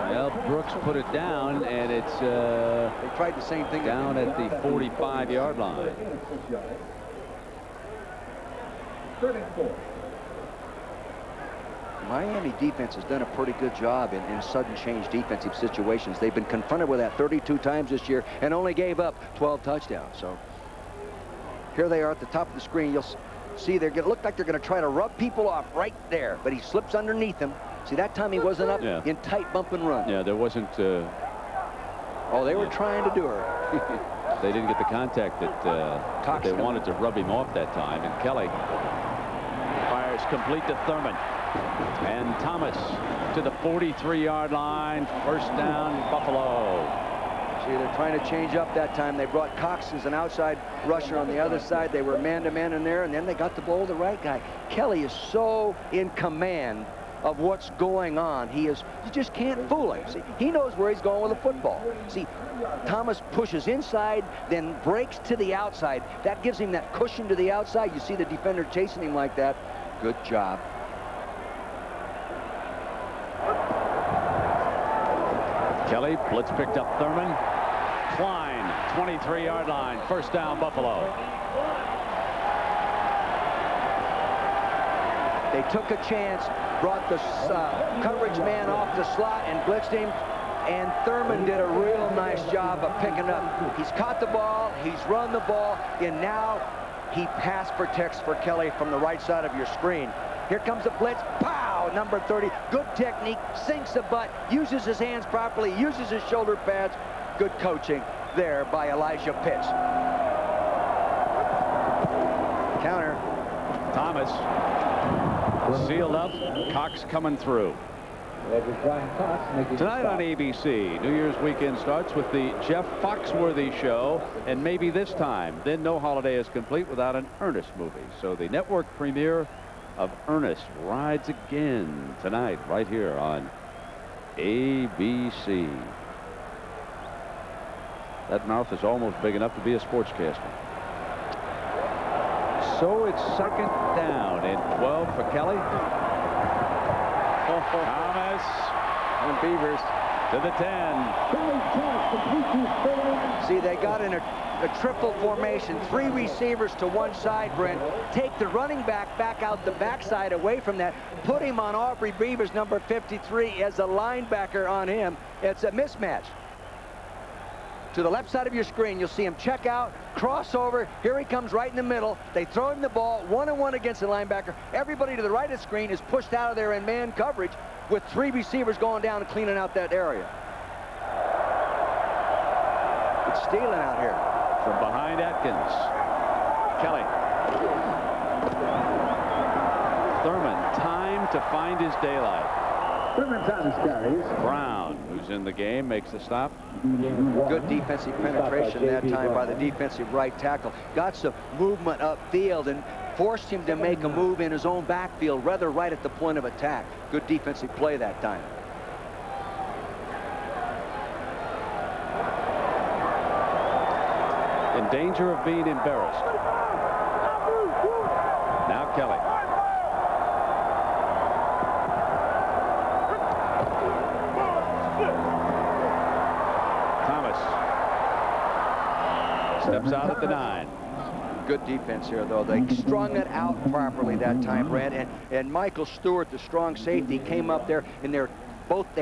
Well, Brooks put it down, and it's they tried the same thing down at the 45-yard line. 3rd and 4. Miami defense has done a pretty good job in sudden change defensive situations. They've been confronted with that 32 times this year and only gave up 12 touchdowns. So here they are at the top of the screen. You'll see they look like they're going to try to rub people off right there, but he slips underneath them. See, that time he wasn't up in tight bump and run. Yeah, there wasn't. Oh, they were trying to do her. They didn't get the contact that they wanted to rub him off that time. And Kelly fires complete to Thurman. And Thomas to the 43-yard line. First down, Buffalo. See, they're trying to change up that time. They brought Cox as an outside rusher on the other side. They were man-to-man in there, and then they got the ball to the right guy. Kelly is so in command of what's going on. You just can't fool him. See, he knows where he's going with the football. See, Thomas pushes inside, then breaks to the outside. That gives him that cushion to the outside. You see the defender chasing him like that. Good job. Kelly, blitz picked up Thurman. Klein, 23-yard line. First down, Buffalo. They took a chance, brought the coverage man off the slot and blitzed him, and Thurman did a real nice job of picking up. He's caught the ball, he's run the ball, and now he pass protects for Kelly from the right side of your screen. Here comes the blitz. Pow! Number 30. Good technique. Sinks the butt. Uses his hands properly. Uses his shoulder pads. Good coaching there by Elijah Pitts. Counter. Thomas. Sealed up. Cox coming through. Tonight on ABC, New Year's weekend starts with the Jeff Foxworthy Show, and maybe this time, then no holiday is complete without an Ernest movie. So the network premiere of Ernest rides again tonight right here on ABC. That mouth is almost big enough to be a sportscaster. So it's second down and 12 for Kelly. Thomas and Beavers to the 10. See, they got in a triple formation, 3 receivers to one side, Brent. Take the running back out the backside away from that. Put him on Aubrey Beavers, number 53, as a linebacker on him. It's a mismatch. To the left side of your screen, you'll see him check out, crossover. Here he comes right in the middle. They throw him the ball, 1-on-1 against the linebacker. Everybody to the right of the screen is pushed out of there in man coverage with 3 receivers going down and cleaning out that area. It's stealing out here. From behind Atkins. Kelly. Thurman, time to find his daylight. Thurman Thomas carries. Brown, who's in the game, makes the stop. Good defensive penetration that time by the defensive right tackle. Got some movement upfield and forced him to make a move in his own backfield, rather right at the point of attack. Good defensive play that time. In danger of being embarrassed. Now Kelly. Thomas steps out at the 9. Good defense here, though. They strung it out properly that time, Brad. And Michael Stewart, the strong safety, came up there, and they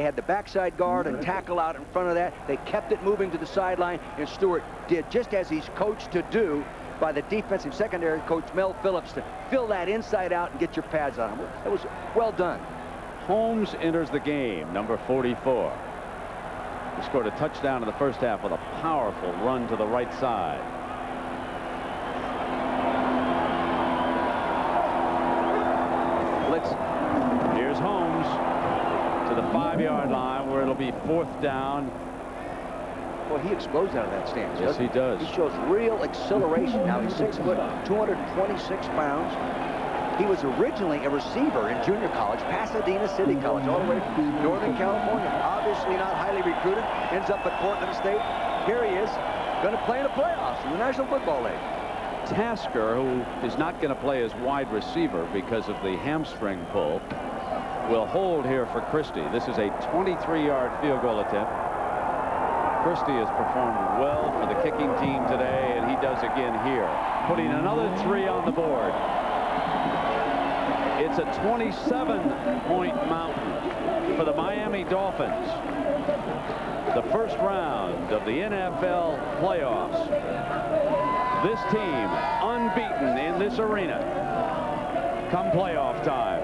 had the backside guard and tackle out in front of that. They kept it moving to the sideline, and Stewart did just as he's coached to do by the defensive secondary coach Mel Phillips, to fill that inside out and get your pads on him. It was well done. Holmes enters the game, number 44. He scored a touchdown in the first half with a powerful run to the right side. Blitz. Here's Holmes to the 5-yard line, where it'll be 4th down. Well, he explodes out of that stance. Yes, he does. He shows real acceleration. Now he's 6 foot, 226 pounds. He was originally a receiver in junior college, Pasadena City College, all the way from Northern California. Obviously not highly recruited. Ends up at Portland State. Here he is, going to play in the playoffs in the National Football League. Tasker, who is not going to play as wide receiver because of the hamstring pull, will hold here for Christie. This is a 23-yard field goal attempt. Christie has performed well for the kicking team today, and he does again here, putting another 3 on the board. It's a 27-point mountain for the Miami Dolphins. The first round of the NFL playoffs. This team unbeaten in this arena come playoff time.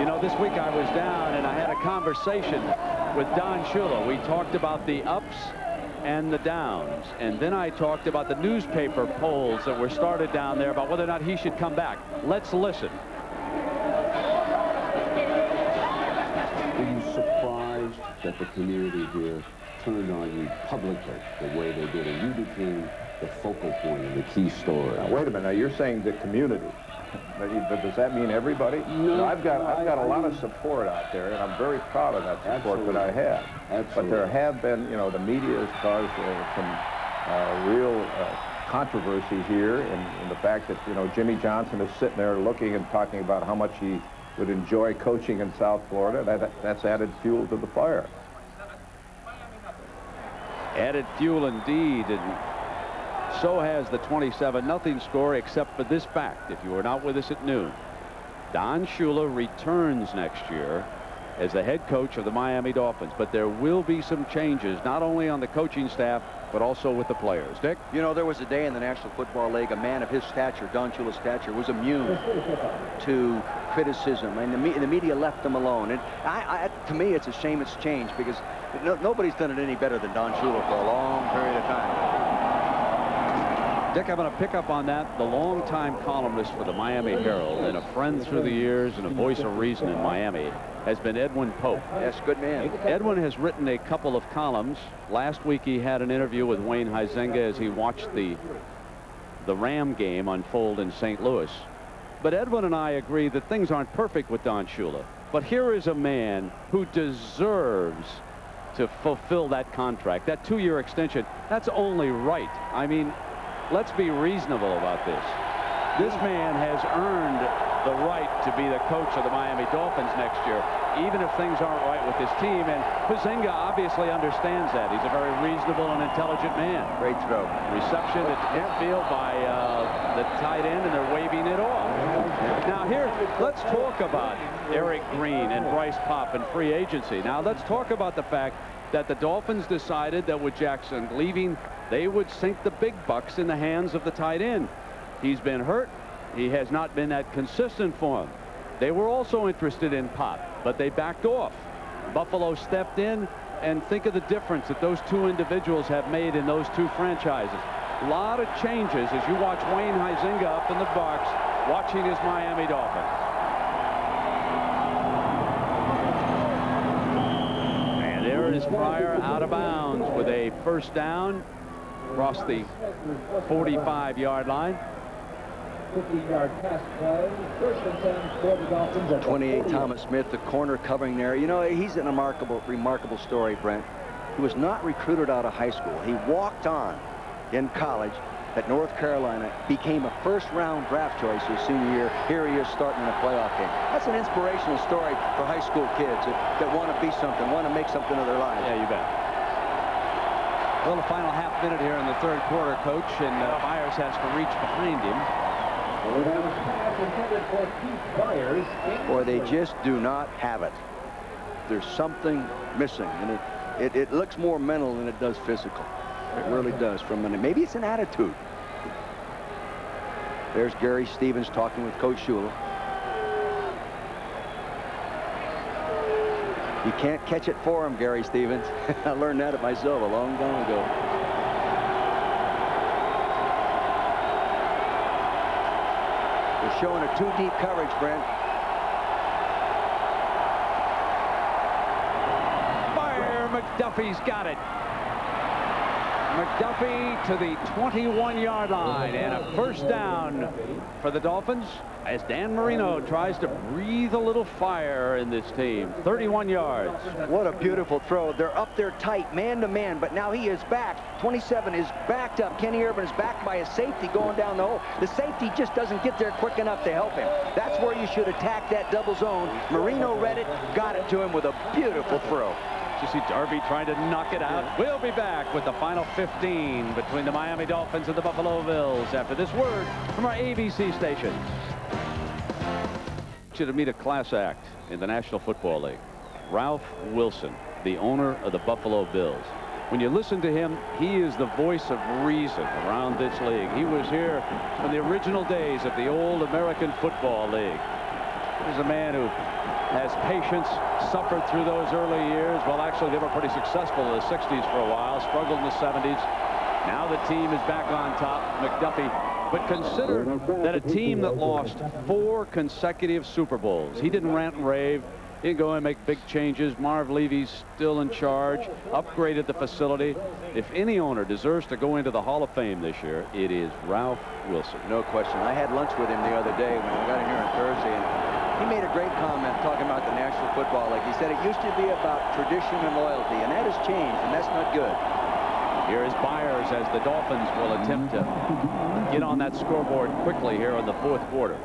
You know, this week I was down and I had a conversation with Don Shula. We talked about the ups and the downs. And then I talked about the newspaper polls that were started down there about whether or not he should come back. Let's listen. Were you surprised that the community here turned on you publicly the way they did, and you became the focal point of the key story? Now, wait a minute. Now, you're saying the community. Does that mean everybody? No. I've got a lot of support out there, and I'm very proud of that support that I have. Absolutely. But there have been, you know, the media has caused some real controversy here, in the fact that, you know, Jimmy Johnson is sitting there looking and talking about how much he would enjoy coaching in South Florida. That's added fuel to the fire. Added fuel indeed, and so has the 27-0 score, except for this fact. If you were not with us at noon, Don Shula returns next year as the head coach of the Miami Dolphins. But there will be some changes, not only on the coaching staff, but also with the players. Dick? You know, there was a day in the National Football League, a man of his stature, Don Shula's stature, was immune to criticism, and the media left him alone. And to me, it's a shame it's changed, because nobody's done it any better than Don Shula for a long period of time. Dick, I'm going to pick up on that. The longtime columnist for the Miami Herald and a friend through the years and a voice of reason in Miami has been Edwin Pope. Yes, good man. Edwin has written a couple of columns. Last week he had an interview with Wayne Huizenga as he watched the Ram game unfold in St. Louis. But Edwin and I agree that things aren't perfect with Don Shula. But here is a man who deserves to fulfill that contract, that 2-year extension. That's only right. I mean, let's be reasonable about this. This man has earned the right to be the coach of the Miami Dolphins next year, even if things aren't right with this team. And Huizenga obviously understands that. He's a very reasonable and intelligent man. Great throw. Reception at the field by the tight end, and they're waving it off. Now here, let's talk about Eric Green and Bryce Popp and free agency. Now let's talk about the fact that the Dolphins decided that with Jackson leaving, they would sink the big bucks in the hands of the tight end. He's been hurt. He has not been that consistent for him. They were also interested in Popp, but they backed off. Buffalo stepped in, and think of the difference that those two individuals have made in those two franchises. A lot of changes as you watch Wayne Huizenga up in the box watching his Miami Dolphins. And there is Pryor out of bounds with a first down across the 45-yard line. 15-yard pass play. First and 10 for the Dolphins. 28, Thomas Smith, the corner covering there. You know, he's a remarkable story, Brent. He was not recruited out of high school. He walked on in college at North Carolina, became a first-round draft choice his senior year. Here he is starting in a playoff game. That's an inspirational story for high school kids that want to be something, want to make something of their lives. Yeah, you bet. Well, the final half minute here in the third quarter, Coach, and Byers has to reach behind him. Boy, they just do not have it. There's something missing, and it looks more mental than it does physical. It really does. Maybe it's an attitude. There's Gary Stevens talking with Coach Shula. You can't catch it for him, Gary Stevens. I learned that myself a long time ago. They're showing a too-deep coverage, Brent. Fire! McDuffie's got it. McDuffie to the 21-yard line, and a first down for the Dolphins as Dan Marino tries to breathe a little fire in this team. 31 yards. What a beautiful throw. They're up there tight, man-to-man, but now he is back. 27 is backed up. Kenny Urban is backed by a safety going down the hole. The safety just doesn't get there quick enough to help him. That's where you should attack that double zone. Marino read it, got it to him with a beautiful throw. You see Darby trying to knock it out. We'll be back with the final 15 between the Miami Dolphins and the Buffalo Bills after this word from our ABC station. I want you to meet a class act in the National Football League. Ralph Wilson, the owner of the Buffalo Bills. When you listen to him, he is the voice of reason around this league. He was here in the original days of the old American Football League. He's a man who has patience, suffered through those early years. Well, actually, they were pretty successful in the 60s for a while, struggled in the 70s. Now the team is back on top, McDuffie. But consider that a team that lost 4 consecutive Super Bowls. He didn't rant and rave. He didn't go and make big changes. Marv Levy's still in charge, upgraded the facility. If any owner deserves to go into the Hall of Fame this year, it is Ralph Wilson. No question. I had lunch with him the other day when I got in here on Thursday, and he made a great comment talking about the National Football League. He said it used to be about tradition and loyalty, and that has changed, and that's not good. Here is Byers as the Dolphins will attempt to get on that scoreboard quickly here in the 4th quarter.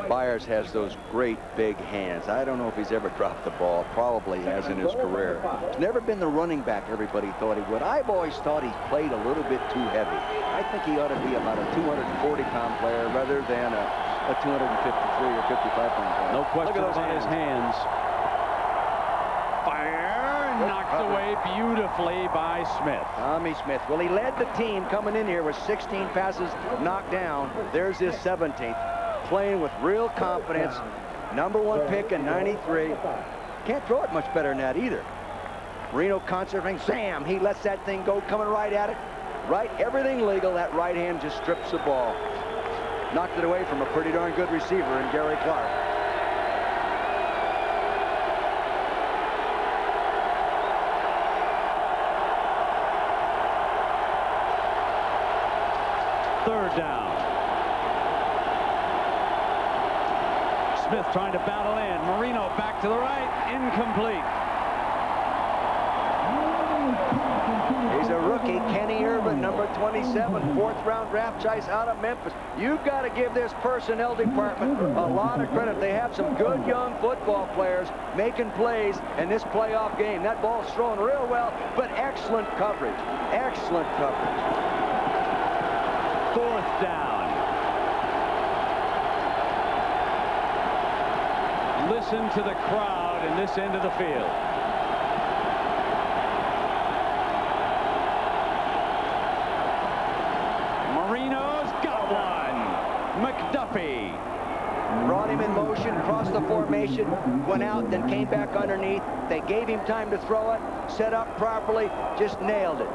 Byers has those great big hands. I don't know if he's ever dropped the ball. Probably has in his career. He's never been the running back everybody thought he would. I've always thought he's played a little bit too heavy. I think he ought to be about a 240-pound player rather than a 253 or 55-pound player. No question about his hands. Knocked away beautifully by Smith. Tommy Smith. Well, he led the team coming in here with 16 passes knocked down. There's his 17th. Playing with real confidence. #1 pick in '93. Can't throw it much better than that either. Marino concentrating. Sam, he lets that thing go, coming right at it. Right, everything legal. That right hand just strips the ball. Knocked it away from a pretty darn good receiver in Gary Clark. Third down. Smith trying to battle in. Marino back to the right. Incomplete. He's a rookie, Kenny Irvin, #27, 4th-round draft choice out of Memphis. You've got to give this personnel department a lot of credit. They have some good young football players making plays in this playoff game. That ball's thrown real well, but excellent coverage. Excellent coverage. 4th down. Listen to the crowd in this end of the field. Marino's got one. McDuffie. Brought him in motion, crossed the formation, went out, then came back underneath. They gave him time to throw it, set up properly, just nailed it.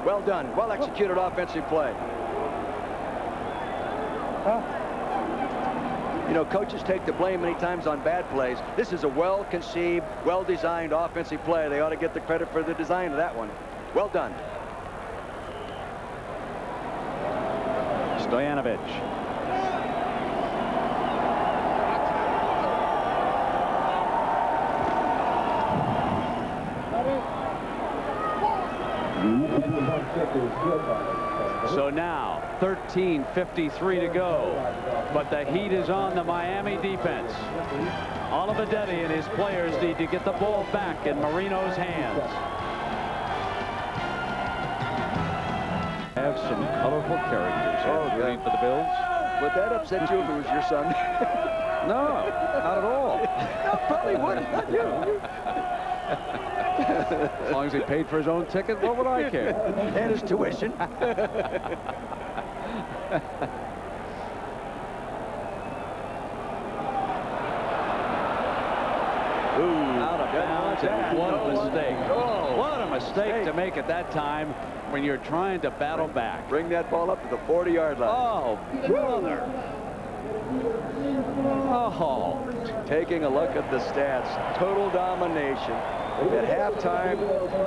Well done. Well executed offensive play. You know, coaches take the blame many times on bad plays. This is a well-conceived, well-designed offensive play. They ought to get the credit for the design of that one. Well done. Stoyanovich. So now 13:53 to go, but the heat is on the Miami defense. Olivedetti and his players need to get the ball back in Marino's hands. Have some colorful characters rooting for the Bills. Would that upset you if it was your son? No, not at all. No, probably wouldn't. Not you. As long as he paid for his own ticket, what would I care? And his tuition. Out of bounds, and what a mistake. What a mistake to make at that time when you're trying to battle back. Bring that ball up to the 40-yard line. Oh, brother. Oh. Taking a look at the stats, total domination. At halftime,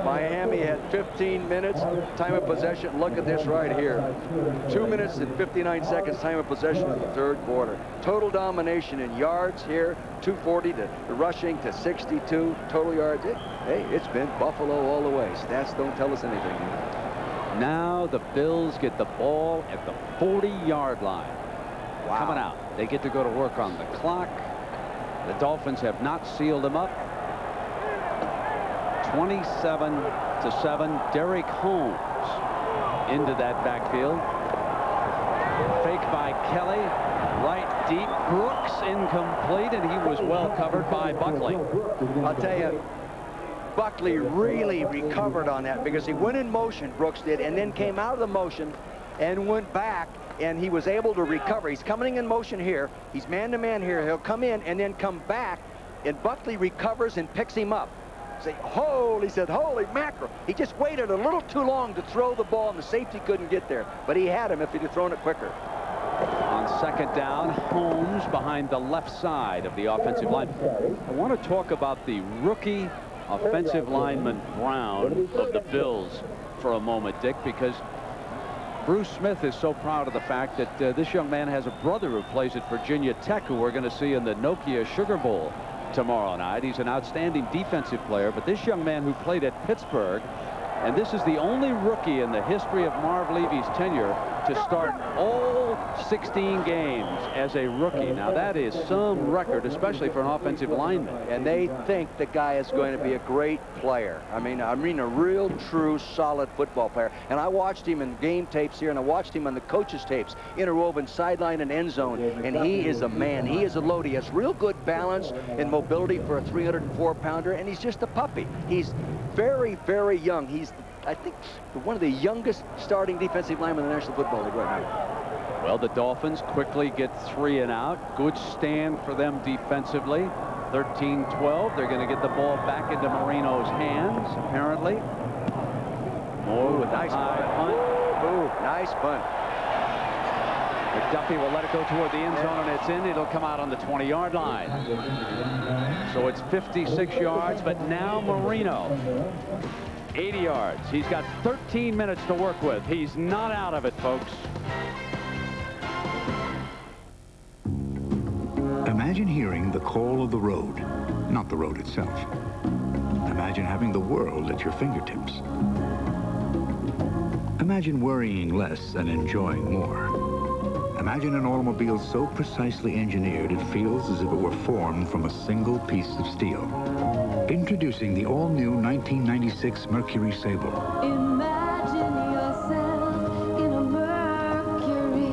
Miami had 15 minutes time of possession. Look at this right here. 2 minutes and 59 seconds time of possession in the 3rd quarter. Total domination in yards here, 240 to rushing to 62 total yards. Hey, it's been Buffalo all the way. Stats don't tell us anything. Now the Bills get the ball at the 40-yard line. Wow. Coming out. They get to go to work on the clock. The Dolphins have not sealed them up. 27-7. Derek Holmes into that backfield. Fake by Kelly. Right deep. Brooks incomplete, and he was well covered by Buckley. I'll tell you, Buckley really recovered on that because he went in motion, Brooks did, and then came out of the motion and went back and he was able to recover. He's coming in motion here. He's man-to-man here. He'll come in and then come back, and Buckley recovers and picks him up. Say, he said, holy mackerel. He just waited a little too long to throw the ball, and the safety couldn't get there. But he had him if he'd have thrown it quicker. On second down, Holmes behind the left side of the offensive line. I want to talk about the rookie offensive lineman Brown of the Bills for a moment, Dick, because Bruce Smith is so proud of the fact that this young man has a brother who plays at Virginia Tech, who we're going to see in the Nokia Sugar Bowl tomorrow night. He's an outstanding defensive player, but this young man who played at Pittsburgh, and this is the only rookie in the history of Marv Levy's tenure to start all 16 games as a rookie. Now that is some record, especially for an offensive lineman. And they think the guy is going to be a great player. I mean a real, true, solid football player. And I watched him in game tapes here, and I watched him on the coaches' tapes, interwoven sideline and end zone. And he is a man. He is a load. He has real good balance and mobility for a 304-pounder, and he's just a puppy. He's very, very young. He's, I think, one of the youngest starting defensive linemen in the National Football League right now. Well, the Dolphins quickly get 3 and out. Good stand for them defensively. 13-12. They're going to get the ball back into Marino's hands, apparently. Moore with a nice punt. Ooh, nice punt. McDuffie will let it go toward the end zone, and it's in. It'll come out on the 20-yard line. So it's 56 yards, but now Marino. 80 yards. He's got 13 minutes to work with. He's not out of it, folks. Imagine hearing the call of the road, not the road itself. Imagine having the world at your fingertips. Imagine worrying less and enjoying more. Imagine an automobile so precisely engineered it feels as if it were formed from a single piece of steel. Introducing the all-new 1996 Mercury Sable. Imagine yourself in a Mercury.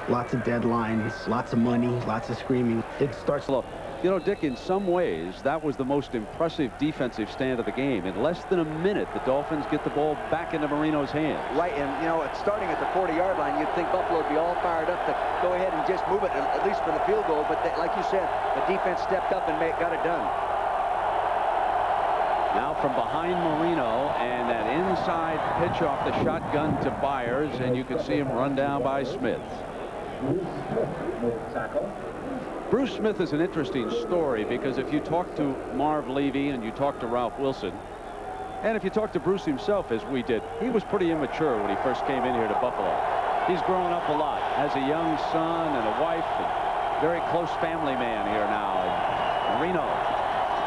Lots of deadlines, lots of money, lots of screaming. It starts low. You know, Dick, in some ways, that was the most impressive defensive stand of the game. In less than a minute, the Dolphins get the ball back into Marino's hands. Right, and, you know, it's starting at the 40-yard line. You'd think Buffalo would be all fired up to go ahead and just move it, at least for the field goal. But they, like you said, the defense stepped up and got it done. Now from behind Marino, and that inside pitch off the shotgun to Byers, and you can see him run down by Smith. Bruce Smith is an interesting story, because if you talk to Marv Levy and you talk to Ralph Wilson, and if you talk to Bruce himself, as we did, he was pretty immature when he first came in here to Buffalo. He's grown up a lot, has a young son and a wife, and very close family man here now. And Marino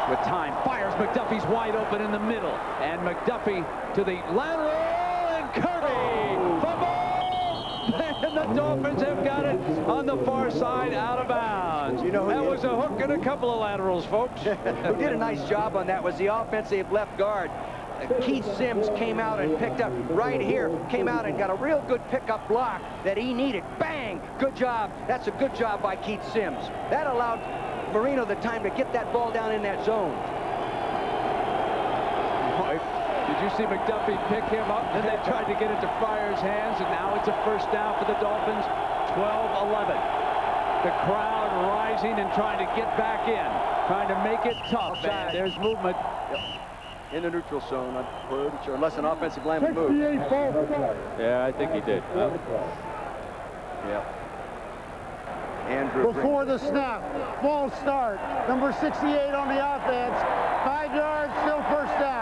with time fires. McDuffie's wide open in the middle, and McDuffie to the lateral, and Kirby fumble, and the Dolphins have got it on the far side, out of bounds. You know, that was a hook and a couple of laterals, folks. Who did a nice job on that was the offensive left guard. Keith Sims came out and picked up right here, came out and got a real good pickup block that he needed. Bang! Good job. That's a good job by Keith Sims. That allowed Marino the time to get that ball down in that zone. Did you see McDuffie pick him up? Then they tried to get it to Fryer's hands, and now it's a first down for the Dolphins. 12-11. The crowd rising and trying to get back in, trying to make it tough. And there's movement. In the neutral zone, I'm pretty sure, unless an offensive lineman moved. Yeah, I think he did. Yep. Andrew before the snap, false start, number 68 on the offense, 5 yards, still first down.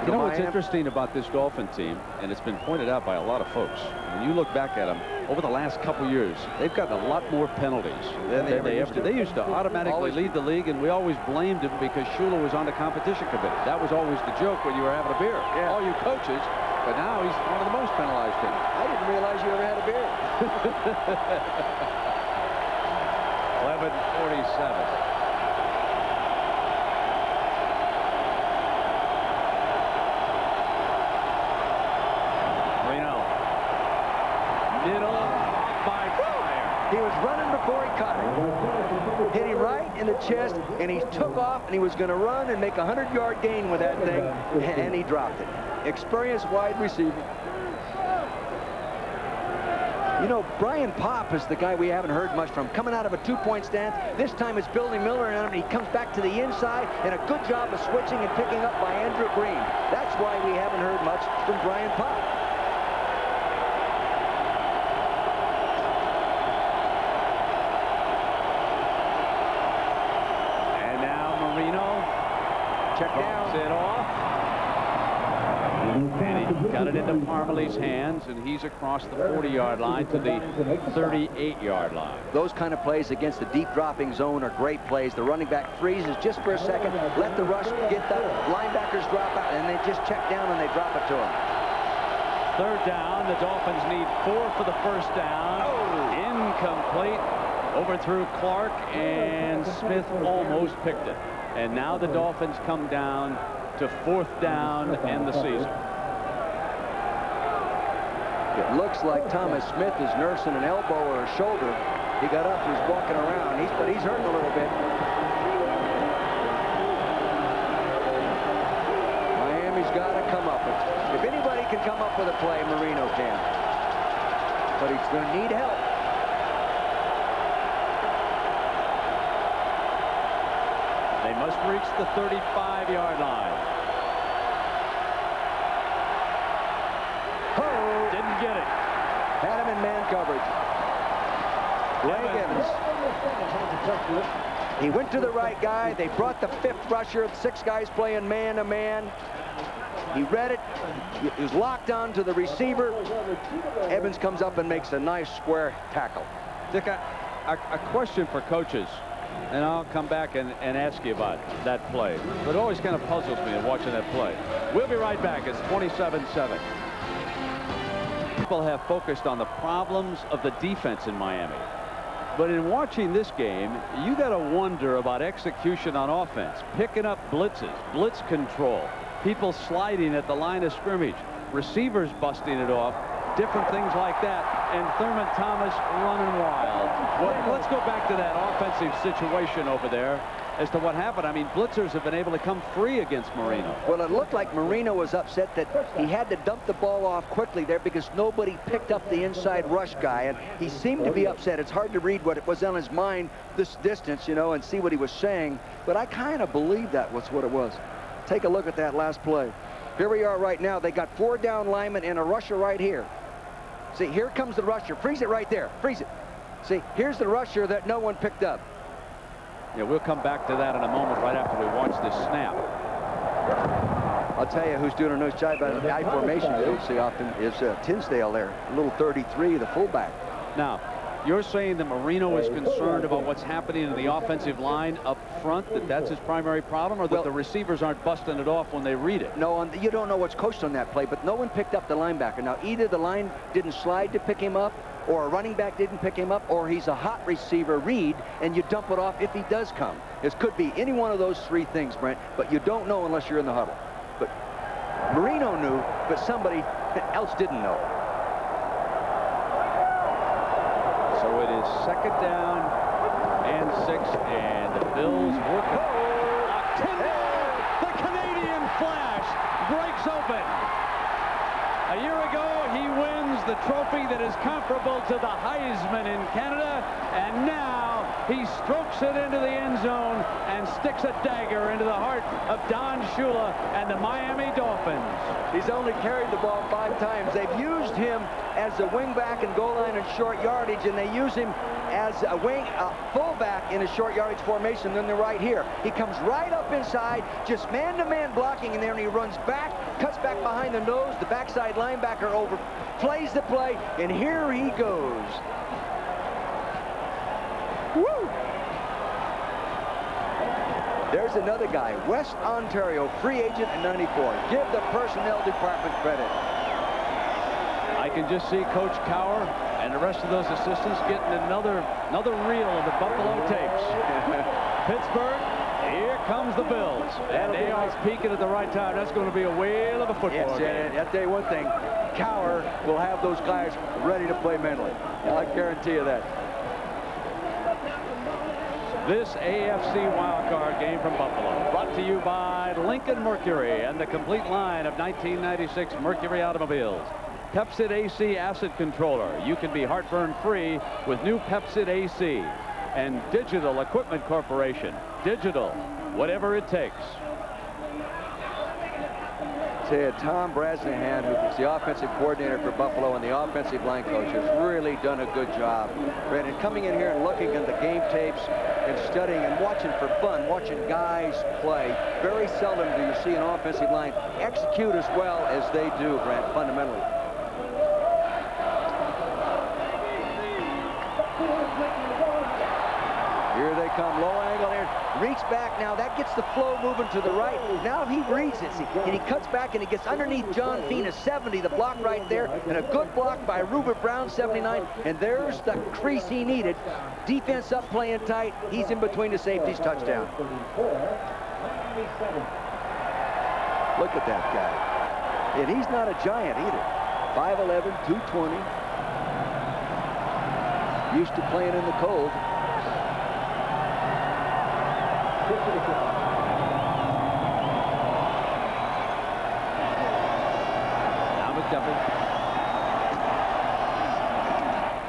You know what's interesting about this Dolphin team, and it's been pointed out by a lot of folks, when you look back at them, over the last couple years, they've gotten a lot more penalties than they ever did. They used to automatically lead the league, and we always blamed him because Shula was on the competition committee. That was always the joke when you were having a beer. Yeah. All you coaches, but now he's one of the most penalized teams. I didn't realize you ever had a beer. 11:47. He was running before he caught it. Hit him right in in the chest, and he took off, and he was going to run and make a 100-yard gain with that thing, and he dropped it. Experienced wide receiver. You know, Brian Popp is the guy we haven't heard much from. Coming out of a two-point stance. This time it's Billy Miller, and he comes back to the inside, and a good job of switching and picking up by Andrew Green. That's why we haven't heard much from Brian Popp. And now Marino check down. It off. And he got it into Parmalee's hands, and he's across the 40-yard line to the 38-yard line. Those kind of plays against the deep dropping zone are great plays. The running back freezes just for a second, let the rush get the linebackers drop out, and they just check down and they drop it to him. Third down. The Dolphins need 4 for the first down. Incomplete. Overthrew Clark, and Smith almost picked it. And now the Dolphins come down to 4th down in the season. It looks like Thomas Smith is nursing an elbow or a shoulder. He got up, he's walking around, but he's hurting a little bit. Miami's got to come up with it. If anybody can come up with a play, Marino can. But he's going to need help. They must reach the 35-yard line. Didn't get it. Had him in man coverage. Greg Evans. He went to the right guy. They brought the 5th rusher. 6 guys playing man-to-man. He read it. He was locked on to the receiver. Evans comes up and makes a nice square tackle. Dick, a question for coaches, and I'll come back and ask you about that play. But it always kind of puzzles me in watching that play. We'll be right back. It's 27-7. People have focused on the problems of the defense in Miami. But in watching this game, you got to wonder about execution on offense, picking up blitzes, blitz control, people sliding at the line of scrimmage, receivers busting it off, different things like that, and Thurman Thomas running wild. Well, let's go back to that offensive situation over there as to what happened. I mean, blitzers have been able to come free against Marino. Well, it looked like Marino was upset that he had to dump the ball off quickly there because nobody picked up the inside rush guy, and he seemed to be upset. It's hard to read what was on his mind this distance, you know, and see what he was saying, but I kind of believe that was what it was. Take a look at that last play. Here we are right now. They got 4 down linemen and a rusher right here. See, here comes the rusher. Freeze it right there. Freeze it. See, here's the rusher that no one picked up. Yeah, we'll come back to that in a moment right after we watch this snap. I'll tell you who's doing a nice job out of the I formation you don't see often is Tinsdale there, a little 33, the fullback. Now, you're saying that Marino is concerned about what's happening in the offensive line up front, that's his primary problem, or that the receivers aren't busting it off when they read it? No, you don't know what's coached on that play, but no one picked up the linebacker. Now, either the line didn't slide to pick him up, or a running back didn't pick him up, or he's a hot receiver read, and you dump it off if he does come. It could be any one of those 3 things, Brent, but you don't know unless you're in the huddle. But Marino knew, but somebody else didn't know. So it is 2nd down and 6, and the Bills working. The Canadian Flash breaks open. A year ago, he wins the trophy that is comparable to the Heisman in Canada, and now he strokes it into the end zone and sticks a dagger into the heart of Don Shula and the Miami Dolphins. He's only carried the ball 5 times. They've used him as a wingback and goal line and short yardage, and they use him as a fullback in a short yardage formation. Then they're right here. He comes right up inside, just man-to-man blocking in there, and he runs back, cuts back behind the nose. The backside linebacker overplays the play, and here he goes. Woo! There's another guy, West Ontario, free agent in '94. Give the personnel department credit. I can just see Coach Cower and the rest of those assistants getting another reel of the Buffalo tapes. Pittsburgh, here comes the Bills, and they are peaking at the right time. That's going to be a whale of a football game. I'll tell you one thing, Cower will have those guys ready to play mentally. I guarantee you that. This AFC wildcard game from Buffalo, brought to you by Lincoln Mercury and the complete line of 1996 Mercury automobiles. Pepsid AC Acid Controller. You can be heartburn-free with new Pepsid AC. And Digital Equipment Corporation. Digital, whatever it takes. Tom Brasnahan, who's the offensive coordinator for Buffalo and the offensive line coach, has really done a good job. And coming in here and looking at the game tapes and studying and watching for fun, watching guys play. Very seldom do you see an offensive line execute as well as they do, Brent, fundamentally. Here they come, low angle here, reach back now, that gets the flow moving to the right. Now he reads it, and he cuts back and he gets underneath John Fina, 70, the block right there, and a good block by Rupert Brown, 79, and there's the crease he needed. Defense up, playing tight, he's in between the safeties, touchdown. Look at that guy. And he's not a giant either. 5'11", 220. Used to playing in the cold. Now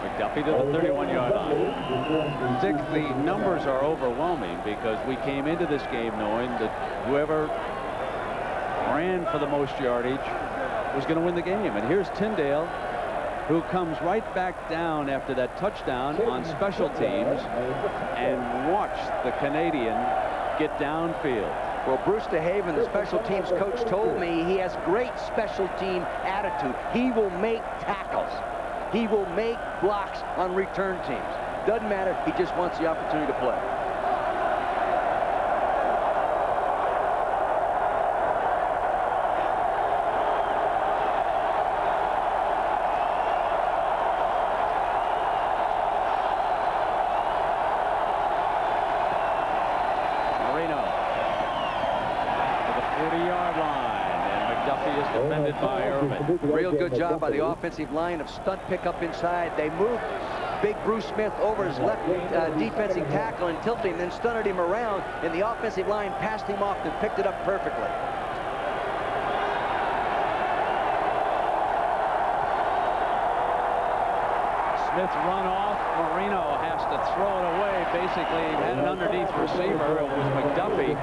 McDuffie to the 31-yard line. Dick, the numbers are overwhelming because we came into this game knowing that whoever ran for the most yardage was going to win the game. And here's Tyndale, who comes right back down after that touchdown on special teams, and watch the Canadian get downfield. Well, Bruce DeHaven, the special teams coach, told me he has great special team attitude. He will make tackles. He will make blocks on return teams. Doesn't matter. He just wants the opportunity to play. Real good job by the offensive line of stunt pickup inside. They moved big Bruce Smith over his left defensive tackle and tilted him, then stunted him around, and the offensive line passed him off and picked it up perfectly. Smith run off. Marino has to throw it away. Basically, he had an underneath receiver. It was McDuffie.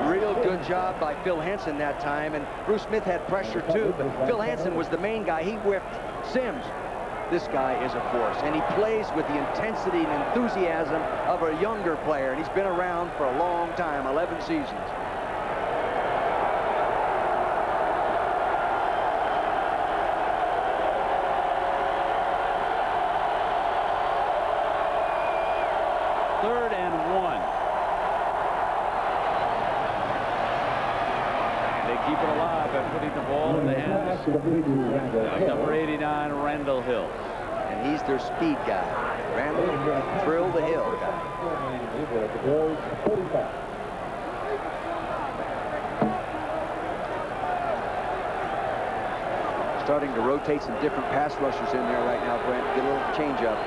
Real good job by Phil Henson that time, and Bruce Smith had pressure too, but Phil Henson was the main guy. He whipped Sims. This guy is a force, and he plays with the intensity and enthusiasm of a younger player, and he's been around for a long time, 11 seasons. Number 89, Randall Hill. And he's their speed guy. Randall, Thrill the Hill guy. Starting to rotate some different pass rushers in there right now, Brent. Get a little change up.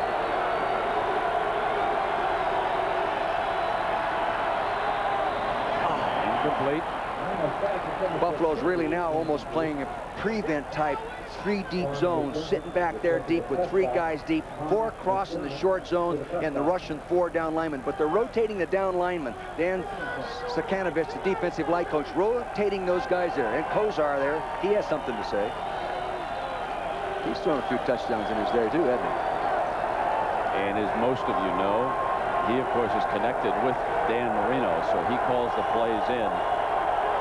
Incomplete. Buffalo's really now almost playing a prevent type 3 deep zones, sitting back there deep with 3 guys deep, 4 crossing the short zone, and the Russian 4 down linemen. But they're rotating the down linemen. Dan Sakanovich, the defensive line coach, rotating those guys there. And Kozar there, he has something to say. He's thrown a few touchdowns in his day too, hasn't he? And as most of you know, he of course is connected with Dan Marino, so he calls the plays in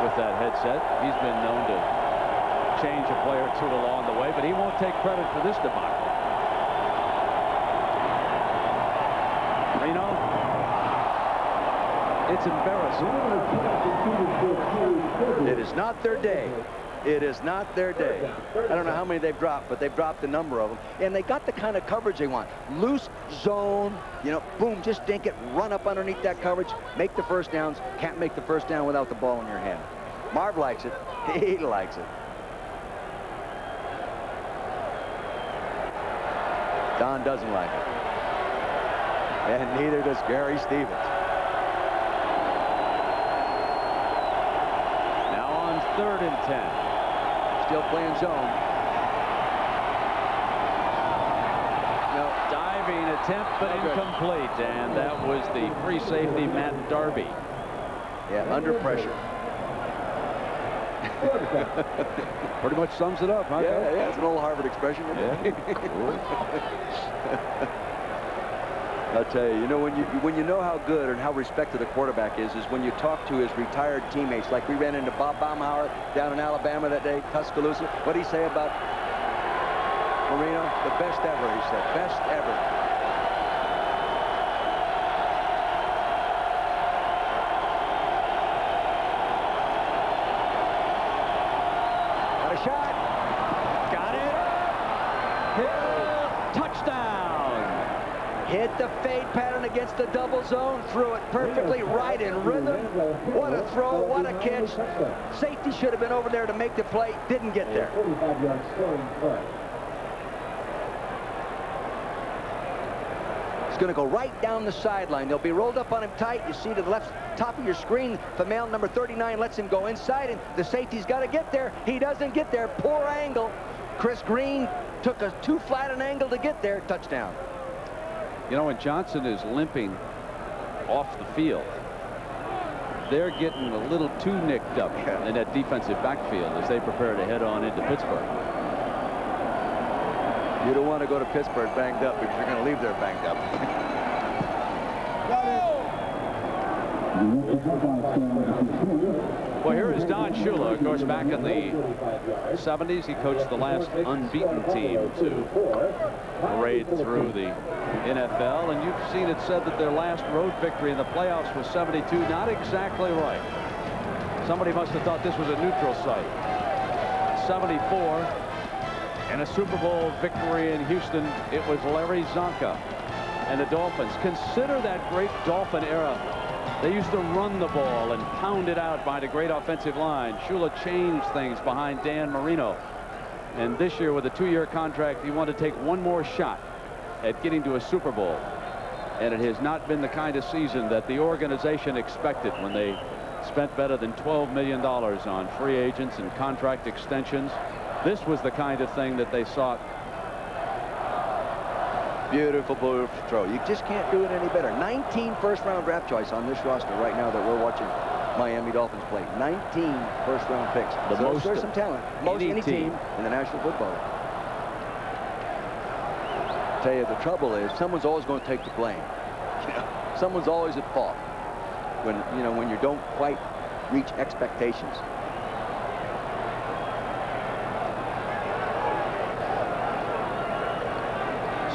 with that headset. He's been known to change a play or two along the way, but he won't take credit for this debacle. Marino, it's embarrassing. It is not their day. It is not their day. I don't know how many they've dropped, but they've dropped a number of them. And they got the kind of coverage they want. Loose zone, you know, boom, just dink it, run up underneath that coverage, make the first downs. Can't make the first down without the ball in your hand. Marv likes it. He likes it. Don doesn't like it. And neither does Gary Stevens. Now on 3rd and 10. Still playing zone. No, diving attempt, but incomplete. And that was the free safety, Matt Darby. Yeah, under pressure. Pretty much sums it up, huh? Yeah, it's an old Harvard expression. Yeah. I'll tell you, when you know how good and how respected a quarterback is when you talk to his retired teammates. Like we ran into Bob Baumhauer down in Alabama that day, Tuscaloosa. What did he say about Marino? The best ever, he said. Best ever. Got a shot. Got it. Touchdown. Hit the fade pattern against the double zone, threw it perfectly right in rhythm. What a throw, what a catch. Safety should have been over there to make the play, didn't get there. He's going to go right down the sideline. They'll be rolled up on him tight. You see to the left top of your screen, Famel number 39 lets him go inside, and the safety's got to get there. He doesn't get there. Poor angle. Chris Green took a too flat an angle to get there. Touchdown. You know, when Johnson is limping off the field, they're getting a little too nicked up in that defensive backfield as they prepare to head on into Pittsburgh. You don't want to go to Pittsburgh banged up because you're going to leave there banged up. Well, here is Don Shula. Of course, back in the 70s, he coached the last unbeaten team to parade through the NFL. And you've seen it said that their last road victory in the playoffs was 72. Not exactly right. Somebody must have thought this was a neutral site. 74. And a Super Bowl victory in Houston, it was Larry Zonka and the Dolphins. Consider that great Dolphin era. They used to run the ball and pound it out by the great offensive line. Shula changed things behind Dan Marino. And this year, with a 2-year contract, he wanted to take one more shot at getting to a Super Bowl. And it has not been the kind of season that the organization expected when they spent better than $12 million on free agents and contract extensions. This was the kind of thing that they sought. Beautiful, beautiful throw. You just can't do it any better. 19 first-round draft choice on this roster right now that we're watching Miami Dolphins play. 19 first-round picks. There's some talent. Most any team in the National Football League. Tell you, the trouble is someone's always going to take the blame. Someone's always at fault when you don't quite reach expectations.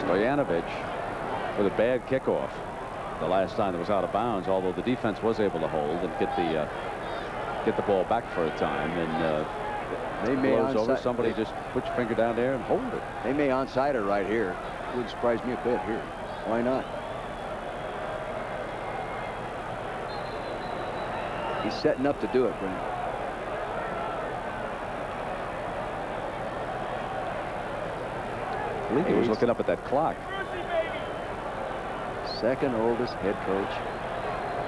Stoyanovich with a bad kickoff the last time it was out of bounds, although the defense was able to hold and get the ball back for a time. And they may over. Somebody just put your finger down there and hold it. They may onside it right here. Wouldn't surprise me a bit here. Why not? He's setting up to do it, Brent. I believe he was looking up at that clock. Second oldest head coach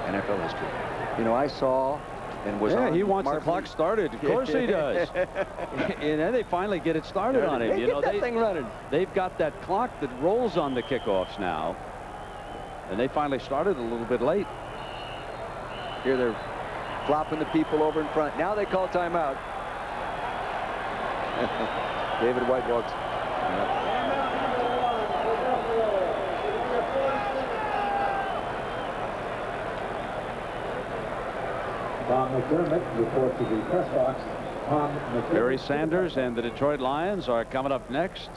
NFL history. You know, I saw and was on he wants the clock started. Of course he does. And then they finally get it started on him. Get that thing running. They've got that clock that rolls on the kickoffs now. And they finally started a little bit late. Here they're flopping the people over in front. Now they call timeout. David White walks. Tom McDermott reports to the press box. Barry Sanders and the Detroit Lions are coming up next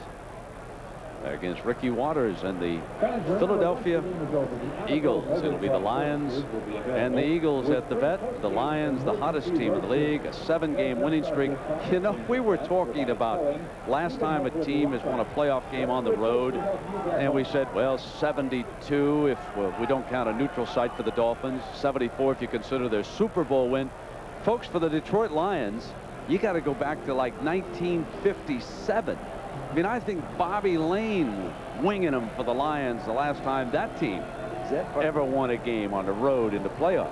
against Ricky Waters and the Philadelphia Eagles. It'll be the Lions and the Eagles at the Vet. The Lions, the hottest team in the league, a 7-game winning streak. You know, we were talking about last time a team has won a playoff game on the road, and we said, well, 72 if we don't count a neutral site for the Dolphins, 74 if you consider their Super Bowl win. Folks, for the Detroit Lions, you got to go back to like 1957. I mean, I think Bobby Lane winging them for the Lions the last time that team ever won a game on the road in the playoffs.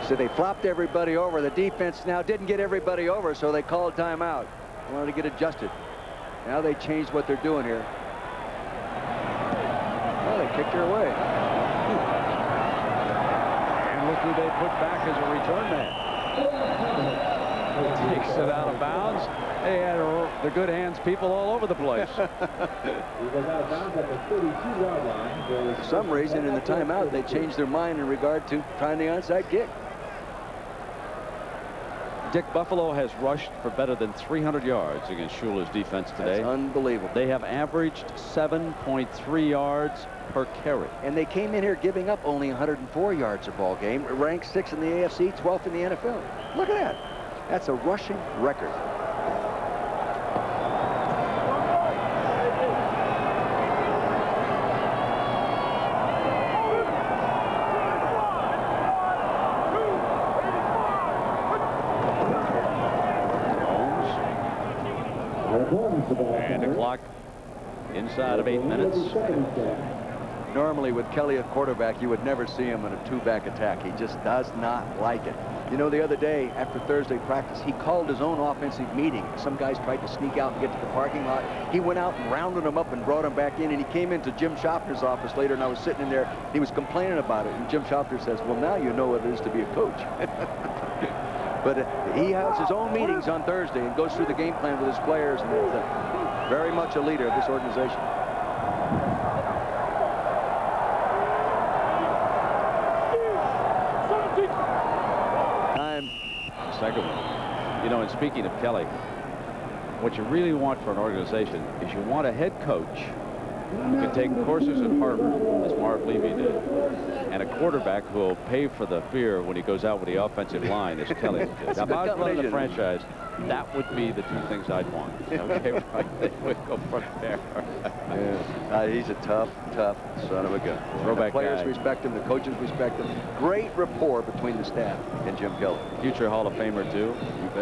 So they flopped everybody over. The defense now didn't get everybody over, so they called timeout. Wanted to get adjusted. Now they changed what they're doing here. Oh, they kicked her away. And look who they put back as a return man. Takes it out of bounds. They had the good hands people all over the place. He goes out of bounds at the 32-yard line. For some reason, in the timeout, they changed their mind in regard to trying the onside kick. Dick, Buffalo has rushed for better than 300 yards against Shula's defense today. That's unbelievable. They have averaged 7.3 yards per carry. And they came in here giving up only 104 yards a ball game, ranked 6th in the AFC, 12th in the NFL. Look at that. That's a rushing record. And the clock inside of 8 minutes. Normally with Kelly at quarterback, you would never see him in a two-back attack. He just does not like it. You know, the other day after Thursday practice, he called his own offensive meeting. Some guys tried to sneak out and get to the parking lot. He went out and rounded them up and brought them back in, and he came into Jim Shopner's office later, and I was sitting in there. He was complaining about it, and Jim Shopner says, well, now you know what it is to be a coach. But he has his own meetings on Thursday and goes through the game plan with his players, and is very much a leader of this organization. Time, second one. You know, and speaking of Kelly, what you really want for an organization is you want a head coach who can take courses at Harvard, as Marv Levy did, and a quarterback who will pay for the beer when he goes out with the offensive line, as Kelly did. If I was running the franchise, that would be the two things I'd want. Okay, right there we go from there. Yeah. He's a tough son of a gun. The players respect him, the coaches respect him. Great rapport between the staff and Jim Kelly. Future Hall of Famer, too,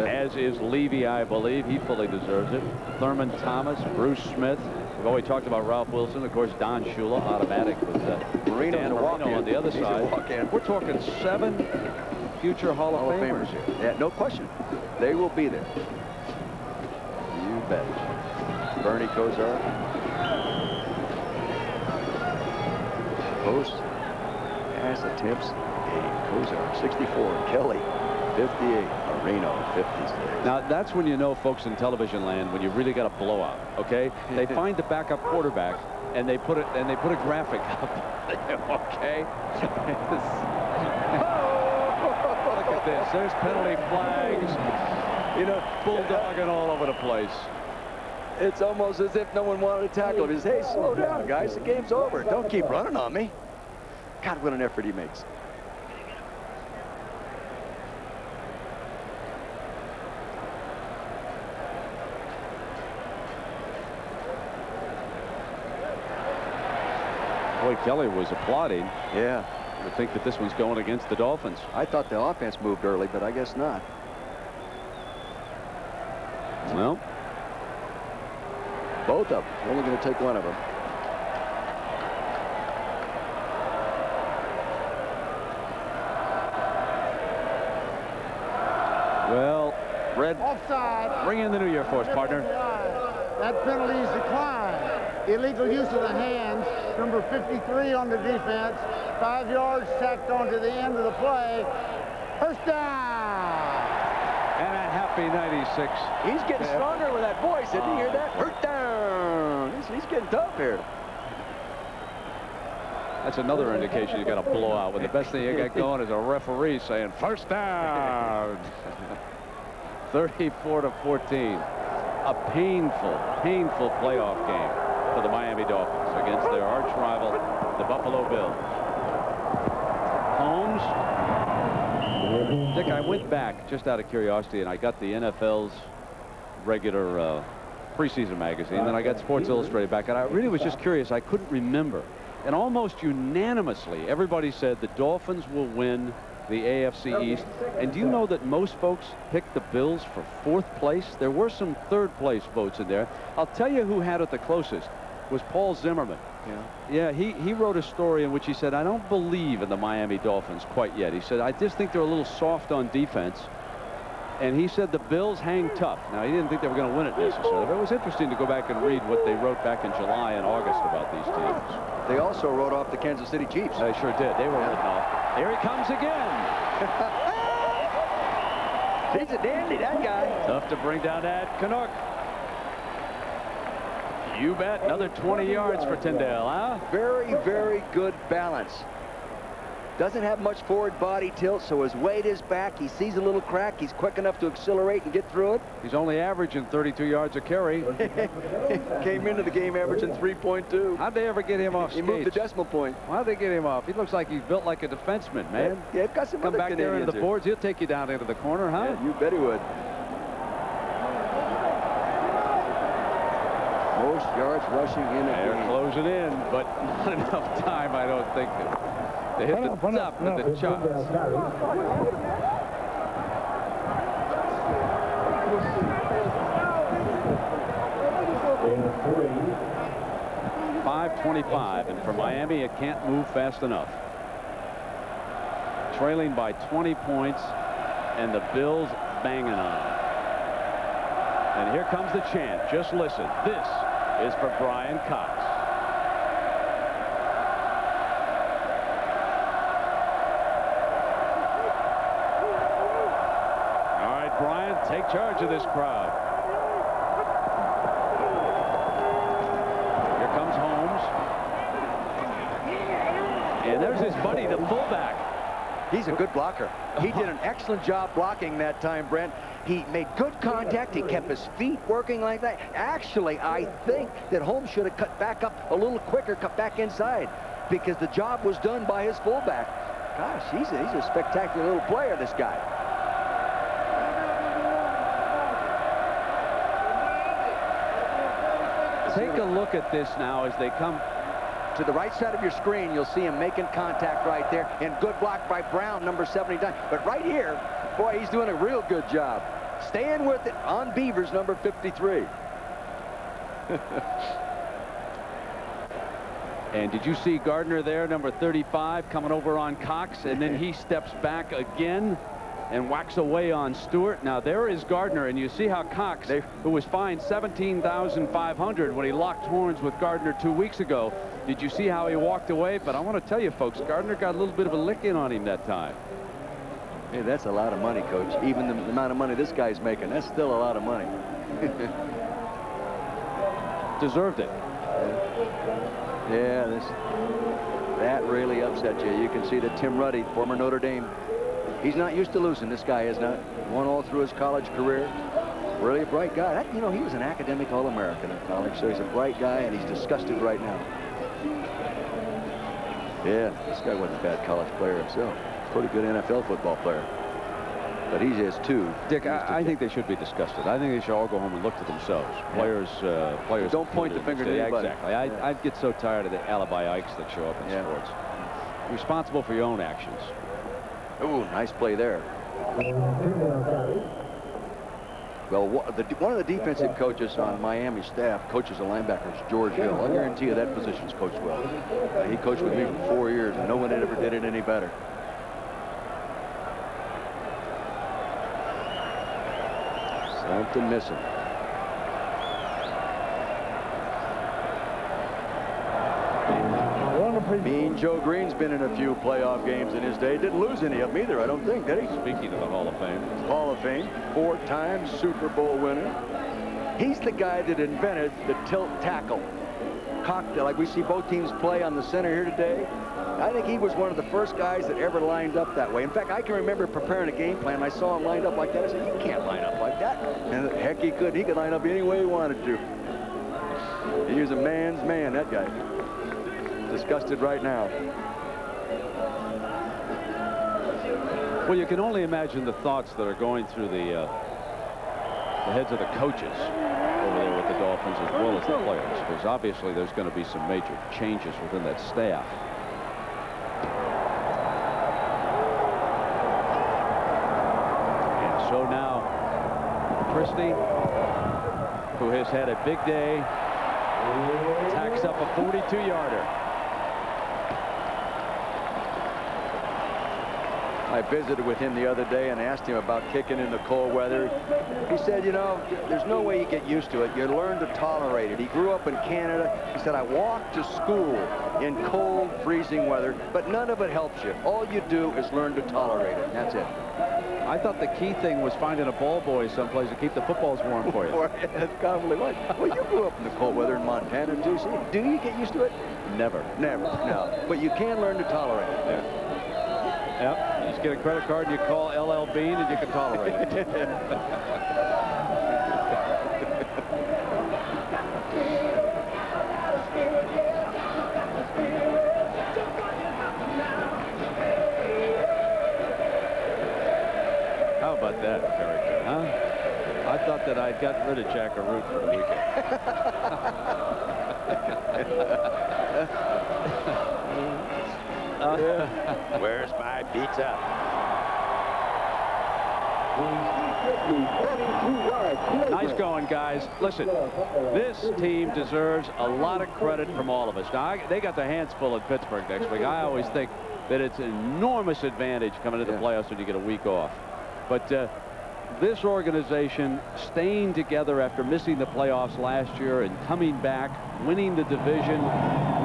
as is Levy, I believe. He fully deserves it. Thurman Thomas, Bruce Smith. We've always talked about Ralph Wilson. Of course, Don Shula, automatic with Dan Marino on the other side. We're talking 7 future Hall of Famers here. Yeah, no question. They will be there. You bet. Bernie Kosar. Post. Pass attempts. Kosar, 64. Kelly, 58. Marino, 56. Now, that's when you know, folks in television land, when you really got a blowout, okay? They find the backup quarterback, and they put a graphic up. Okay? Look at this. There's penalty flags. You know, bulldogging all over the place. It's almost as if no one wanted to tackle him. He says, hey, slow down, guys. The game's over. Don't keep running on me. God, what an effort he makes. Boy, Kelly was applauding. Yeah. I would think that this one's going against the Dolphins. I thought the offense moved early, but I guess not. Well, both of them. Only going to take one of them. Well, Red, offside. Bring in the New Year for us, partner. That penalty is declined. Illegal use of the hands. Number 53 on the defense. 5 yards tacked onto the end of the play. First down. And a happy 96. He's getting stronger with that voice. Didn't you hear that? First down. He's getting tough here. That's another indication you got a blowout when the best thing you got going is a referee saying first down. 34-14. A painful playoff game for the Miami Dolphins against their arch rival, the Buffalo Bills. Holmes. Dick, I went back just out of curiosity and I got the NFL's regular preseason magazine, and then I got Sports Illustrated back, and I really was just curious. I couldn't remember. And almost unanimously, everybody said the Dolphins will win the AFC East. And do you know that most folks picked the Bills for 4th place? There were some 3rd place votes in there. I'll tell you who had it the closest was Paul Zimmerman. Yeah, he wrote a story in which he said, I don't believe in the Miami Dolphins quite yet. He said, I just think they're a little soft on defense. And he said the Bills hang tough. Now, he didn't think they were going to win it necessarily, but it was interesting to go back and read what they wrote back in July and August about these teams. They also wrote off the Kansas City Chiefs. They sure did. They were written off. Here he comes again. He's a dandy, that guy. Tough to bring down that Canuck. You bet. Another 20 yards for Tyndale, huh? Very, very good balance. Doesn't have much forward body tilt, so his weight is back. He sees a little crack. He's quick enough to accelerate and get through it. He's only averaging 32 yards a carry. Came into the game averaging 3.2. How'd they ever get him off skates? He moved the decimal point. How'd they get him off? He looks like he's built like a defenseman, man. Yeah, got some Come other back there into the boards. He'll take you down into the corner, huh? Yeah, you bet he would. Most yards rushing in a They're game. closing in, but not enough time, I don't think, to hit the top of the chops. .525, and for Miami, it can't move fast enough. Trailing by 20 points, and the Bills banging on it. And here comes the chant. Just listen. This is for Brian Cox. All right, Brian, take charge of this crowd. Here comes Holmes. And there's his buddy, the fullback. He's a good blocker. He did an excellent job blocking that time, Brent. He made good contact. He kept his feet working like that. Actually, I think that Holmes should have cut back up a little quicker, cut back inside, because the job was done by his fullback. Gosh, he's a spectacular little player, this guy. Take a look at this now as they come to the right side of your screen. You'll see him making contact right there, and good block by Brown, number 79. But right here, boy, he's doing a real good job. Staying with it on Beavers, number 53. And did you see Gardner there, number 35, coming over on Cox, and then he steps back again and whacks away on Stewart. Now there is Gardner, and you see how Cox, who was fined $17,500 when he locked horns with Gardner 2 weeks ago, did you see how he walked away? But I want to tell you folks, Gardner got a little bit of a lick in on him that time. Hey, that's a lot of money, Coach. Even the amount of money this guy's making, that's still a lot of money. Deserved it. Yeah, that really upset you. You can see that Tim Ruddy, former Notre Dame, he's not used to losing. This guy is not. Won all through his college career. Really a bright guy. You know, he was an academic All-American in college, so he's a bright guy, and he's disgusted right now. Yeah, this guy wasn't a bad college player himself. Pretty good NFL football player. But he is too. Dick, I think they should be disgusted. I think they should all go home and look to themselves. Players. Don't point the finger to anybody. Exactly. I'd get so tired of the alibi Ikes that show up in sports. You're responsible for your own actions. Ooh, nice play there. Well, one of the defensive coaches on Miami staff coaches the linebackers, George Hill. I guarantee you that position's coached well. He coached with me for 4 years, and no one ever did it any better. Something missing. Mean Joe Green's been in a few playoff games in his day. Didn't lose any of them either, I don't think, did he? Speaking of the Hall of Fame. Hall of Fame, 4-time Super Bowl winner. He's the guy that invented the tilt tackle. Cocked, like we see both teams play on the center here today. I think he was one of the first guys that ever lined up that way. In fact, I can remember preparing a game plan. I saw him lined up like that. I said, you can't line up like that. And heck, he could. He could line up any way he wanted to. He was a man's man, that guy. Disgusted right now. Well, you can only imagine the thoughts that are going through the heads of the coaches over there with the Dolphins as well as the players, because obviously there's going to be some major changes within that staff. go now. Christie, who has had a big day, tacks up a 42-yarder. I visited with him the other day and asked him about kicking in the cold weather. He said, you know, there's no way you get used to it. You learn to tolerate it. He grew up in Canada. He said, I walked to school in cold, freezing weather, but none of it helps you. All you do is learn to tolerate it. That's it. I thought the key thing was finding a ball boy someplace to keep the footballs warm for you. That's probably right. Well, you grew up in the cold weather in Montana, too. See, do you get used to it? Never. Never, no. But you can learn to tolerate it. Yeah. Yep. You just get a credit card and you call LL Bean and you can tolerate it. How about that character, huh? I thought that I'd gotten rid of Jack Arute for the weekend. Where's my pizza? Nice going, guys. Listen, this team deserves a lot of credit from all of us. Now, they got their hands full in Pittsburgh next week. I always think that it's an enormous advantage coming into the playoffs when you get a week off. But this organization staying together after missing the playoffs last year and coming back, winning the division,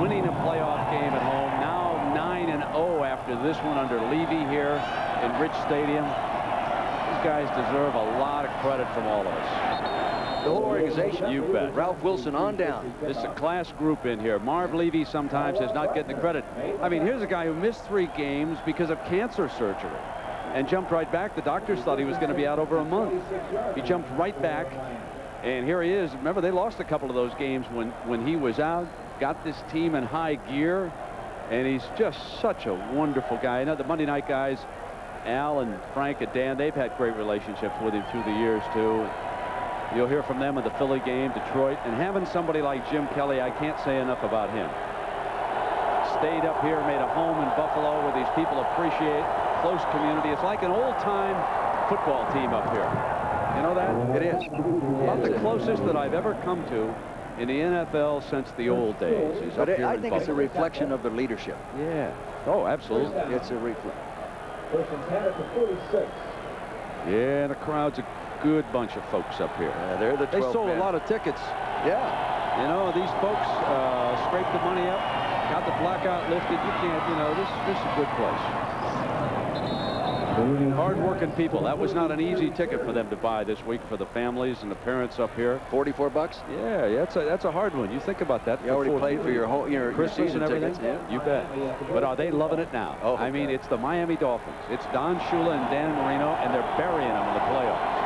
winning a playoff game at home, now 9-0 after this one under Levy here in Rich Stadium. These guys deserve a lot of credit from all of us. The whole organization. You bet. Ralph Wilson on down. It's a class group in here. Marv Levy sometimes is not getting the credit. I mean, here's a guy who missed 3 games because of cancer surgery and jumped right back. The doctors thought he was going to be out over a month. He jumped right back, and here he is. Remember, they lost a couple of those games when he was out, got this team in high gear, and he's just such a wonderful guy. You know, the Monday night guys, Al and Frank and Dan, they've had great relationships with him through the years, too. You'll hear from them in the Philly game, Detroit, and having somebody like Jim Kelly, I can't say enough about him. Stayed up here, made a home in Buffalo where these people appreciate close community. It's like an old-time football team up here. You know that? It is. About the closest that I've ever come to in the NFL since the old days. Is But up here I in think it's a Buffalo. reflection of their leadership. Yeah. Oh, absolutely. It's a reflection. Yeah, the crowd's a good bunch of folks up here. Yeah, they're the 12 They sold men. a lot of tickets. Yeah. You know, these folks scraped the money up, got the blackout lifted. You can't, you know, this is a good place. Hard-working people. That was not an easy ticket for them to buy this week for the families and the parents up here. 44 bucks? Yeah, that's a hard one. You think about that. You already paid for your whole your Christmas season and everything. tickets. Yeah. You bet. But are they loving it now? Oh, I mean, it's the Miami Dolphins. It's Don Shula and Dan Marino, and they're burying them in the playoffs.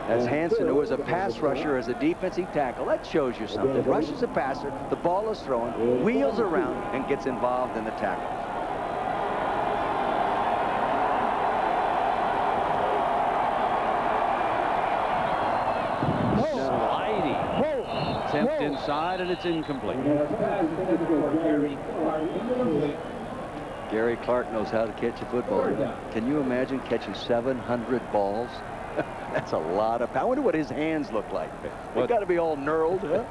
That's Hansen, who was a pass rusher as a defensive tackle. That shows you something. Rushes a passer, the ball is thrown, wheels around, and gets involved in the tackle. Sliding. Attempt inside, and it's incomplete. Gary Clark knows how to catch a football. Can you imagine catching 700 balls? That's a lot of power. I wonder what his hands look like. They've got to be all knurled, huh?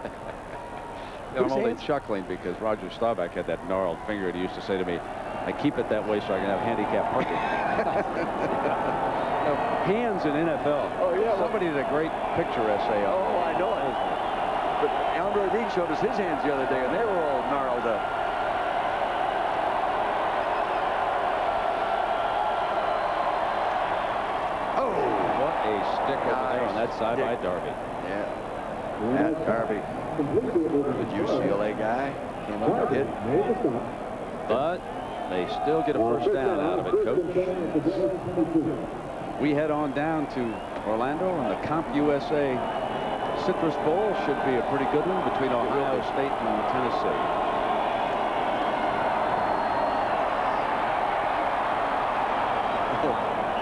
I'm only chuckling because Roger Staubach had that gnarled finger, and he used to say to me, I keep it that way so I can have handicap parking. Now, hands in NFL. Oh, yeah. Somebody did a great picture essay on it. Oh, I know it. But Andre Reed showed us his hands the other day, and they were all gnarled up. Stick over there on that side by Darby. Yeah. That Darby, the UCLA guy, came up and hit. But they still get a first down out of it, Coach. We head on down to Orlando, and the Comp USA Citrus Bowl should be a pretty good one between Ohio State and Tennessee.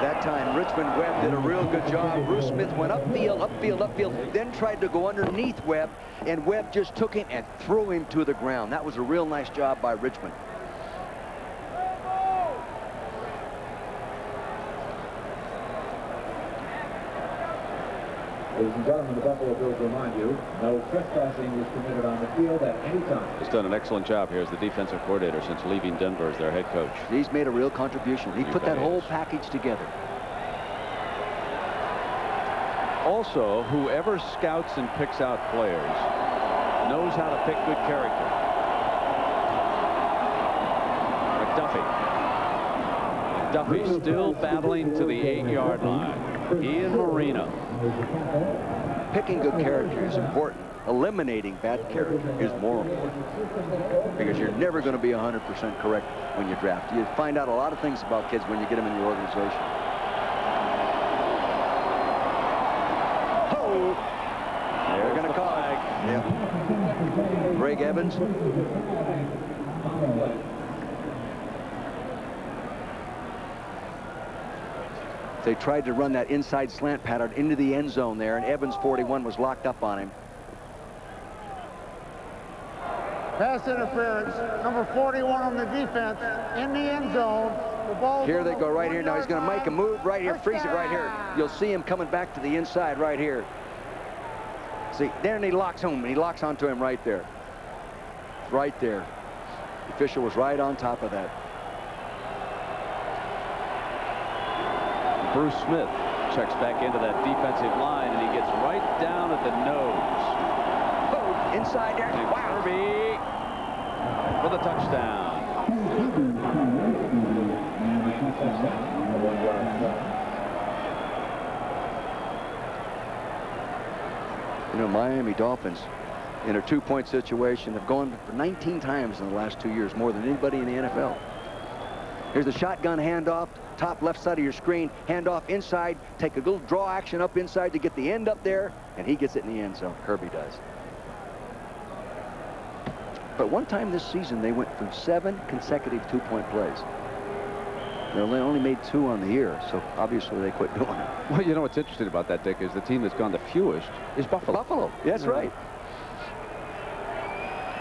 That time, Richmond Webb did a real good job. Bruce Smith went upfield, then tried to go underneath Webb, and Webb just took him and threw him to the ground. That was a real nice job by Richmond. Ladies and gentlemen, the Buffalo Bills remind you, no trespassing is committed on the field at any time. He's done an excellent job here as the defensive coordinator since leaving Denver as their head coach. He's made a real contribution. He put that whole package together. Also, whoever scouts and picks out players knows how to pick good character. McDuffie still battling to the 8-yard line. Ian Marino. Picking good character is important. Eliminating bad character is more important, because you're never going to be 100% correct when you draft. You find out a lot of things about kids when you get them in your organization. Oh, they're going to call it. Yep. Greg Evans. They tried to run that inside slant pattern into the end zone there, and Evans, 41, was locked up on him. Pass interference, number 41 on the defense, in the end zone. The ball. Here they go right here. Now he's going to make a move right here, freeze it right here. You'll see him coming back to the inside right here. See, then he locks home, and he locks onto him right there. Right there. The official was right on top of that. Bruce Smith checks back into that defensive line, and he gets right down at the nose. Oh, inside there. And wow. Kirby for the touchdown. You know, Miami Dolphins, in a two-point situation, have gone for 19 times in the last 2 years, more than anybody in the NFL. Here's the shotgun handoff, top left side of your screen, handoff inside, take a little draw action up inside to get the end up there, and he gets it in the end zone. Kirby does. But one time this season, they went through 7 consecutive two-point plays. They only made 2 on the year, so obviously they quit doing it. Well, you know what's interesting about that, Dick, is the team that's gone the fewest is Buffalo. Buffalo, that's right.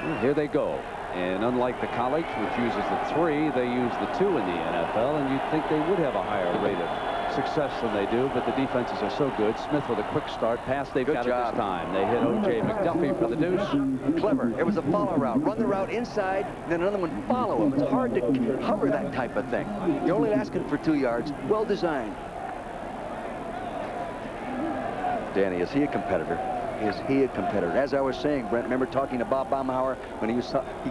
Well, here they go. And unlike the college, which uses the 3, they use the 2 in the NFL, and you'd think they would have a higher rate of success than they do, but the defenses are so good. Smith with a quick start. Pass, they've got it this time. They hit O.J. McDuffie for the deuce. Clever. It was a follow route. Run the route inside, then another one follow him. It's hard to cover that type of thing. You're only asking for 2 yards. Well designed. Danny, is he a competitor? Is he a competitor? As I was saying, Brent, remember talking to Bob Baumhauer when he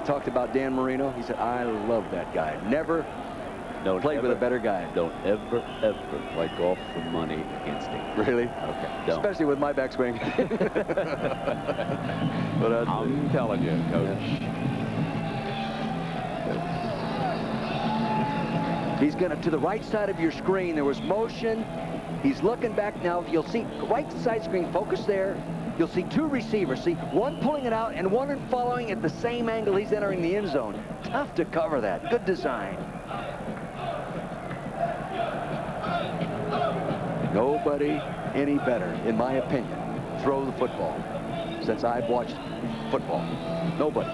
talked about Dan Marino? He said, I love that guy. Never played with a better guy. Don't ever play golf for money against him. Really? Okay. Don't. Especially with my backswing. But I'm telling you, Coach. He's going to the right side of your screen. There was motion. He's looking back now. You'll see right side screen. Focus there. You'll see 2 receivers. See, one pulling it out and one following at the same angle he's entering the end zone. Tough to cover that. Good design. Nobody any better, in my opinion, throw the football since I've watched football. Nobody.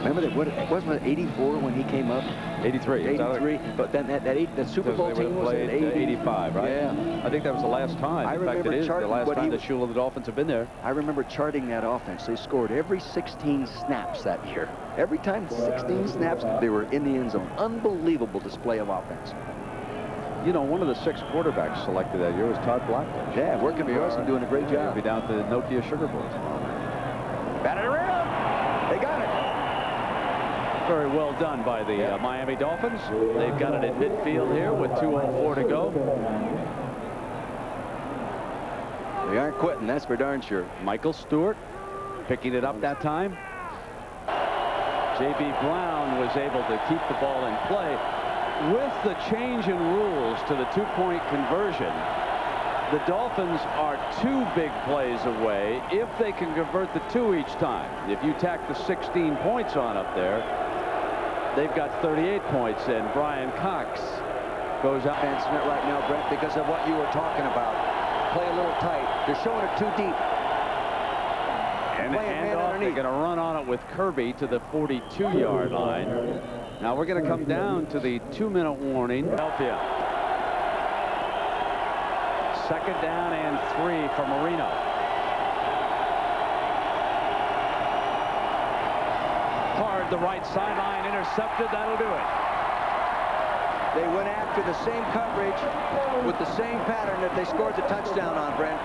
Remember that? Wasn't it 84 when he came up? 83. 83. But then that Super Bowl team was played 85, right? Yeah. I think that was the last time. I In fact, it is the last time the Shula the Dolphins have been there. I remember charting that offense. They scored every 16 snaps that year. Every time 16 snaps, they were in the end zone. Unbelievable display of offense. You know, one of the 6 quarterbacks selected that year was Todd Blackledge. Yeah, working for us and doing a great job. He'll be down at the Nokia Sugar Bowl tomorrow night. Batted around. They got it. Very well done by the Miami Dolphins. They've got it at midfield here with 2:04 to go. They aren't quitting, that's for darn sure. Michael Stewart picking it up that time. J.B. Brown was able to keep the ball in play. With the change in rules to the 2-point conversion, the Dolphins are 2 big plays away if they can convert the 2 each time. If you tack the 16 points on up there, They've got 38 points, and Brian Cox goes out. Advancing it right now, Brent, because of what you were talking about. Play a little tight. They're showing it too deep. And the handoff, they're going to run on it with Kirby to the 42-yard line. Now we're going to come down to the 2-minute warning. Philadelphia. 2nd down and 3 for Marino. Hard, the right sideline, intercepted. That'll do it. They went after the same coverage with the same pattern that they scored the touchdown on, Brent.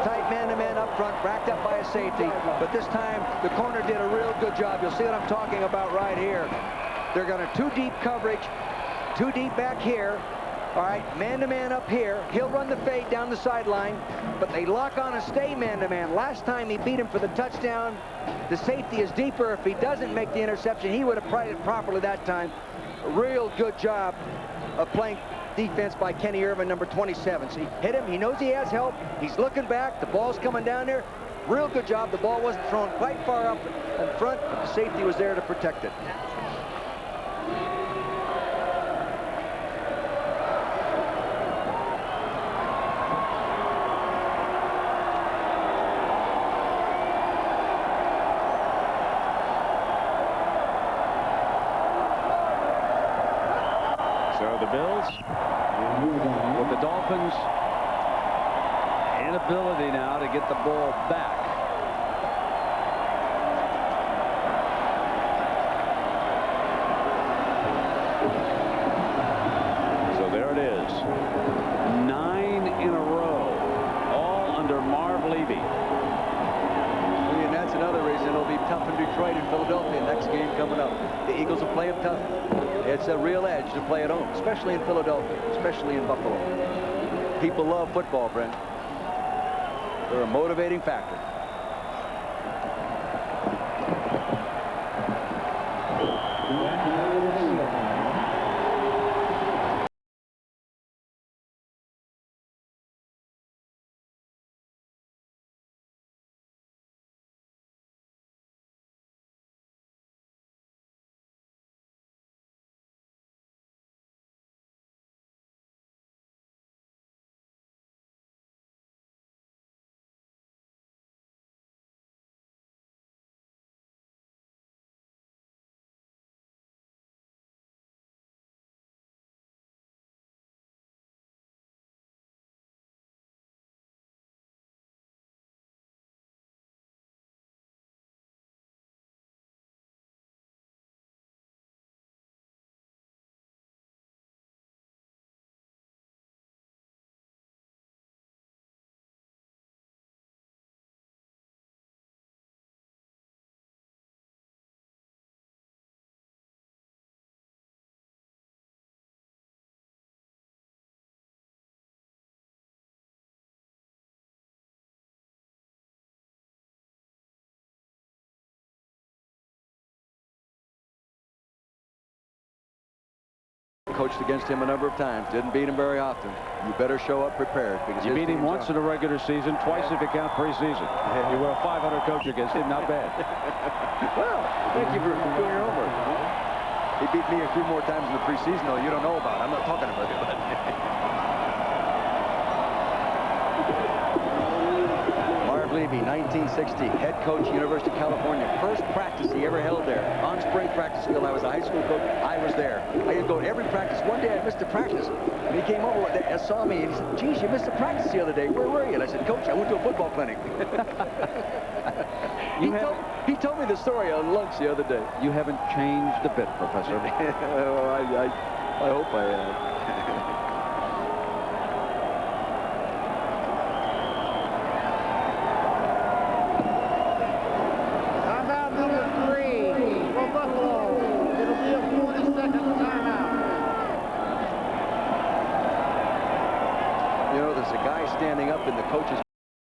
Tight man-to-man up front, backed up by a safety, but this time the corner did a real good job. You'll see what I'm talking about right here. They're going to too deep coverage, too deep back here. All right, man-to-man up here. He'll run the fade down the sideline, but they lock on and stay man-to-man. Last time he beat him for the touchdown. The safety is deeper. If he doesn't make the interception, he would have played it properly that time. A real good job of playing defense by Kenny Irvin, number 27. So he hit him. He knows he has help. He's looking back. The ball's coming down there. Real good job. The ball wasn't thrown quite far up in front, but the safety was there to protect it. With the Dolphins' inability now to get the ball back. So there it is. 9 in a row, all under Marv Levy. And that's another reason it'll be tough in Detroit and Philadelphia next game coming up. The Eagles will play them tough. It's a real edge to play at home, especially in Philadelphia, especially in Buffalo. People love football, Brent. They're a motivating factor. Coached against him a number of times. Didn't beat him very often. You better show up prepared. Because you beat him once in the regular season, twice if you count preseason. Yeah. You were a 500 coach against him. Not bad. Well, thank you for doing your homework. He beat me a few more times in the preseason, though you don't know about. I'm not talking about it. Marv Levy, 1960, head coach, University of California. First practice he ever held there. On spring practice field. I was a high school coach. I was there. I didn't go to every practice. One day I missed a practice. And he came over and saw me and he said, geez, you missed a practice the other day. Where were you? And I said, Coach, I went to a football clinic. He told me the story on lunch the other day. You haven't changed a bit, Professor. I hope I have. Standing up in the coach's